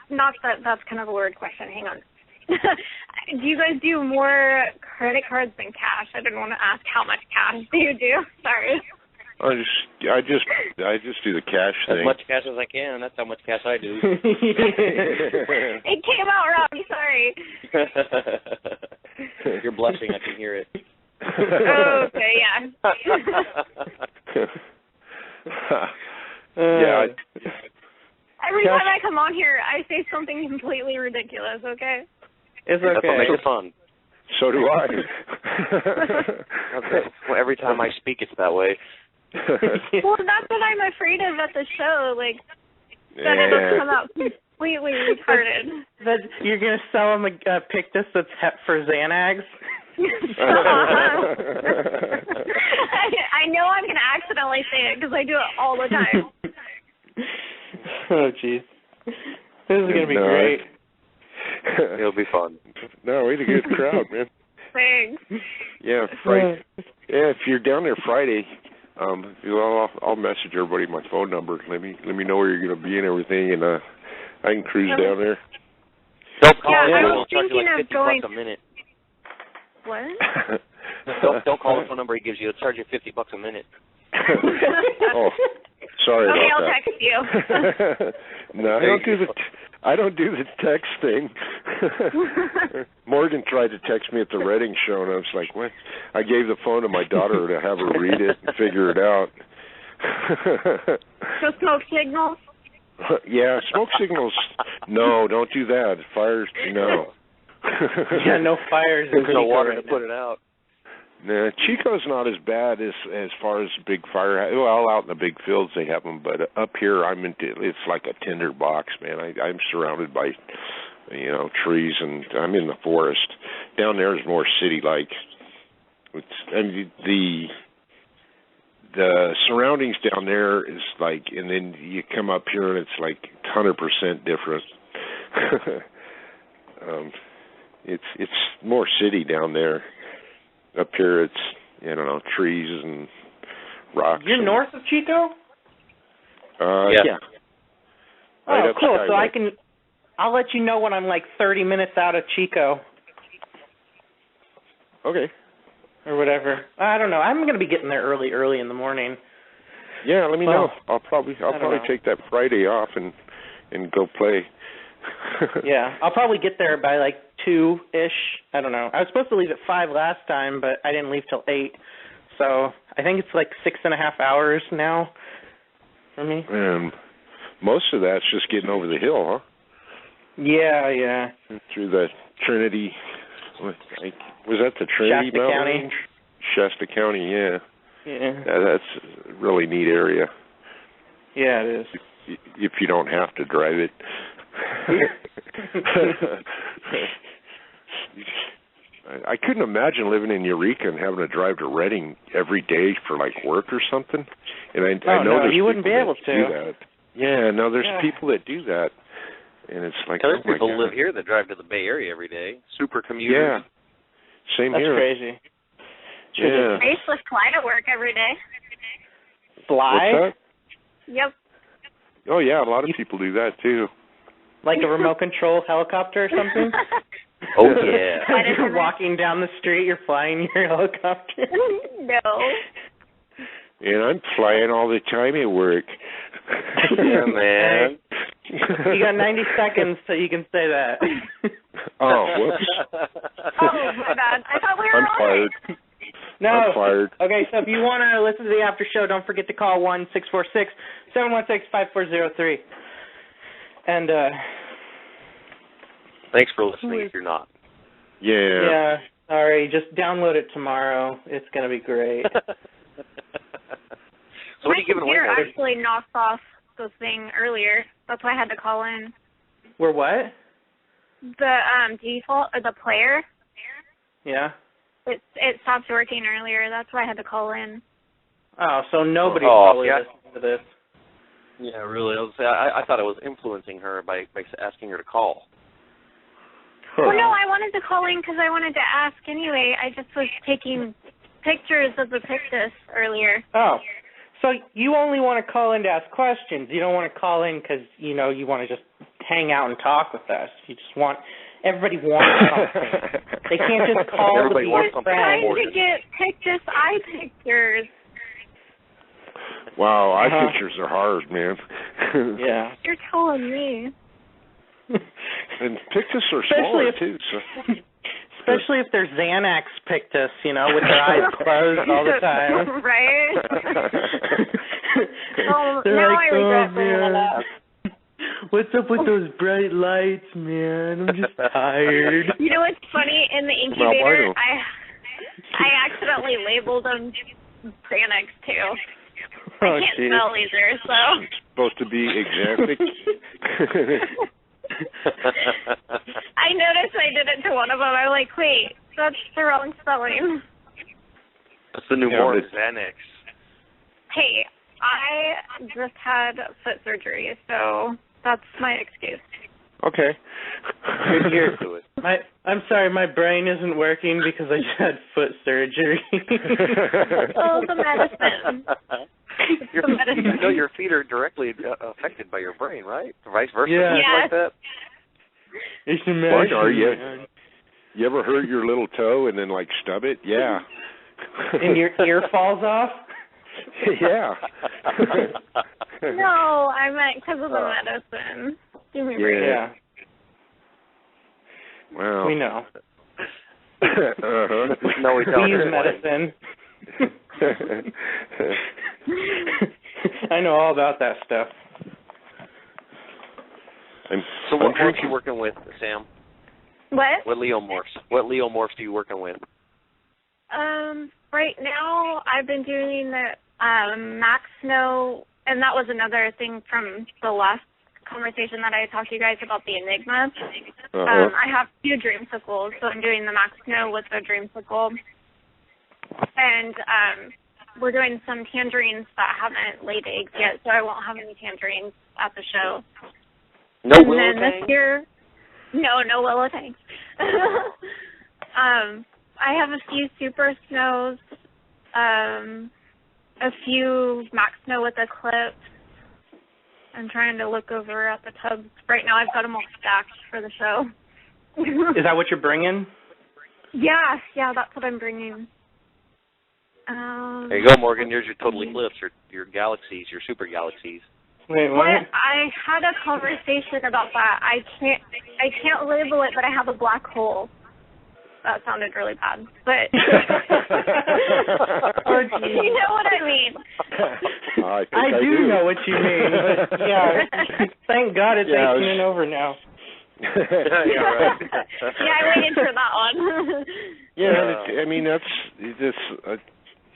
not that that's kind of a weird question, hang on. Do you guys do more credit cards than cash? I didn't want to ask how much cash do you do. Sorry. I just do the cash thing. As much cash as I can. That's how much cash I do. It came out wrong. Sorry. You're blushing. I can hear it. Oh, okay, yeah. Yeah. Every time I come on here, I say something completely ridiculous. Okay. It's okay. That's what makes it fun. So do I. Okay. Well, every time I speak, it's that way. Well, that's what I'm afraid of at the show, that it'll come out completely retarded. That you're going to sell them a Pictus that's hep for Xanax? I know I'm going to accidentally say it because I do it all the time. Oh, jeez. This is going to be great. It'll be fun. No, we had a good crowd, man. Thanks. Yeah, Friday. Yeah, if you're down there Friday, I'll message everybody my phone number. Let me know where you're going to be and everything, and I can cruise down there. Don't call I it. was They'll charge you thinking like of going. $50 a minute. What? Don't call the phone number he gives you. It'll charge you $50 a minute. Oh, sorry okay, about I'll that. text you. No, I don't do the text thing. Morgan tried to text me at the Reading show, and I was like, what? I gave the phone to my daughter to have her read it and figure it out. So smoke signals? Yeah, smoke signals. No, don't do that. Fires, no. Yeah, no fires. There's no water to put it out. Nah, Chico's not as bad as far as big fire. Well, out in the big fields they have them, but up here it's like a tinder box, man. I'm surrounded by, trees, and I'm in the forest. Down there is more city-like. The surroundings down there is like, and then you come up here and it's like 100% different. It's more city down there. Up here, it's, trees and rocks. You're north of Chico? Yeah. Oh, cool. So I'll let you know when I'm 30 minutes out of Chico. Okay. Or whatever. I don't know. I'm going to be getting there early in the morning. Yeah, let me know. I'll probably take that Friday off and go play. Yeah, I'll probably get there by 2-ish. I don't know. I was supposed to leave at 5 last time, but I didn't leave till 8. So I think it's 6.5 hours now for me. Most of that's just getting over the hill, huh? Yeah. Through the Trinity. Was that the Trinity Shasta Mountain County. Range? Shasta County, yeah. Yeah. That's a really neat area. Yeah, it is. If you don't have to drive it. I couldn't imagine living in Eureka and having to drive to Reading every day for work or something. And I know you wouldn't be able to do that. Yeah, no, there's people that do that, and it's like, there's people who live here that drive to the Bay Area every day. Super commuters. Yeah, same That's here. That's crazy. Yeah. I used to fly to work every day. Fly? What's that? Yep. Oh yeah, a lot of people do that too. Like a remote control helicopter or something? Oh yeah. You're walking down the street, you're flying your helicopter. No. And I'm flying all the time at work. Yeah, man. You got 90 seconds so you can say that. Oh, whoops. Oh, my bad. I thought we were I'm on fired. it. No. I'm fired. Okay, so if you want to listen to the after show, don't forget to call 1-646-716-5403. And thanks for listening if you're not. Yeah. Yeah, sorry. Just download it tomorrow. It's going to be great. So what are you giving away? My computer actually knocked off the thing earlier. That's why I had to call in. We're what? the default or the player. Yeah. It stopped working earlier. That's why I had to call in. Oh, so nobody probably listened to this. Yeah, really. I thought it was influencing her by asking her to call. Well, no, I wanted to call in because I wanted to ask anyway. I just was taking pictures of the Pictus earlier. Oh. So you only want to call in to ask questions. You don't want to call in because, you want to just hang out and talk with us. You just want, everybody wants something. They can't just call everybody to be wants your friend. I'm trying to get Pictus eye pictures. Wow, eye pictures are hard, man. Yeah. You're telling me. And Pictus are smaller, too. So. Especially if they're Xanax Pictus, with their eyes closed all the time. Right? Oh, now I regret bringing it up. What's up with those bright lights, man? I'm just tired. You know what's funny? In the incubator, I accidentally labeled them Xanax, too. I can't spell either, so. It's supposed to be exotic. I noticed I did it to one of them. I'm like, wait, that's the wrong spelling. That's the new word, Xanax. Hey, I just had foot surgery, so that's my excuse. Okay. Good year to it. I'm sorry, my brain isn't working because I just had foot surgery. Oh, the medicine. Your feet are directly affected by your brain, right? Vice versa, yeah. like that. It's a medicine. Are you? You ever hurt your little toe and then stub it? Yeah. And your ear falls off? Yeah. No, I meant because of the medicine. Give me a break. Yeah. Well, we know. Uh-huh. No, we don't. We use medicine. I know all about that stuff. So what are you working with, Sam? What? What leomorphs are you working with? Right now I've been doing the Max Snow, and that was another thing from the last conversation that I talked to you guys about the Enigma. I have 2 dreamsicles, so I'm doing the Max Snow with the dreamsicle. And we're doing some tangerines that haven't laid eggs yet, so I won't have any tangerines at the show. No and willow then this year, no willow tangs. I have a few super snows, a few Max Snow with Eclipse. I'm trying to look over at the tubs. Right now I've got them all stacked for the show. Is that what you're bringing? Yeah, that's what I'm bringing. There you go, Morgan. Here's your total eclipse, your galaxies, your super galaxies. Wait, what? I had a conversation about that. I can't label it, but I have a black hole. That sounded really bad, but you know what I mean. I do know what you mean, but yeah, thank God it's 18 and over now. Yeah, right. Yeah, I waited for that one. Yeah, I mean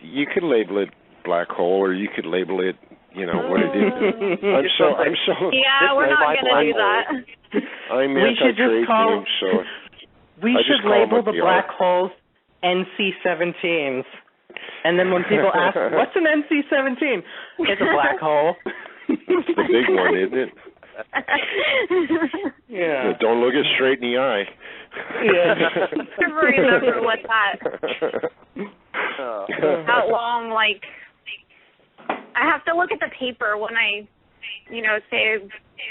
you could label it black hole, or you could label it, what it is. I'm so. Yeah, we're not gonna do that. I'm anti-trade names, so. We should label the black holes NC-17s. And then when people ask, what's an NC-17? It's a black hole. It's the big one, isn't it? Yeah. Don't look it straight in the eye. Yeah. Remember what how long, I have to look at the paper when I, say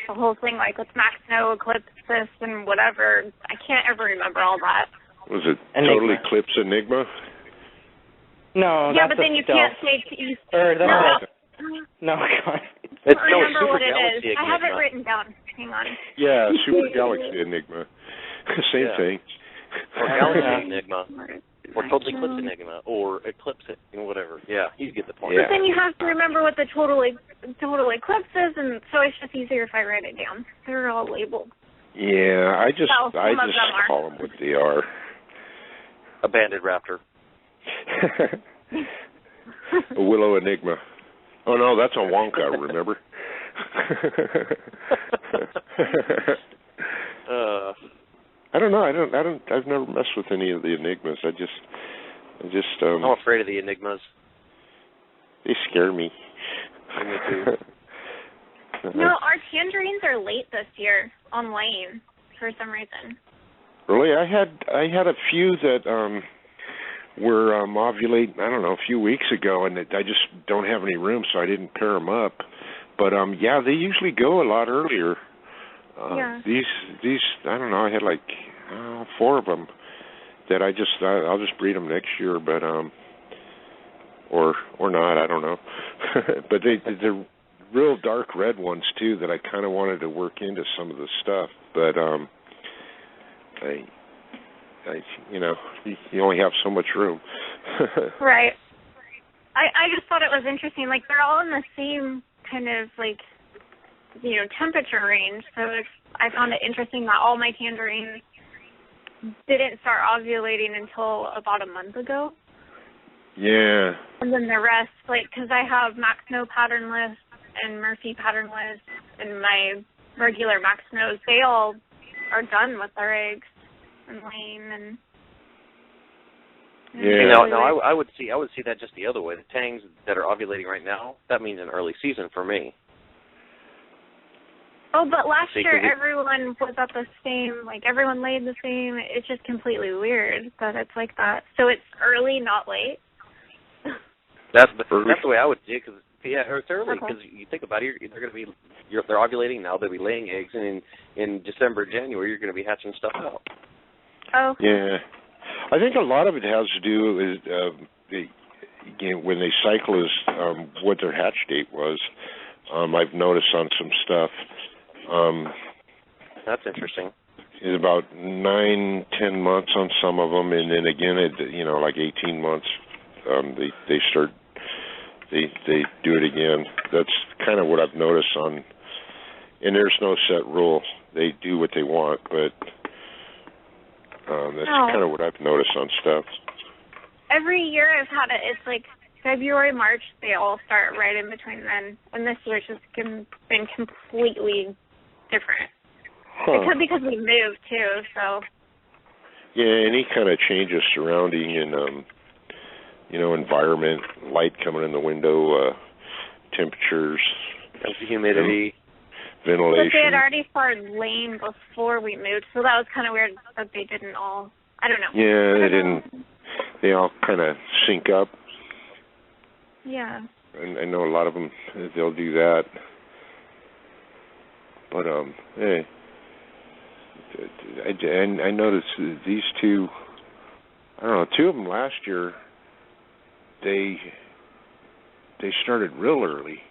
the whole thing, with Max Snow, Eclipse, this, and whatever. I can't ever remember all that. Was it Total Eclipse Enigma? No, yeah, but then you can't say no, God. I don't remember what it is. I have it written down. Hang on. Yeah, Super Galaxy Enigma. Same thing. Or Galaxy Enigma. Or Total Eclipse Enigma. Or Eclipse it, whatever. Yeah, you get the point. But then you have to remember what the total eclipse is, and so it's just easier if I write it down. They're all labeled. Yeah, I just call them what they are. A banded raptor. A willow enigma. Oh no, that's a Wonka, remember? I don't know. I've never messed with any of the enigmas. I'm afraid of the enigmas. They scare me. Me too. No, our tangerines are late this year on Lane for some reason. Really, I had a few that were ovulating. I don't know, a few weeks ago, and I just don't have any room, so I didn't pair them up. But yeah, they usually go a lot earlier. Yeah. These I don't know. I had like 4 of them that I'll just breed them next year, but or not. I don't know. But they're real dark red ones too that I kind of wanted to work into some of the stuff, but I you only have so much room. Right. I just thought it was interesting. Like, they're all in the same kind of, like, temperature range. So I found it interesting that all my tangerines didn't start ovulating until about a month ago. Yeah. And then the rest, like, because I have Max No patternless and Murphy patternless and my regular Max No's, they all are done with their eggs and laying and. Yeah. No, I would see that just the other way. The tangs that are ovulating right now, that means an early season for me. Oh, but last year everyone was at the same, like, everyone laid the same. It's just completely weird that it's like that. So it's early, not late. That's the way I would see it, because it's early, because you think about it, they're ovulating now. They'll be laying eggs, and in December, January, you're going to be hatching stuff out. Oh. Yeah, I think a lot of it has to do with when they cycle is what their hatch date was. I've noticed on some stuff. That's interesting. It's about 9-10 months on some of them, and then again, like 18 months, they start. They do it again. That's kind of what I've noticed on. And there's no set rule. They do what they want, but that's kind of what I've noticed on stuff. Every year I've had it. It's like February, March. They all start right in between then, and this year's just been completely different. Huh. It could be because we moved too. So. Yeah, any kind of changes surrounding and environment, light coming in the window, temperatures, humidity, ventilation. But they had already started laying before we moved, so that was kind of weird that they didn't all. I don't know. Yeah, they didn't. They all kind of sync up. Yeah. And I know a lot of them, they'll do that. But hey, I noticed these 2. I don't know, 2 of them last year. They started real early,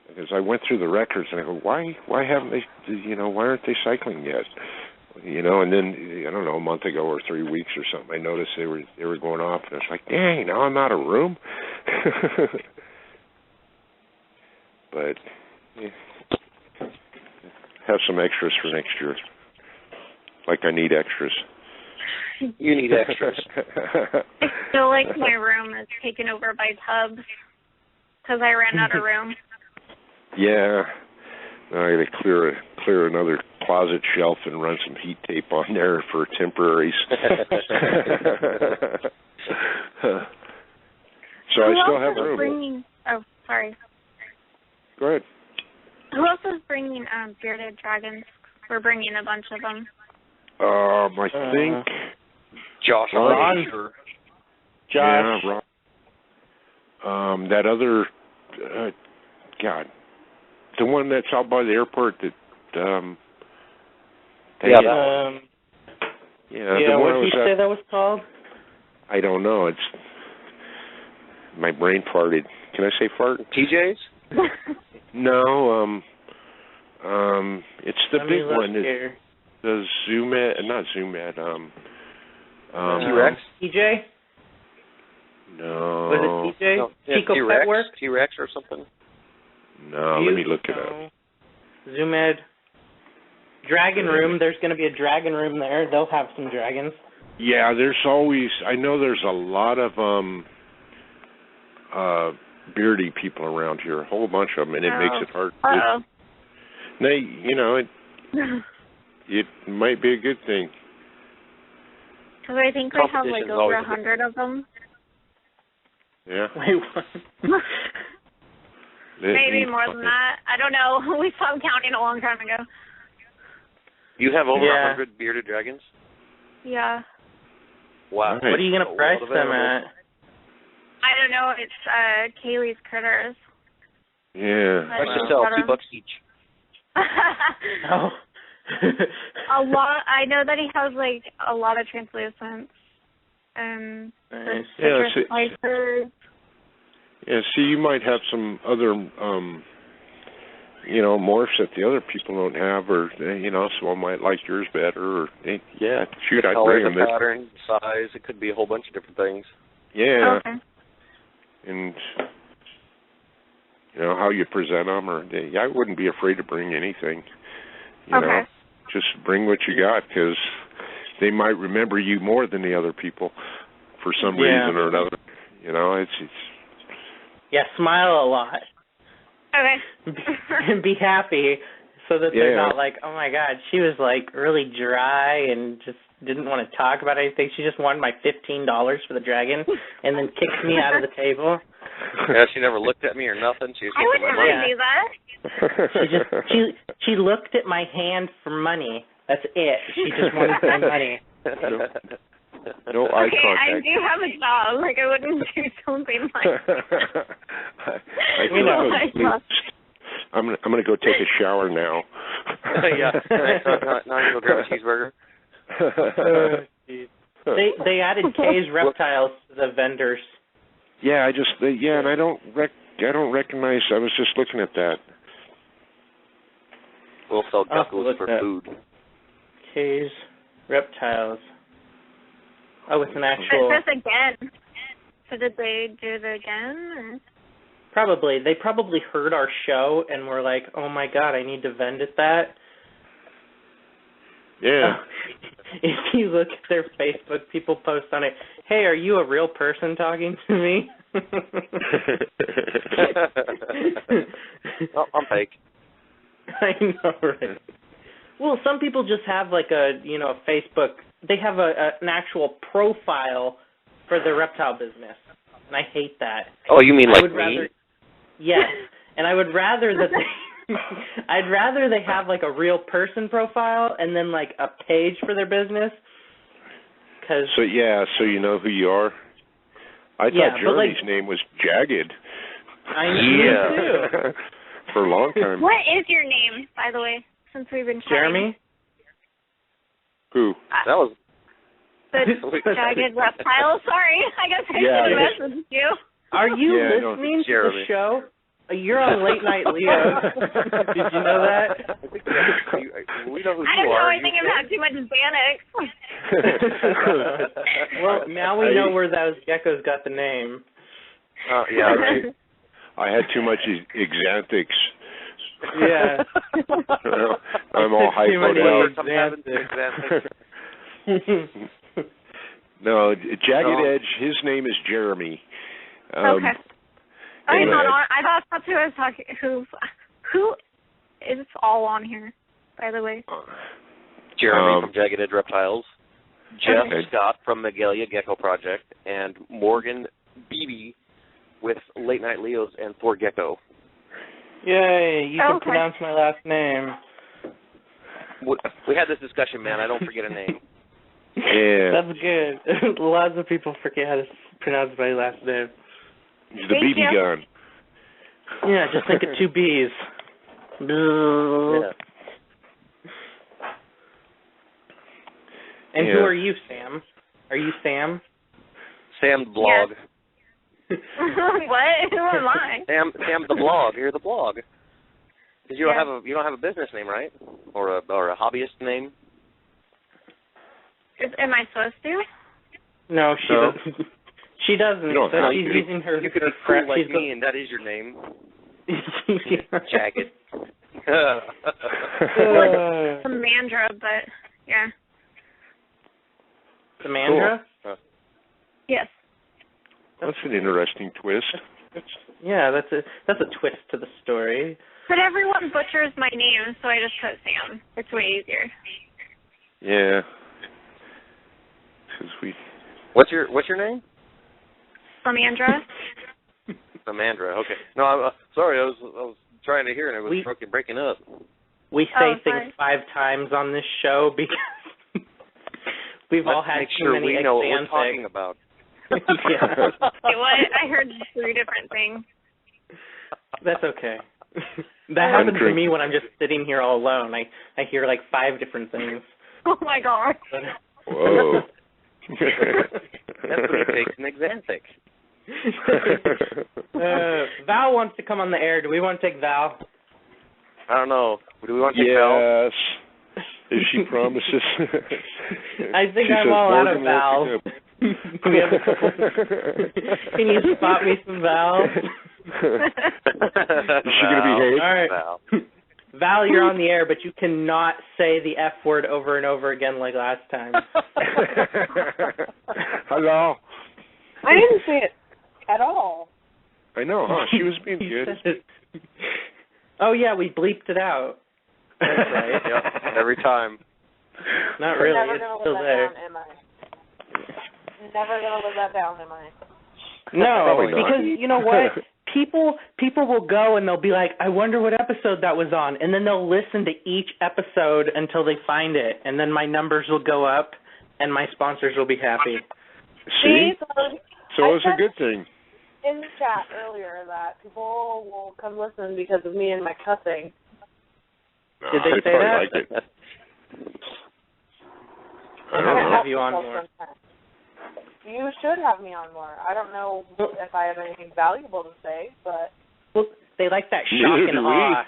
because I went through the records and I go, why haven't they, why aren't they cycling yet? And then I don't know, a month ago or 3 weeks or something, I noticed they were going off, and I was like, dang, now I'm out of room. But have some extras for next year. Like I need extras. You need extras. I feel like my room is taken over by tubs because I ran out of room. Yeah. I got to clear another closet shelf and run some heat tape on there for temporaries. So I still have room. Oh, sorry. Go ahead. Who else is bringing bearded dragons? We're bringing a bunch of them. I think Josh. Ron. Josh. Yeah, Ron. That other, God, the one that's out by the airport that. What did you say that was called? I don't know. It's my brain farted. Can I say fart? TJ's? No. It's the big one. Here. The not Zoomed. T-Rex? TJ? No. Was it TJ? No, Chico T-Rex? Petworks? T-Rex or something? No, let me look it up. Zoomed. Dragon Room. There's going to be a Dragon Room there. They'll have some dragons. Yeah, I know there's a lot of beardy people around here, a whole bunch of them, and it makes it hard. it might be a good thing. Because I think we have like over 100 of them. Yeah. Wait, what? Maybe more than that. I don't know. We stopped counting a long time ago. You have over 100 bearded dragons? Yeah. Wow. What are you going to price them at? I don't know. It's Kaylee's Critters. Yeah. I should sell $2 each. Oh. A lot. I know that he has like a lot of translucents and citrus slicers. Yeah, see, you might have some other, morphs that the other people don't have, or, someone might like yours better, or, shoot, I'd bring them. The pattern, size, it could be a whole bunch of different things. Yeah. Okay. And, how you present them, or, I wouldn't be afraid to bring anything, you know. Just bring what you got, because they might remember you more than the other people for some reason or another. It's Yeah, smile a lot. Okay. And be happy so that they're not like, oh, my God, she was, like, really dry and just didn't want to talk about anything. She just wanted my $15 for the dragon and then kicked me out of the table. Yeah, she never looked at me or nothing. I would never do that. She looked at my hand for money. That's it. She just wanted my money. No eye contact. I do have a job. Like, I wouldn't do something like that. I'm gonna go take a shower now. Yeah. Now you go grab a cheeseburger. They added Kay's Reptiles to the vendors. Yeah, and I don't recognize. I was just looking at that. We'll sell geckos for food. Kay's Reptiles. Oh, it's an actual. It's just again. So did they do it again? Or? Probably. They probably heard our show and were like, "Oh my God, I need to vend at that." Yeah. If you look at their Facebook, people post on it, "Hey, are you a real person talking to me?" Well, I'm fake. I know, right? Well, some people just have like a Facebook. They have an actual profile for their reptile business, and I hate that. Oh, you mean like me? Yes, and I would rather that I'd rather they have like a real person profile and then like a page for their business. So you know who you are. I thought Jeremy's name was Jagged. I knew too. For a long time. What is your name, by the way? Since we've been chatting. Jeremy. Who? That was the Jagged Reptile. Sorry, I guess I should have messaged you. Are you listening to the show? You're on Late Night Leo. Did you know that? We know who I don't you know. are. I think I've had too much Xanax. Well, now we know where those geckos got the name. Yeah. I had too much Xanthix. Yeah. I'm all hypoed out. No, Jagged Edge, his name is Jeremy. Okay. I thought that's who I was talking. Who is all on here, by the way? Jeremy from Jagged Edge Reptiles, Jeff Scott from Magalia Gecko Project, and Morgan Beebe with Late Night Leos and Thor Gecko. Yay! You can pronounce my last name. We had this discussion, man. I don't forget a name. Yeah. That's good. Lots of people forget how to pronounce my last name. The BB gun. Yeah, just think of 2 B's. Yeah. And who are you, Sam? Are you Sam? Sam the blog. Yes. What? Who am I? Sam the blog. You're the blog. Because you don't have a business name, right? Or a hobbyist name. Am I supposed to? No, she doesn't. She doesn't. So she's using her. You could be cool like me, and that is your name. Jagged. Samandra, but yeah. Samandra? Cool. Yes. That's an interesting twist. Yeah, that's a twist to the story. But everyone butchers my name, so I just put Sam. It's way easier. Yeah. 'Cause What's your name? Samandra. Samandra. Okay. No, I'm sorry. I was trying to hear and it was breaking up. We say things 5 times on this show because we've all had too many we know what we're talking about. Yeah. What? I heard 3 different things. That's okay. That happens to me when I'm just sitting here all alone. I hear like 5 different things. Oh my god. Whoa. That's what he takes an Xanthic. Val wants to come on the air. Do we want to take Val? I don't know. Do we want to take Val? Yes. If she promises. I think I'm all out of Val. We have a couple. Can you spot me some Val? Is she going to behave? All right. Val, you're on the air, but you cannot say the F word over and over again like last time. Hello. I didn't say it at all. I know, huh? She was being good. Oh, yeah, we bleeped it out. That's right. Yep, every time. Not really. Never it's gonna still live there. that down, am I? Never going to live that down, am I? No, because you know what? People will go and they'll be like, I wonder what episode that was on, and then they'll listen to each episode until they find it, and then my numbers will go up, and my sponsors will be happy. See? So it's a good thing. In the chat earlier that people will come listen because of me and my cussing. Did they say that? Like it. I don't have you on more. You should have me on more. I don't know if I have anything valuable to say, but... Well, they like that shock and awe.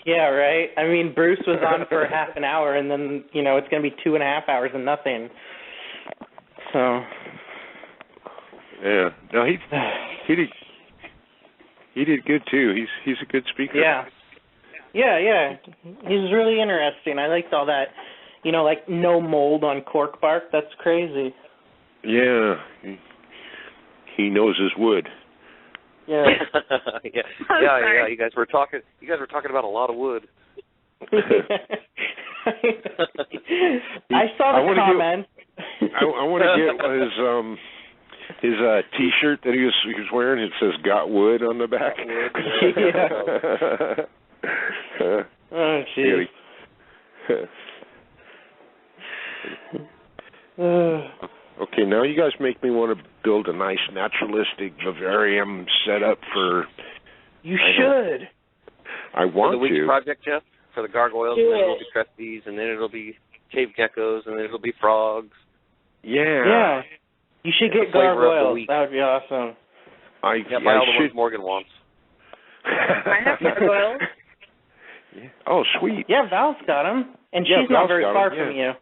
Yeah, right? I mean, Bruce was on for half an hour, and then, it's going to be 2.5 hours and nothing. So... Yeah. No, he did good, too. He's a good speaker. Yeah. Yeah. He's really interesting. I liked all that. Like no mold on cork bark. That's crazy. Yeah, he knows his wood. Yeah. yeah. You guys were talking about a lot of wood. I saw the comment. I want to get his T-shirt that he was wearing. It says "Got Wood" on the back. Yeah. Oh, jeez. Okay, now you guys make me want to build a nice naturalistic vivarium setup for... You should. I want for the week's to. project, Jeff, for the gargoyles, and then it'll be cresties, and then it'll be cave geckos, and then it'll be frogs. Yeah. You should get gargoyles. That would be awesome. Buy all the ones Morgan wants. I have gargoyles. Yeah. Oh, sweet. Yeah, Val's got them, and she's not very far from you.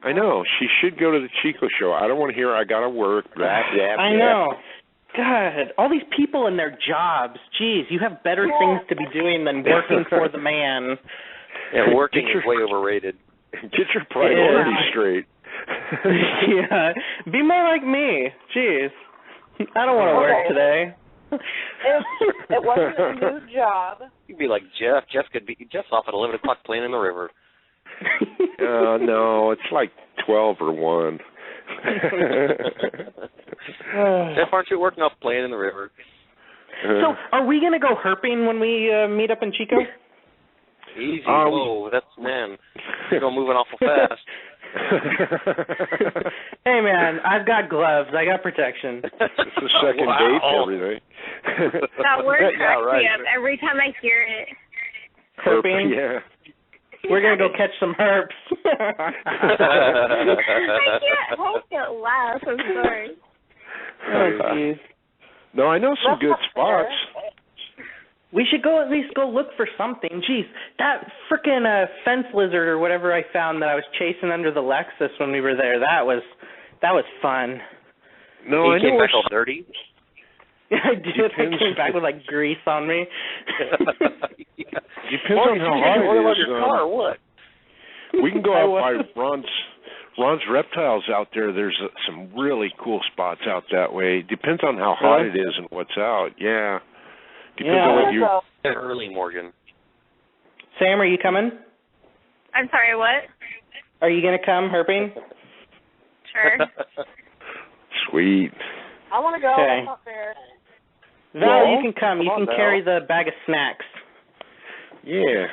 I know. She should go to the Chico show. I don't want to hear I got to work. I know. God, all these people and their jobs. Jeez, you have better things to be doing than working for the man. Yeah, working is way overrated. Get your priorities straight. Yeah, be more like me. Jeez, I don't want to work today. If it wasn't a new job. You'd be like Jeff. Jeff's off at 11 o'clock playing in the river. No, it's like 12 or 1. Jeff, aren't you working off playing in the river? So, are we going to go herping when we meet up in Chico? Easy. Whoa, you're moving awful fast. Hey, man, I've got gloves. I got protection. It's the second date and everything. That word cracks me up every time I hear it. Herping? Yeah. We're going to go catch some herps. I can't help but laugh. I'm sorry. Oh, jeez. No, I know some good spots. We should at least go look for something. Jeez, that frickin' fence lizard or whatever I found that I was chasing under the Lexus when we were there, that was fun. No, he came back all dirty? I did. I came back with, like, grease on me. Depends on how hard it is. Your car or what? We can go out by Ron's Reptiles out there. There's some really cool spots out that way. Depends on how hot it is and what's out. Yeah. Depends on what you... early, Morgan. Sam, are you coming? I'm sorry, what? Are you going to come, Herping? Sure. Sweet. I want to go. Okay. That's not fair. Val, Well, you can come. You come can on, carry Val. the bag of snacks. Yeah.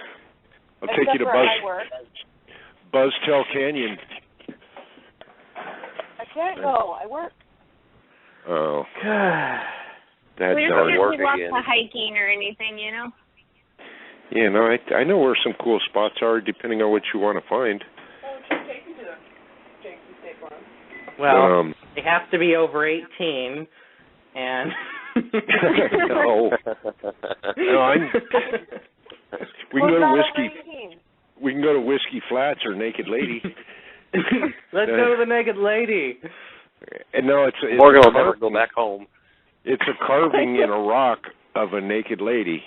I'll take you to Except for I work. Buzztail Canyon. I can't go. I work. Oh. That We darn don't work get lots again. of hiking or anything, you know? Yeah, no, I know where some cool spots are, depending on what you want to find. Oh, just take me to the Janky State Farm. Well, they have to be over 18, and... No. No, we can go to Whiskey. We can go to Whiskey Flats or Naked Lady. Let's go to the Naked Lady. And no, it's Morgan will never go back home. It's a carving in a rock of a naked lady.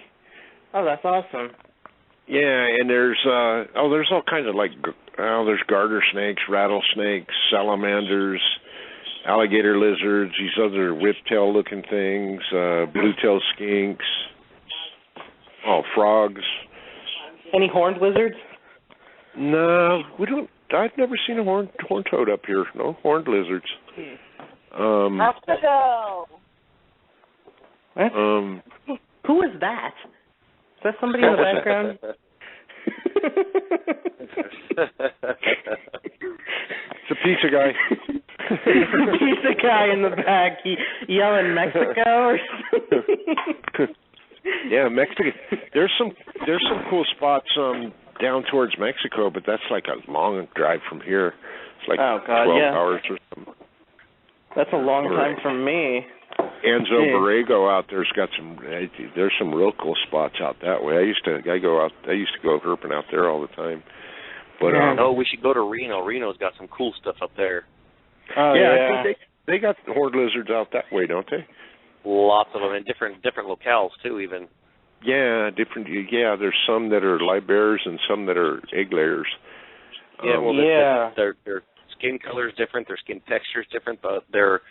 Oh, that's awesome. Yeah, and there's all kinds of there's garter snakes, rattlesnakes, salamanders, alligator lizards, these other whiptail looking things, blue-tailed skinks, frogs. Any horned lizards? No, we don't. I've never seen a horned toad up here. No horned lizards. Have to go. What? Who is that? Is that somebody in the background? It's a pizza guy. Pizza guy in the back yelling Mexico or something. Yeah, Mexico. There's some cool spots down towards Mexico, but that's like a long drive from here. It's like 12 hours or something. That's a long time from me. Anzo Borrego out there's got there's some real cool spots out that way. I used to go herping out there all the time. But we should go to Reno. Reno's got some cool stuff up there. Oh I think they got horned lizards out that way, don't they? Lots of them in different locales too, even. Yeah, different. Yeah, there's some that are live bears and some that are egg layers. Yeah, their skin color is different, their skin texture is different, but their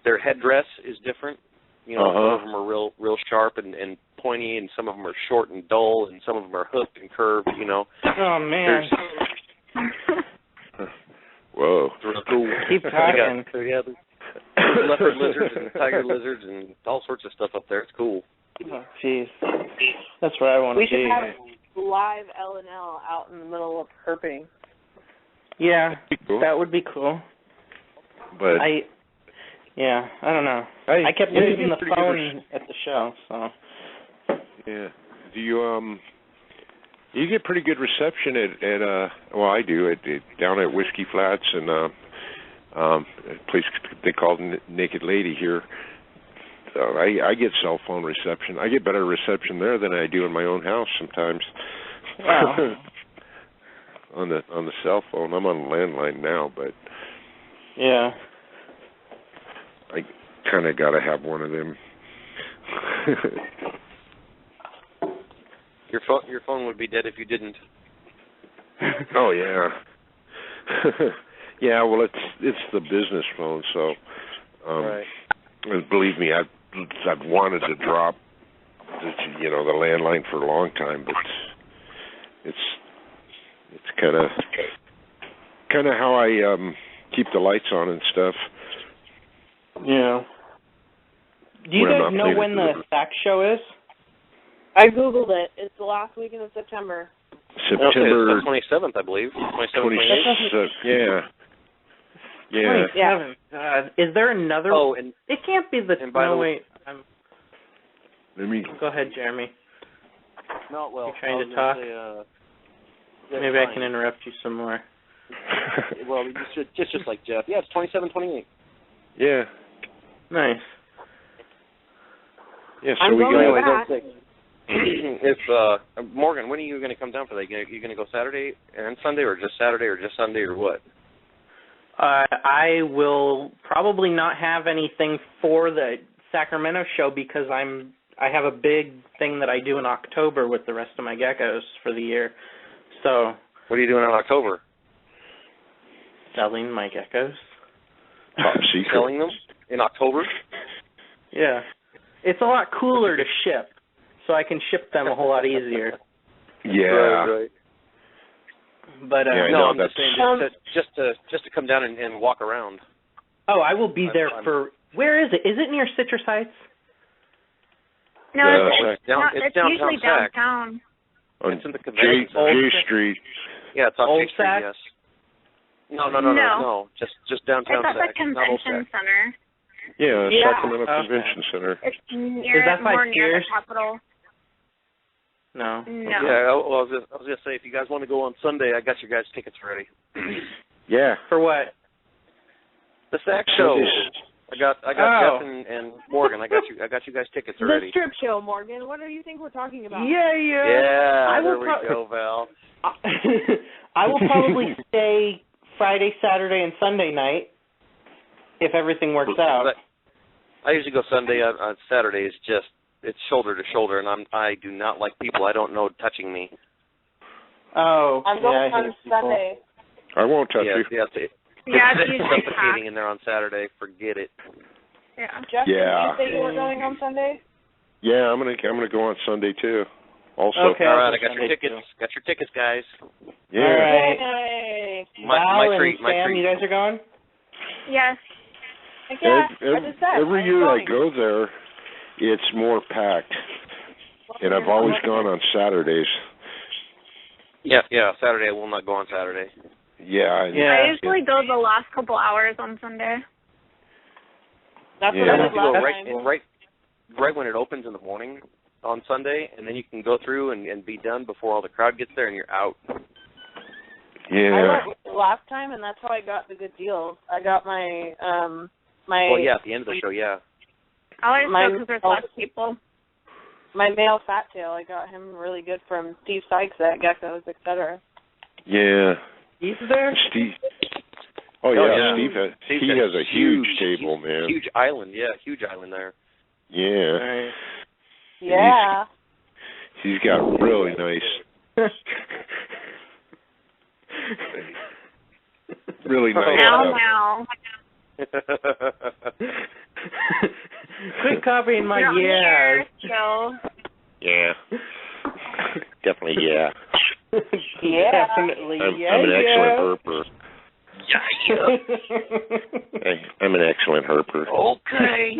headdress is different. You know, some of them are real sharp and pointy, and some of them are short and dull, and some of them are hooked and curved. You know. Oh man. Whoa. Cool. Keep talking. There's leopard lizards and tiger lizards and all sorts of stuff up there. It's cool. Oh, jeez. That's where I want to be. We should have live L&L out in the middle of herping. Yeah, cool. That would be cool. But I don't know. I kept losing the phone at the show, so. Yeah. Do you get pretty good reception at I do down at Whiskey Flats and a place they call Naked Lady here. I get cell phone reception. I get better reception there than I do in my own house sometimes. Wow. on the cell phone. I'm on a landline now, but yeah, I kind of got to have one of them. Your phone would be dead if you didn't. Oh yeah. Yeah, well it's the business phone, so right. Believe me, I've wanted to drop the landline for a long time, but it's kind of how I keep the lights on and stuff. Yeah. Do you guys know when the SAC show is? I Googled it. It's the last weekend of September. September 27th, I believe. 27th. Yeah. Yeah. 27th. Is there another? Oh, and it can't be the. And by the way, let me go ahead, Jeremy. No, well, you're trying to talk. Maybe I can interrupt you some more. Well, just like Jeff. Yeah, it's 27-28. Yeah. Nice. Yeah. So we got. If Morgan, when are you going to come down for that? Are you going to go Saturday and Sunday, or just Saturday, or just Sunday, or what? I will probably not have anything for the Sacramento show because I have a big thing that I do in October with the rest of my geckos for the year. So. What are you doing in October? Selling my geckos. Top secret. Selling them in October? Yeah. It's a lot cooler to ship. so I can ship them a whole lot easier. Yeah. Right. But no, I'm just saying just to come down and walk around. Oh, I will be there for. Where is it? Is it near Citrus Heights? No, it's downtown usually Sac. downtown. It's in the convention center. J Street. Yeah, it's on Old J Street. Sac? Yes. No. Just downtown It's at Sac. the convention center. Yeah, Yeah. Sacramento Convention Center. It's near, Is that by more near Sears? the Capitol. No. No. Yeah, well, I was gonna say, if you guys want to go on Sunday, I got your guys' tickets ready. Yeah. For what? The Sac show. I got Oh. Jeff and Morgan. I got you guys tickets The already. strip show, Morgan. What do you think we're talking about? Yeah. Yeah, I there will we go, Val. I will probably stay Friday, Saturday, and Sunday night if everything works out. I usually go Sunday. On Saturday is just it's shoulder to shoulder, and I do not like people I don't know touching me. Oh, I'm going I on hate people. Sunday. I won't touch you. Yeah, Yeah, it's suffocating in there on Saturday. Forget it. Yeah. Jeff, Yeah. did you say you were going on Sunday? Yeah, I'm gonna go on Sunday too. Also. Okay. All right, I got Sunday your tickets. too. Got your tickets, guys. Yeah. All right. Yay. My Val treat. and My Sam, treat. you guys are going? Yes. Yeah, I just said. Every I'm year I going. go there, it's more packed, and I've always gone on Saturdays. Yeah. Saturday I will not go on Saturday. Yeah. Yeah. I usually go the last couple hours on Sunday. That's Yeah. what I You did go last time. right when it opens in the morning on Sunday, and then you can go through and be done before all the crowd gets there, and you're out. Yeah. I went last time, and that's how I got the good deals. I got my Well, yeah, at the end of the show, yeah. I always go because there's less people. my male fat tail. I got him really good from Steve Sykes at Geckos, etc. Yeah. He's there? Steve. Oh yeah, yeah. Steve has a huge table, man. Huge island, yeah, huge island there. Yeah. Right. Yeah. He's got really nice. Really nice Now. Quit copying my You're on the yeah. air, Joe. Yeah. Definitely, yeah. Yeah. Definitely, I'm an excellent herper. I'm an excellent herper. Okay.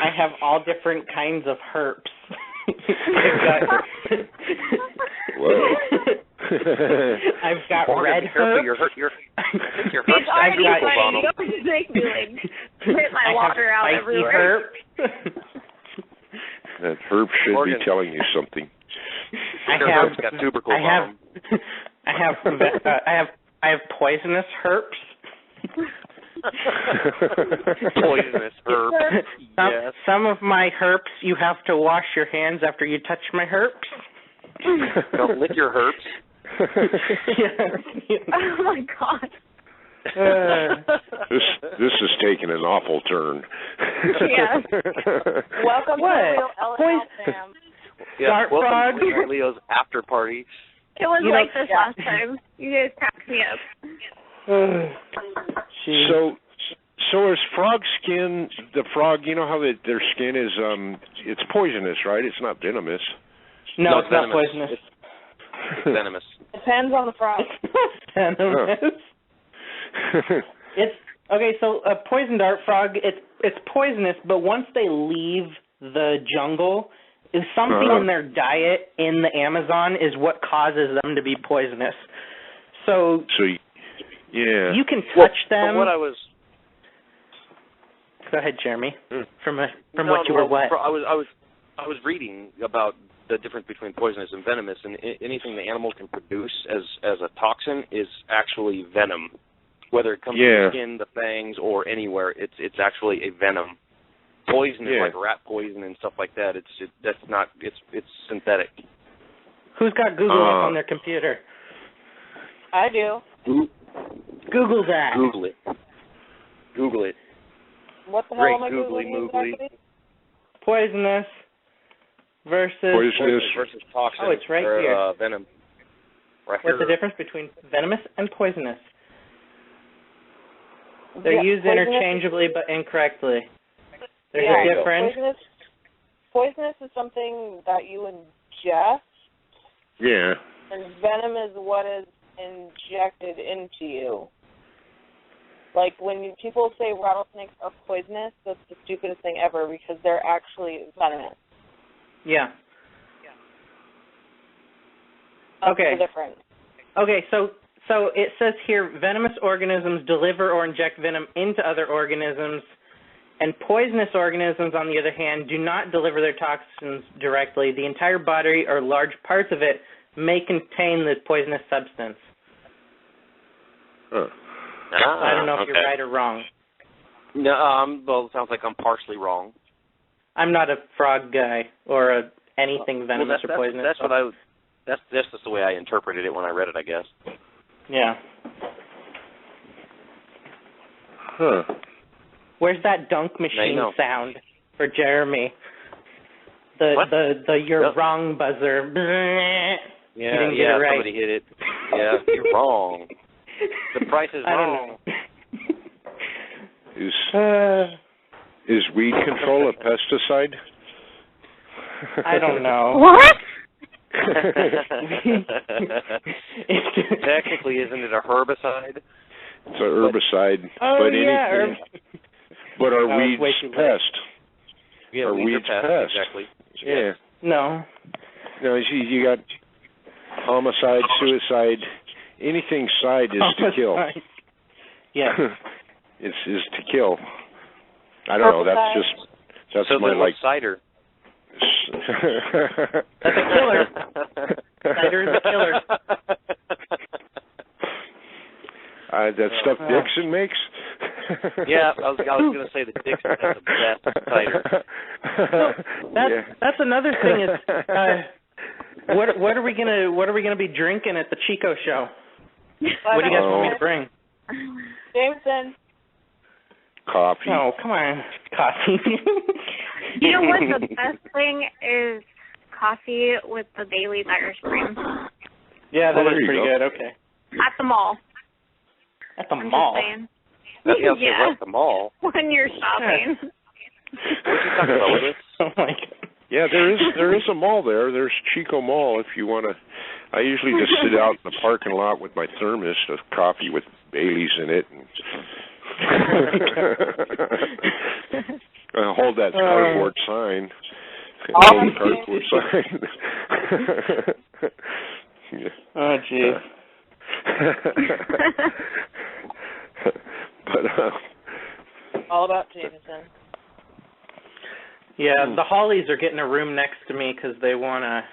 I have all different kinds of herps. Whoa. I've got Morgan, red be careful, herps. your It's herp's got already chemicals on funny. them. You don't make me like spit my I water have out spicy everywhere. herps. That herb should Morgan. be telling you something. Your herp's got tubercles on them. I have poisonous herps. Poisonous herb. Yes. Some of my herps, you have to wash your hands after you touch my herps. Don't lick your herps. Oh my god. This is taking an awful turn. Yes. Welcome to What? Real LNL Sam. Yeah, Dart welcome frog. to Leo's after party. It was You like know- this last time. You guys cracked me up. So is frog skin, the frog, you know how their skin is, it's poisonous, right? It's not venomous. No, No, it's not venomous. poisonous. It's venomous. Depends on the frog. Venomous. It's okay. So a poison dart frog, it's poisonous, but once they leave the jungle, is something in their diet in the Amazon is what causes them to be poisonous. So yeah. you can touch them. From what I was Go ahead, Jeremy. From no, what you were what? I was reading about the difference between poisonous and venomous, and anything the animal can produce as a toxin is actually venom. Whether it comes from the skin, the fangs, or anywhere, it's actually a venom. Poison is like rat poison and stuff like that. It's synthetic. Who's got Google up on their computer? I do. Google that. Google it. Google it. What the hell Great am I googly Googling moogly. exactly? Poisonous versus Poisonous versus toxin. Oh, it's right or, here. Venom. Right What's the here. difference between venomous and poisonous? They're Yeah, used poisonous- interchangeably but incorrectly. There's yeah, a difference. poisonous is something that you ingest. Yeah. And venom is what is injected into you. Like, when people say rattlesnakes are poisonous, that's the stupidest thing ever because they're actually venomous. Yeah. That's Okay. the difference. Okay, so it says here, venomous organisms deliver or inject venom into other organisms, and poisonous organisms, on the other hand, do not deliver their toxins directly. The entire body or large parts of it may contain the poisonous substance. Huh. I don't know if you're right or wrong. No, well, it sounds like I'm partially wrong. I'm not a frog guy or anything venomous or poisonous. That's just the way I interpreted it when I read it, I guess. Yeah. Huh. Where's that dunk machine sound for Jeremy? The you're wrong buzzer. Yeah, you didn't get it right. Somebody hit it. Yeah, you're wrong. The price is wrong. Is weed control a pesticide? I don't know. What? Technically, isn't it a herbicide? It's an herbicide. Oh, But are weeds pest? Yeah, are weeds pest? Exactly. Yeah. No. No, you got homicide, suicide. Anything side is to kill. Yeah. is to kill. I don't know. That's so my like cider. That's a killer. Cider is a killer. That stuff Dixon makes. Yeah, I was going to say that Dixon has the best cider. That's another thing. Is what are we gonna be drinking at the Chico show? What do you guys want me to bring? Jameson. Coffee. Oh, come on, coffee. You know what? The best thing is coffee with the Bailey's Irish Cream. Yeah, that is pretty good. Okay. At the mall. At the mall? Yeah. At the mall. When you're shopping. What are you talking about, Willis? Oh, my God. Yeah, there is a mall there. There's Chico Mall if you want to. I usually just sit out in the parking lot with my thermos of coffee with Bailey's in it. And I hold that cardboard sign. Cardboard sign. Yeah. Oh, geez. But all about Jameson. Yeah, the Hollies are getting a room next to me because they want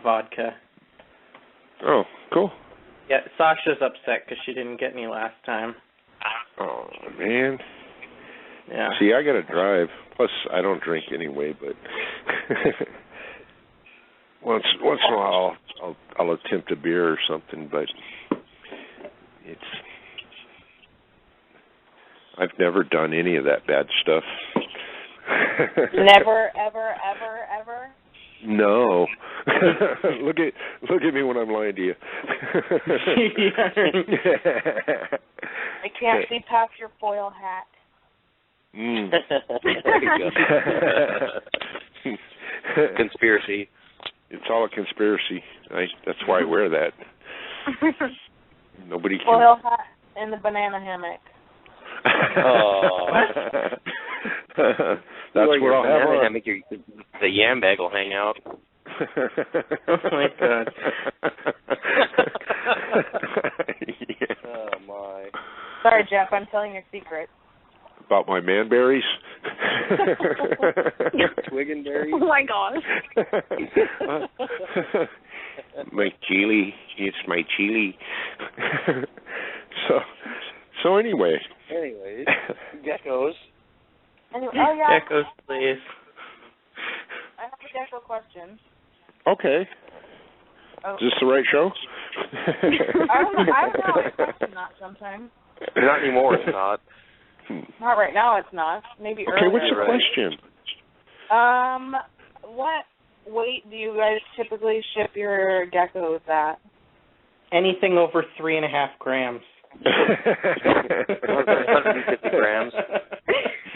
vodka. Oh, cool. Yeah, Sasha's upset because she didn't get any last time. Oh, man. Yeah. See, I got to drive. Plus, I don't drink anyway, but once in a while I'll attempt a beer or something, but I've never done any of that bad stuff. Never, ever, ever, ever? No. Look at me when I'm lying to you. I can't see past your foil hat. Conspiracy. It's all a conspiracy. That's why I wear that. Nobody can. Foil hat and the banana hammock. Oh. That's where I'll have on. The yam bag will hang out. Oh, my God. Yeah. Oh, my. Sorry, Jeff, I'm telling your secret. About my manberries? Twiggenberries? Oh, my gosh. My chili. It's my chili. So anyway. Anyways, geckos. Anyway, oh, yeah. Geckos, please. I have a gecko question. Okay. Oh. Is this the right show? I don't know. It's actually not sometimes. Not anymore, it's not. Not right now, it's not. Maybe earlier. Okay, what's your question? What weight do you guys typically ship your geckos at? Anything over 3.5 grams. 150 grams.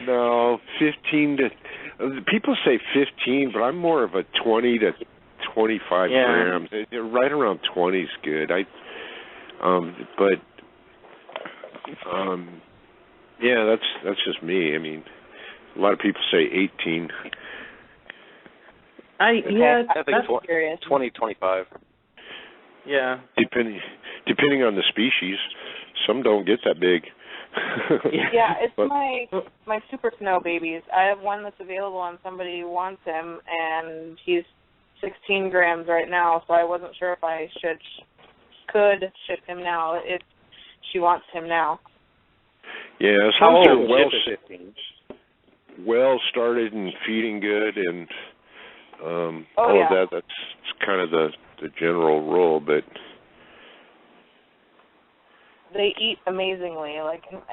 No, 15 to People say 15, but I'm more of a 20 to 25 grams. Right around 20 is good. Yeah, that's just me. I mean, a lot of people say 18. I think 20, 25. Yeah. Depending on the species, some don't get that big. Yeah, it's my super snow babies. I have one that's available and somebody wants him, and he's 16 grams right now, so I wasn't sure if I could ship him now if she wants him now. Yeah, how old are well started and feeding good and all of that. That's kind of the general rule, but they eat amazingly.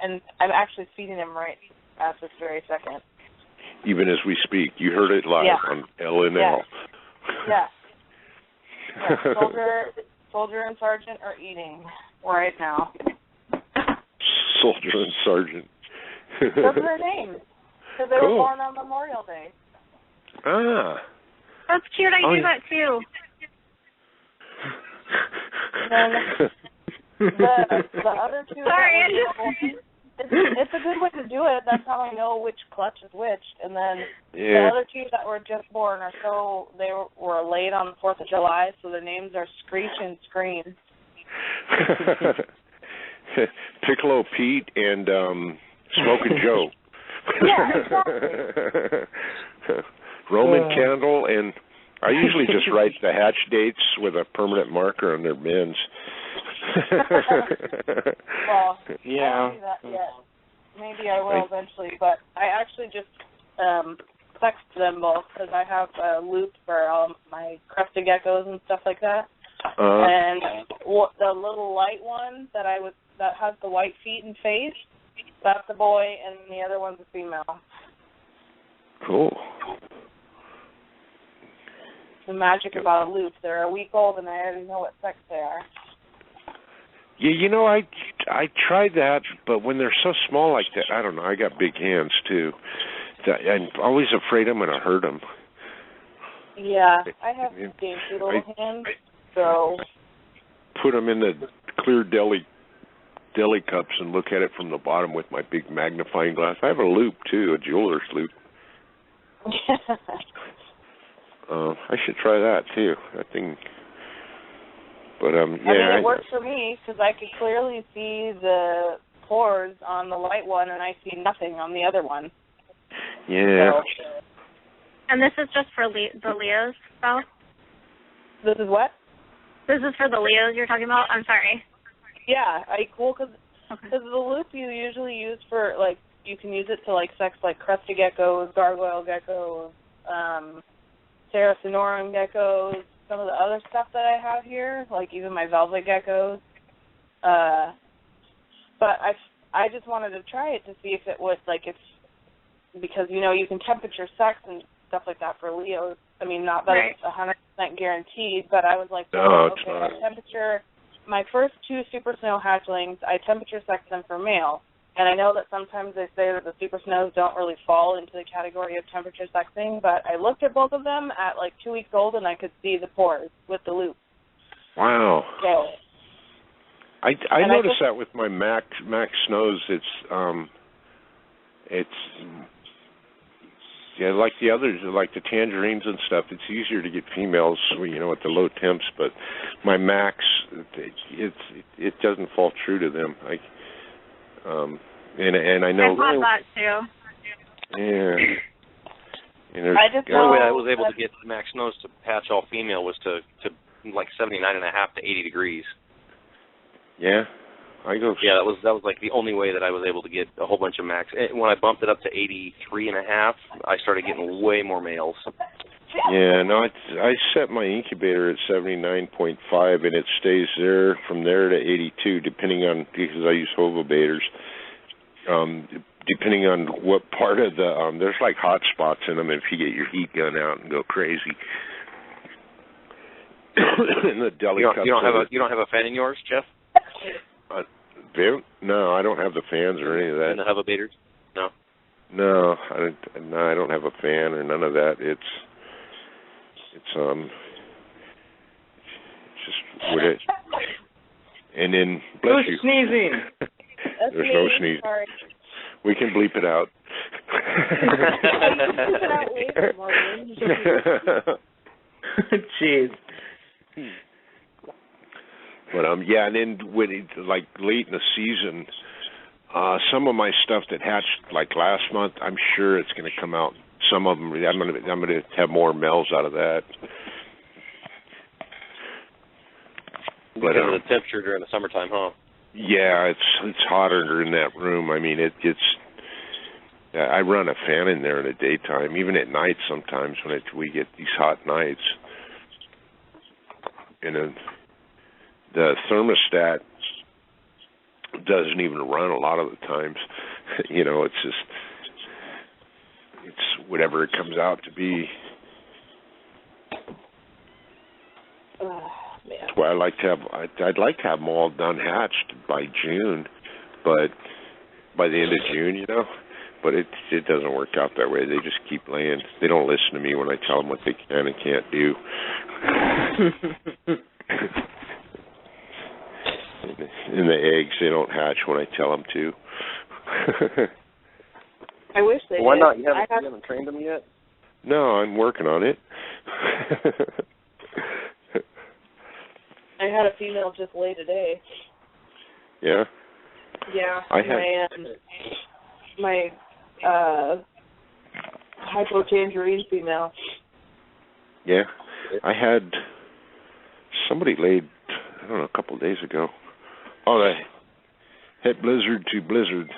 And I'm actually feeding them right at this very second. Even as we speak, you heard it live on LNL. Yeah. Soldier and Sergeant are eating right now. Soldier and Sergeant. Those are their names. Because they were born on Memorial Day. Ah. That's cute. I do that too. And the other two. Sorry. It's a good way to do it. That's how I know which clutch is which. And then the other two that were just born they were late on the 4th of July, so their names are Screech and Scream. Piccolo Pete and Smokin' Joe. Yeah, exactly. Roman Candle, and I usually just write the hatch dates with a permanent marker on their bins. Well, I don't do that yet. Maybe I will eventually, but I actually just sex them both because I have a loop for all my crested geckos and stuff like that. And the little light one that has the white feet and face, that's a boy, and the other one's a female. Cool. The magic about a loop. They're a week old, and I already know what sex they are. Yeah, I tried that, but when they're so small like that, I don't know. I got big hands too. I'm always afraid I'm going to hurt them. Yeah, I have dainty little hands, so put them in the clear deli cups and look at it from the bottom with my big magnifying glass. I have a loop too, a jeweler's loop. I should try that too. That thing. But I mean, it works for me because I could clearly see the pores on the light one, and I see nothing on the other one. Yeah. So. And this is just for the Leos, though? This is what? This is for the Leos you're talking about? I'm sorry. Yeah, because the loop you usually use for, you can use it to, sex, crested geckos, gargoyle geckos, Saracenorum geckos, some of the other stuff that I have here, even my velvet geckos. But I just wanted to try it to see if it would, because, you can temperature sex and stuff like that for Leos. I mean, not that it's 100% guaranteed, but I was like, I temperature my first 2 super snow hatchlings, I temperature sex them for male. And I know that sometimes they say that the super snows don't really fall into the category of temperature sexing, but I looked at both of them at 2 weeks old, and I could see the pores with the loop. Wow. So, I noticed that with my Max Snows. It's like the others, like the tangerines and stuff. It's easier to get females, at the low temps. But my Max, it doesn't fall true to them. And I know. I thought that too. Yeah. And the only way I was able to get Max Snows to patch all female was to 79.5 to 80 degrees. Yeah. Yeah, that was the only way that I was able to get a whole bunch of Max. When I bumped it up to 83.5, I started getting way more males. Yeah, no, I set my incubator at 79.5, and it stays there from there to 82, depending on, because I use hovobators, depending on what part of the, there's hot spots in them if you get your heat gun out and go crazy. In the deli cups. You don't have a fan in yours, Jeff? No, I don't have the fans or any of that. And the hovobators? No. No, I don't have a fan or none of that. It's just what it. And then bless Who's you. sneezing? That's There's me. no sneeze. Sorry. We can bleep it out. Bleep it out later, Morgan. Jeez. But yeah, and then when like late in the season, some of my stuff that hatched like last month, I'm sure it's going to come out. Some of them, I'm going to have more males out of that. Because of the temperature during the summertime, huh? Yeah, it's hotter in that room. I mean, it's. I run a fan in there in the daytime, even at night sometimes when we get these hot nights. And the thermostat doesn't even run a lot of the times. You know, it's whatever it comes out to be. That's why I'd like to have them all done hatched by June, but by the end of June, you know. But it doesn't work out that way. They just keep laying. They don't listen to me when I tell them what they can and can't do. And the eggs, they don't hatch when I tell them to. I wish they did. Why not? You haven't trained them yet? No, I'm working on it. I had a female just lay today. Yeah? Yeah. I had... My hypo tangerine female. Yeah. I had somebody laid, I don't know, a couple of days ago. Oh, the Het Blizzard to Blizzard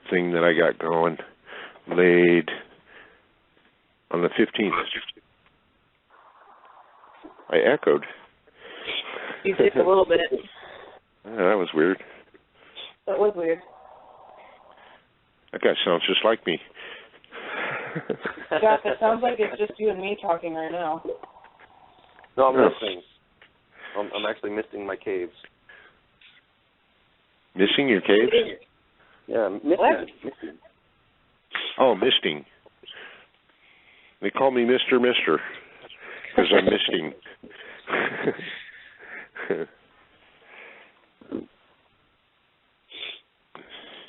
thing that I got going laid on the 15th. I echoed. You did a little bit. That was weird. That was weird. That guy sounds just like me. Jeff, it sounds like it's just you and me talking right now. No, I'm missing. I'm actually missing my caves. Missing your caves? Yeah, misting. Oh, misting. They call me Mr. Mister because I'm misting.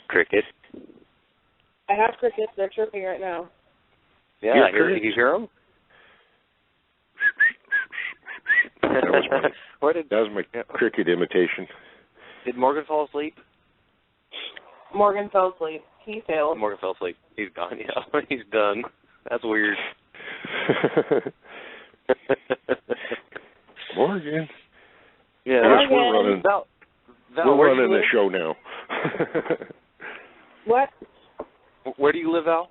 Cricket. I have crickets. They're chirping right now. Yeah, did you hear them? That was my cricket imitation. Did Morgan fall asleep? Morgan fell asleep. He failed. Morgan fell asleep. He's gone. Yeah, he's done. That's weird. Morgan. Yeah, I guess we're running. Val, we're running the show now. What? Where do you live, Val?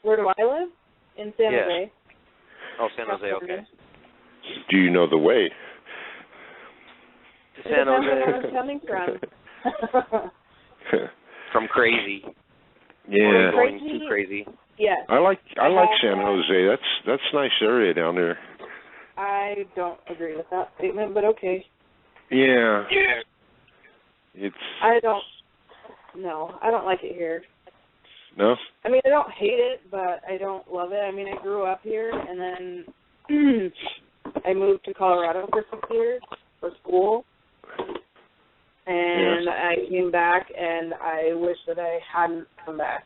Where do I live? In San Jose. Oh, San Jose. Okay. Do you know the way? To San Jose. Where I'm coming from. From crazy. Yeah. Going too crazy. Yes. I like San Jose. That's a nice area down there. I don't agree with that statement, but okay. Yeah. I don't like it here. No? I mean, I don't hate it, but I don't love it. I mean, I grew up here, and then I moved to Colorado for 6 years for school. And I came back, and I wish that I hadn't come back.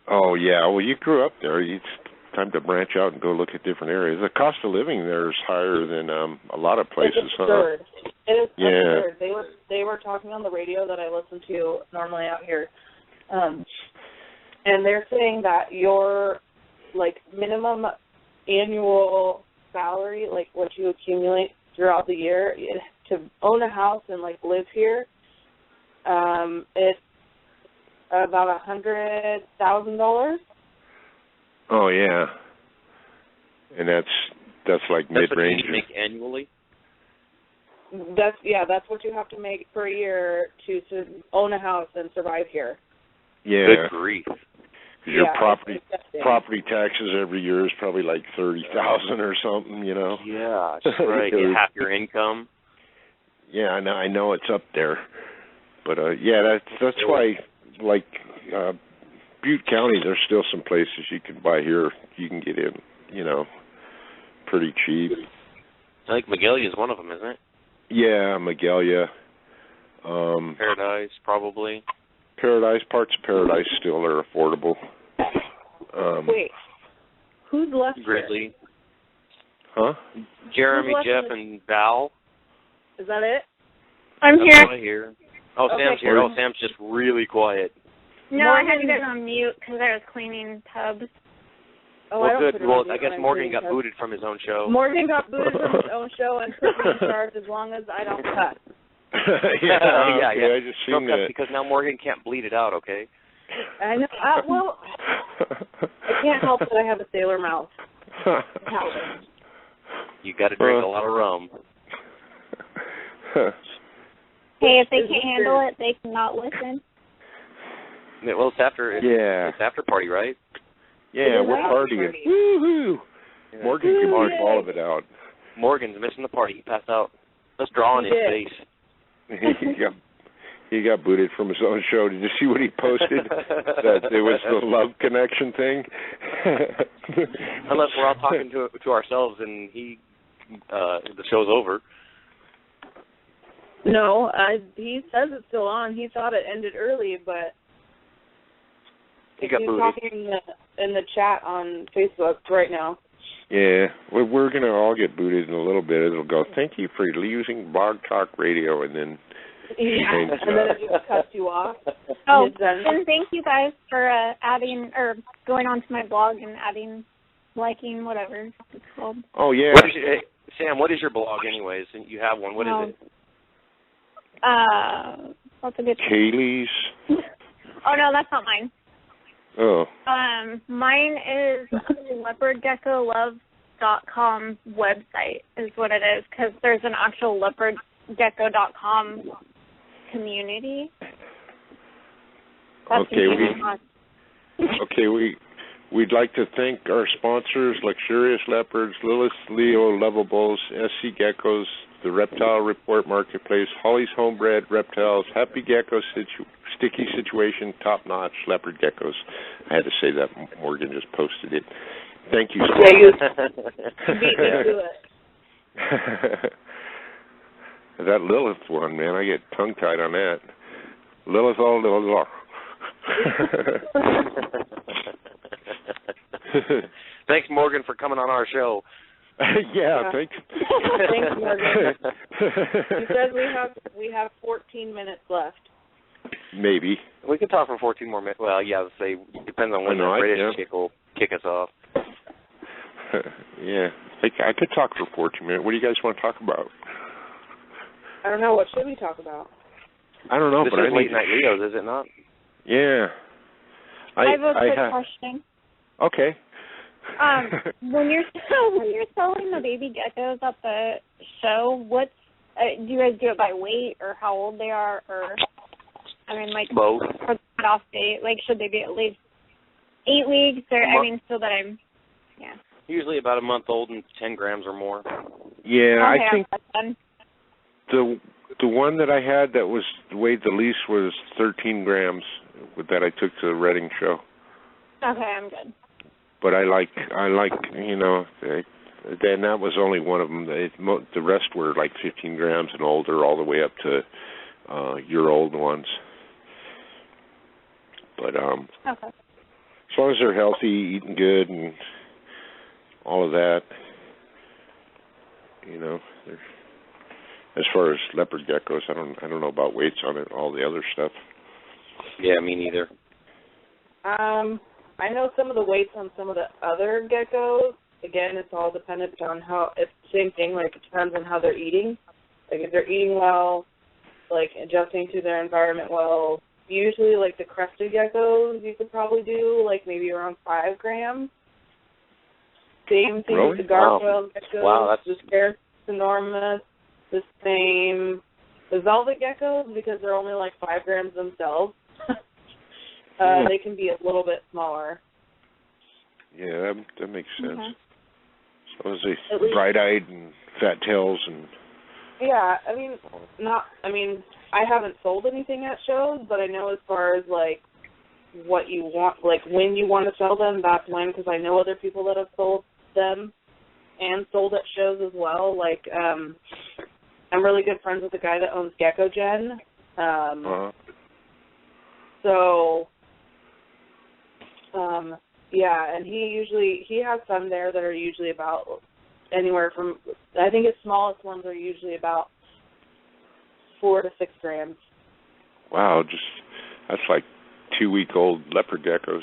Oh, yeah. Well, you grew up there. It's time to branch out and go look at different areas. The cost of living there is higher than a lot of places, It's absurd. It is absurd. They were talking on the radio that I listen to normally out here, and they're saying that your minimum annual salary, like what you accumulate throughout the year to own a house and live here, it's about $100,000. Oh yeah, and that's like mid-range. That's what you make annually. That's what you have to make per year to own a house and survive here. Yeah. Good grief. Your property taxes every year is probably like $30,000 or something, you know. Yeah, that's right. Half your income. Yeah, I know it's up there, but that's why like Butte County, there's still some places you can buy here. You can get in, pretty cheap. I think Magalia is one of them, isn't it? Yeah, Magalia. Paradise, probably. Paradise, parts of Paradise still are affordable. Wait, who's left? Grizzly. Huh? Jeremy, Jeff, and Val. Is that it? I'm That's here. what I hear. Oh, Okay. Sam's here. Oh, Sam's just really quiet. No, I had to get on mute because I was cleaning tubs. Oh, Well, I don't good. put it Well, on mute I guess when I'm Morgan cleaning got tubs. booted from his own show. Morgan got booted from his own show and put me in charge as long as I don't cut. yeah. I just Don't seen cut that. because now Morgan can't bleed it out, okay? I know. Well, I can't help that I have a sailor mouth. You got to drink a lot of rum. Hey, if they can't handle it, they cannot listen. Yeah, well, it's after. It's after party, right? Yeah, we're partying. Woohoo! Yeah. Morgan can mark all of it out. Morgan's missing the party. He passed out. Let's draw on his face. He got booted from his own show. Did you see what he posted? That it was the love connection thing. Unless we're all talking to ourselves and the show's over. No, he says it's still on. He thought it ended early, but He got he's booted. talking in the chat on Facebook right now. Yeah, we're going to all get booted in a little bit. It'll go, thank you for using Blog Talk Radio, and then... Yeah, and then it just cuts you off. Oh, and and thank you guys for adding or going onto my blog and adding, liking, whatever it's called. Oh, yeah. Sam, what is your blog anyways? You have one. What is it? What's a good Kaylee's? Oh, no, that's not mine. Oh. Mine is leopardgeckoloves.com website is what it is, because there's an actual leopardgecko.com community. That's we'd like to thank our sponsors, Luxurious Leopards, Lilith Leo Lovables, SC Geckos, the Reptile Report Marketplace, Holly's Homebred Reptiles, Happy Gecko Sticky Situation, Top Notch Leopard Geckos. I had to say that. Morgan just posted it. Thank you. Yeah, you beat me to it. That Lilith one, man, I get tongue-tied on that. Lilith all Lilith. Thanks, Morgan, for coming on our show. Yeah, thanks. Thanks, Morgan. He says we have 14 minutes left. Maybe. We could talk for 14 more minutes. Well, yeah, it depends on when the British chick will kick us off. Yeah, I could talk for 14 minutes. What do you guys want to talk about? I don't know. What should we talk about? I don't know, this but is Late Night Leos, is it not? Yeah. I have a quick question. Okay. When you're selling the baby geckos at the show, do you guys do it by weight or how old they are, or both for the cutoff date? Like, should they be at least 8 weeks, or so that I'm usually about a month old and 10 grams or more. Yeah, okay, I think the one that I had that was weighed the least was 13 grams that I took to the Reading show. Okay, I'm good. But I like then that was only one of them. The rest were like 15 grams and older, all the way up to year-old ones. But okay. as long as they're healthy, eating good, and all of that, as far as leopard geckos, I don't know about weights on it. All the other stuff. Yeah, me neither. I know some of the weights on some of the other geckos. Again, it's all dependent on it's the same thing, like it depends on how they're eating. Like if they're eating well, like adjusting to their environment well. Usually like the crested geckos you could probably do like maybe around 5 grams. Same thing with the gargoyle geckos. Wow, the Scarus enormous, the same. The velvet geckos, because they're only like 5 grams themselves. They can be a little bit smaller. Yeah, that makes sense. Okay. So is they bright-eyed and fat tails and... Yeah, I haven't sold anything at shows, but I know as far as like what you want, like when you want to sell them, that's when, because I know other people that have sold them and sold at shows as well. Like, I'm really good friends with the guy that owns Gecko Gen. Yeah, and he has some there that are usually about anywhere from, I think his smallest ones are usually about 4 to 6 grams. Wow, that's like 2-week-old leopard geckos.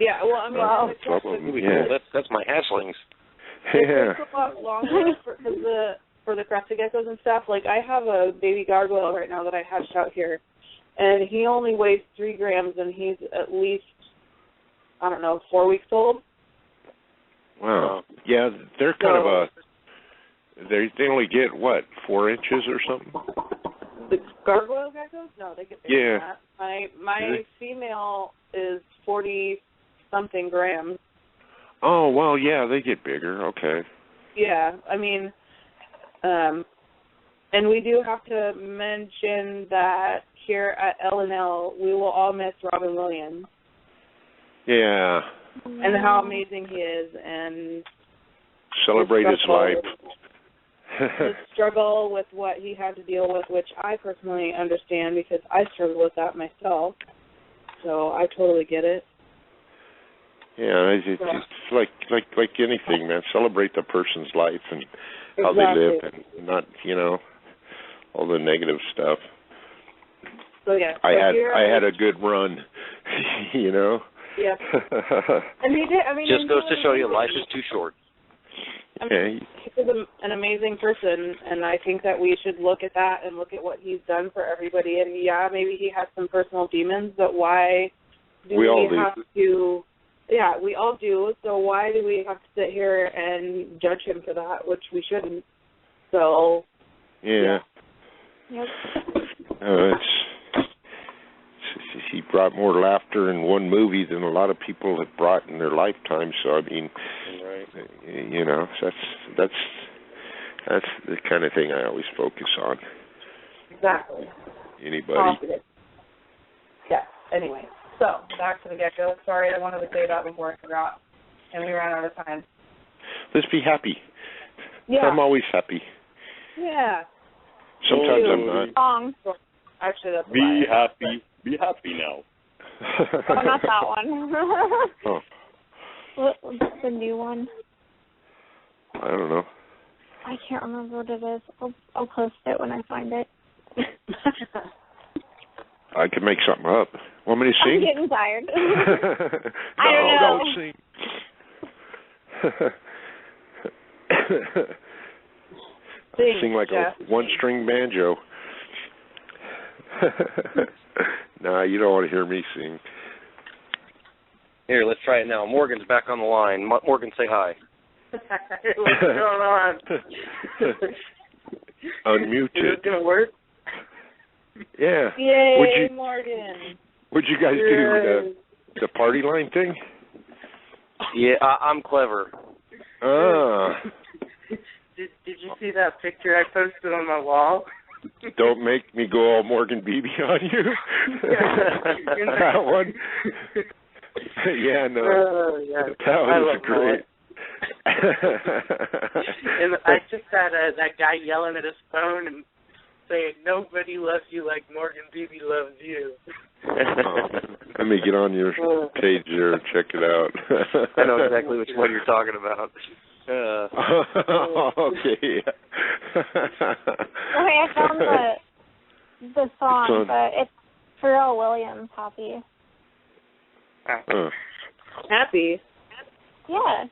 Yeah, well, I mean, wow. Yeah. That's my hatchlings. Yeah. It takes a lot longer for the crested geckos and stuff. Like, I have a baby gargoyle right now that I hatched out here, and he only weighs 3 grams, and he's at least, I don't know, 4 weeks old. Wow. Yeah, they're kind of they only get, what, 4 inches or something? The gargoyle geckos? No, they get bigger than that. My really? female is 40-something grams. Oh, well, yeah, they get bigger. Okay. Yeah, I mean, and we do have to mention that here at L&L, we will all miss Robin Williams. Yeah. And how amazing he is, and celebrate his life. The struggle with what he had to deal with, which I personally understand because I struggle with that myself. So I totally get it. Yeah, it's like anything, man. Celebrate the person's life and how they live, and not, all the negative stuff. So yeah, I had a good run, Yep. And he did. I mean, just goes to show you, life is too short. I mean, he's an amazing person, and I think that we should look at that and look at what he's done for everybody. And yeah, maybe he has some personal demons, but why do we have to? Yeah, we all do. So why do we have to sit here and judge him for that, which we shouldn't? So. Yeah. Yep. He brought more laughter in one movie than a lot of people have brought in their lifetime. So I mean, that's the kind of thing I always focus on. Exactly. Anybody? Positive. Yeah. Anyway, so back to the gecko. Sorry, I wanted to say that before I forgot, and we ran out of time. Let's be happy. Yeah. I'm always happy. Yeah. Sometimes I'm not. Actually, that's Be happy. Be happy now. Oh, not that one. Oh. What's the new one? I don't know. I can't remember what it is. I'll post it when I find it. I can make something up. Want me to sing? I'm getting tired. No, I don't know. Don't sing. Sing like a one-string banjo. Nah, you don't want to hear me sing. Here, let's try it now. Morgan's back on the line. Morgan, say hi. What's going on? Unmute Is it going to work? Yeah. Yay, Morgan. Would you guys do the party line thing? Yeah, I'm clever. Did you see that picture I posted on my wall? Don't make me go all Morgan Beebe on you. That one. Yeah, no. Yeah. That was great. And I just had that guy yelling at his phone and saying, "Nobody loves you like Morgan Beebe loves you." Let me get on your page there and check it out. I know exactly which one you're talking about. Okay. Okay, I found the song, but it's Pharrell Williams, Happy. Happy? Yeah.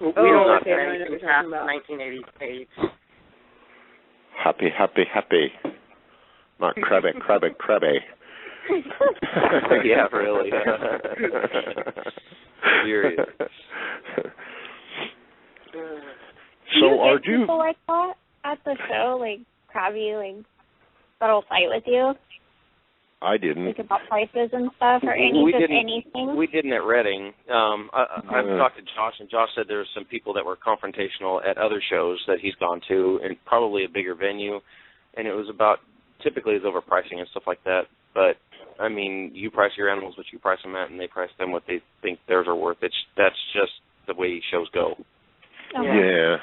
We don't look at anything past 1988. Happy, happy, happy. Not crabby, crabby, crabby. Yeah, really. Serious. So are you people like that at the show, like crabby, like that'll fight with you? I didn't. Like about prices and stuff, or anything? We didn't at Reading. I've talked to Josh, and Josh said there's some people that were confrontational at other shows that he's gone to, and probably a bigger venue, and it was about, typically it's over pricing and stuff like that. But I mean, you price your animals what you price them at, and they price them what they think theirs are worth. That's just the way shows go. Yeah.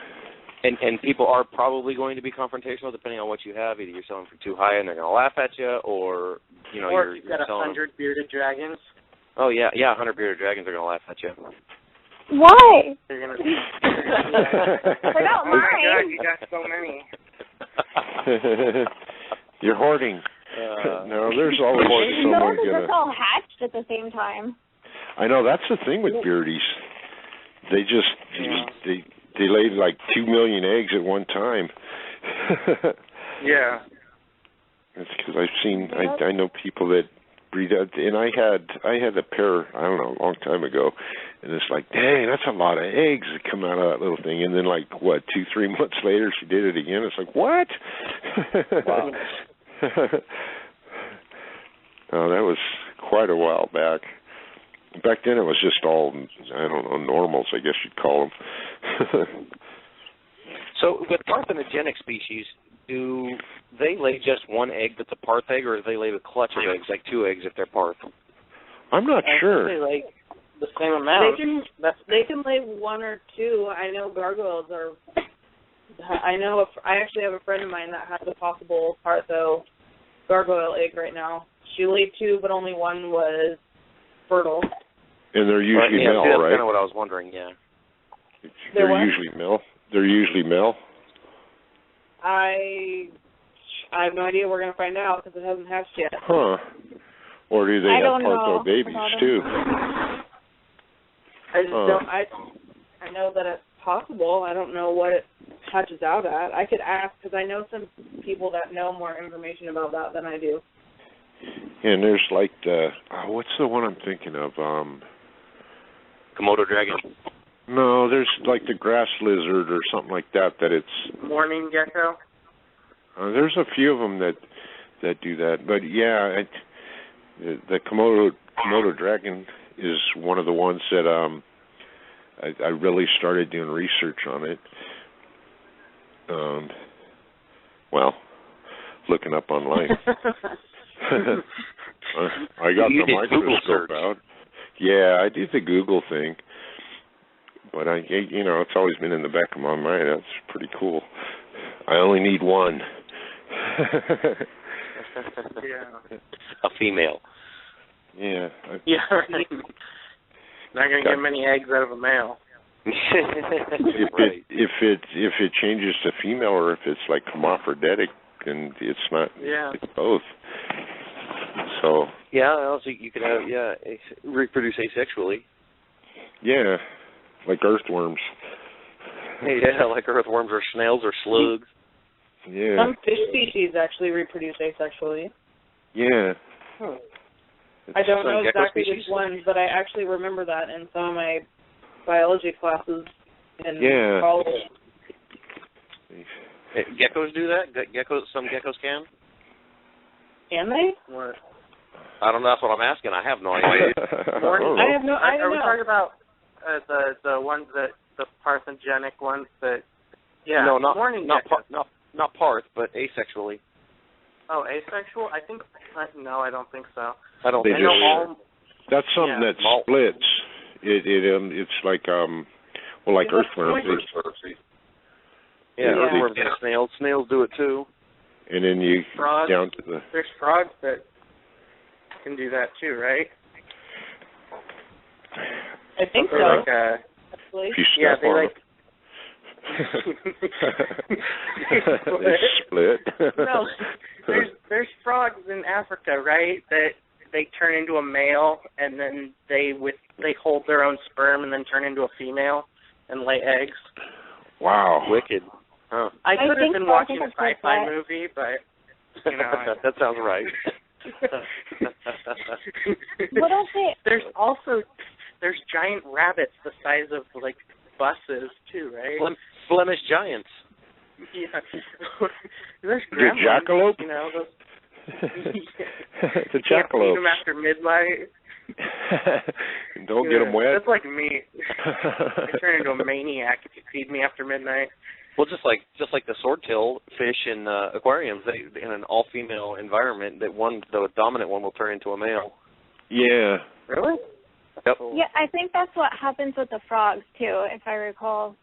And people are probably going to be confrontational depending on what you have. Either you're selling for too high and they're going to laugh at you, or or you've got 100 bearded dragons. Oh yeah, 100 bearded dragons are going to laugh at you. Why? They're going to. They're not Oh my mine. God, you got so many. You're hoarding. No, there's always someone Those are gonna. just all hatched at the same time. I know that's the thing with beardies. They just they lay like 2 million eggs at one time. Yeah. It's because I've seen. I know people that breed out, and I had a pair. I don't know, a long time ago, and it's like, dang, that's a lot of eggs that come out of that little thing. And then like 2-3 months later, she did it again. It's like, what? Wow. Oh, that was quite a while back. Back then it was just all, I don't know, normals, I guess you'd call them. So with parthenogenic species, do they lay just one egg that's a parth egg, or do they lay a clutch of eggs, like 2 eggs if they're parth? I'm not sure. They like the same amount. They can lay 1 or 2. I know gargoyles are. I actually have a friend of mine that has a possible partho gargoyle egg right now. She laid 2, but only 1 was fertile. And they're usually male, that's right? That's kind of what I was wondering. Yeah. They're usually male. They're usually male. I have no idea. We're going to find out because it hasn't hatched yet. Huh. Or do they have partho babies too? I just don't. I know that it's possible. I don't know what it hatches out at. I could ask because I know some people that know more information about that than I do. And there's like what's the one I'm thinking of? Komodo dragon. No, there's like the grass lizard or something like that. That it's Morning gecko. There's a few of them that do that. But yeah, the Komodo dragon is one of the ones that I really started doing research on it. Well, looking up online. I got the microscope out. Yeah, I do the Google thing. But it's always been in the back of my mind. That's pretty cool. I only need 1. Yeah. A female. Yeah. Yeah. Right. Not gonna get many eggs out of a male. If it changes to female, or if it's like hermaphroditic, then it's not. Yeah. It's both. So. Yeah. Also, you could have reproduce asexually. Yeah. Like earthworms. Yeah, like earthworms or snails or slugs. Yeah. Some fish species actually reproduce asexually. Yeah. I don't know exactly which ones, but I actually remember that in some of my biology classes in college. Geckos do that? Some geckos can? Can they? What? I don't know. That's what I'm asking. I have no idea. I have no. I don't Are we know. talking about the ones the parthenogenic ones that? Yeah. No, not parth, but asexually. Oh, asexual? I think no, I don't think so. I don't. They think just, that's something that splits. It's like like earthworms. Yeah, earthworms and snails. Snails do it too. And then you frogs, down to the. There's frogs that can do that too, right? I think so. Like, yeah, they like. They split. No, there's frogs in Africa, right? That they turn into a male, and then they hold their own sperm, and then turn into a female and lay eggs. Wow, wicked. Huh. I could have been watching a sci-fi movie, but that sounds right. What else? There's giant rabbits the size of like buses too, right? Flemish giants. Yeah. There's the jackalope. The jackalope. Can't feed them after midnight. Don't get them wet. That's like me. I turn into a maniac if you feed me after midnight. Well, just like the swordtail fish in aquariums, they in an all-female environment, the dominant one will turn into a male. Yeah. Really? Yep. Yeah, I think that's what happens with the frogs too, if I recall.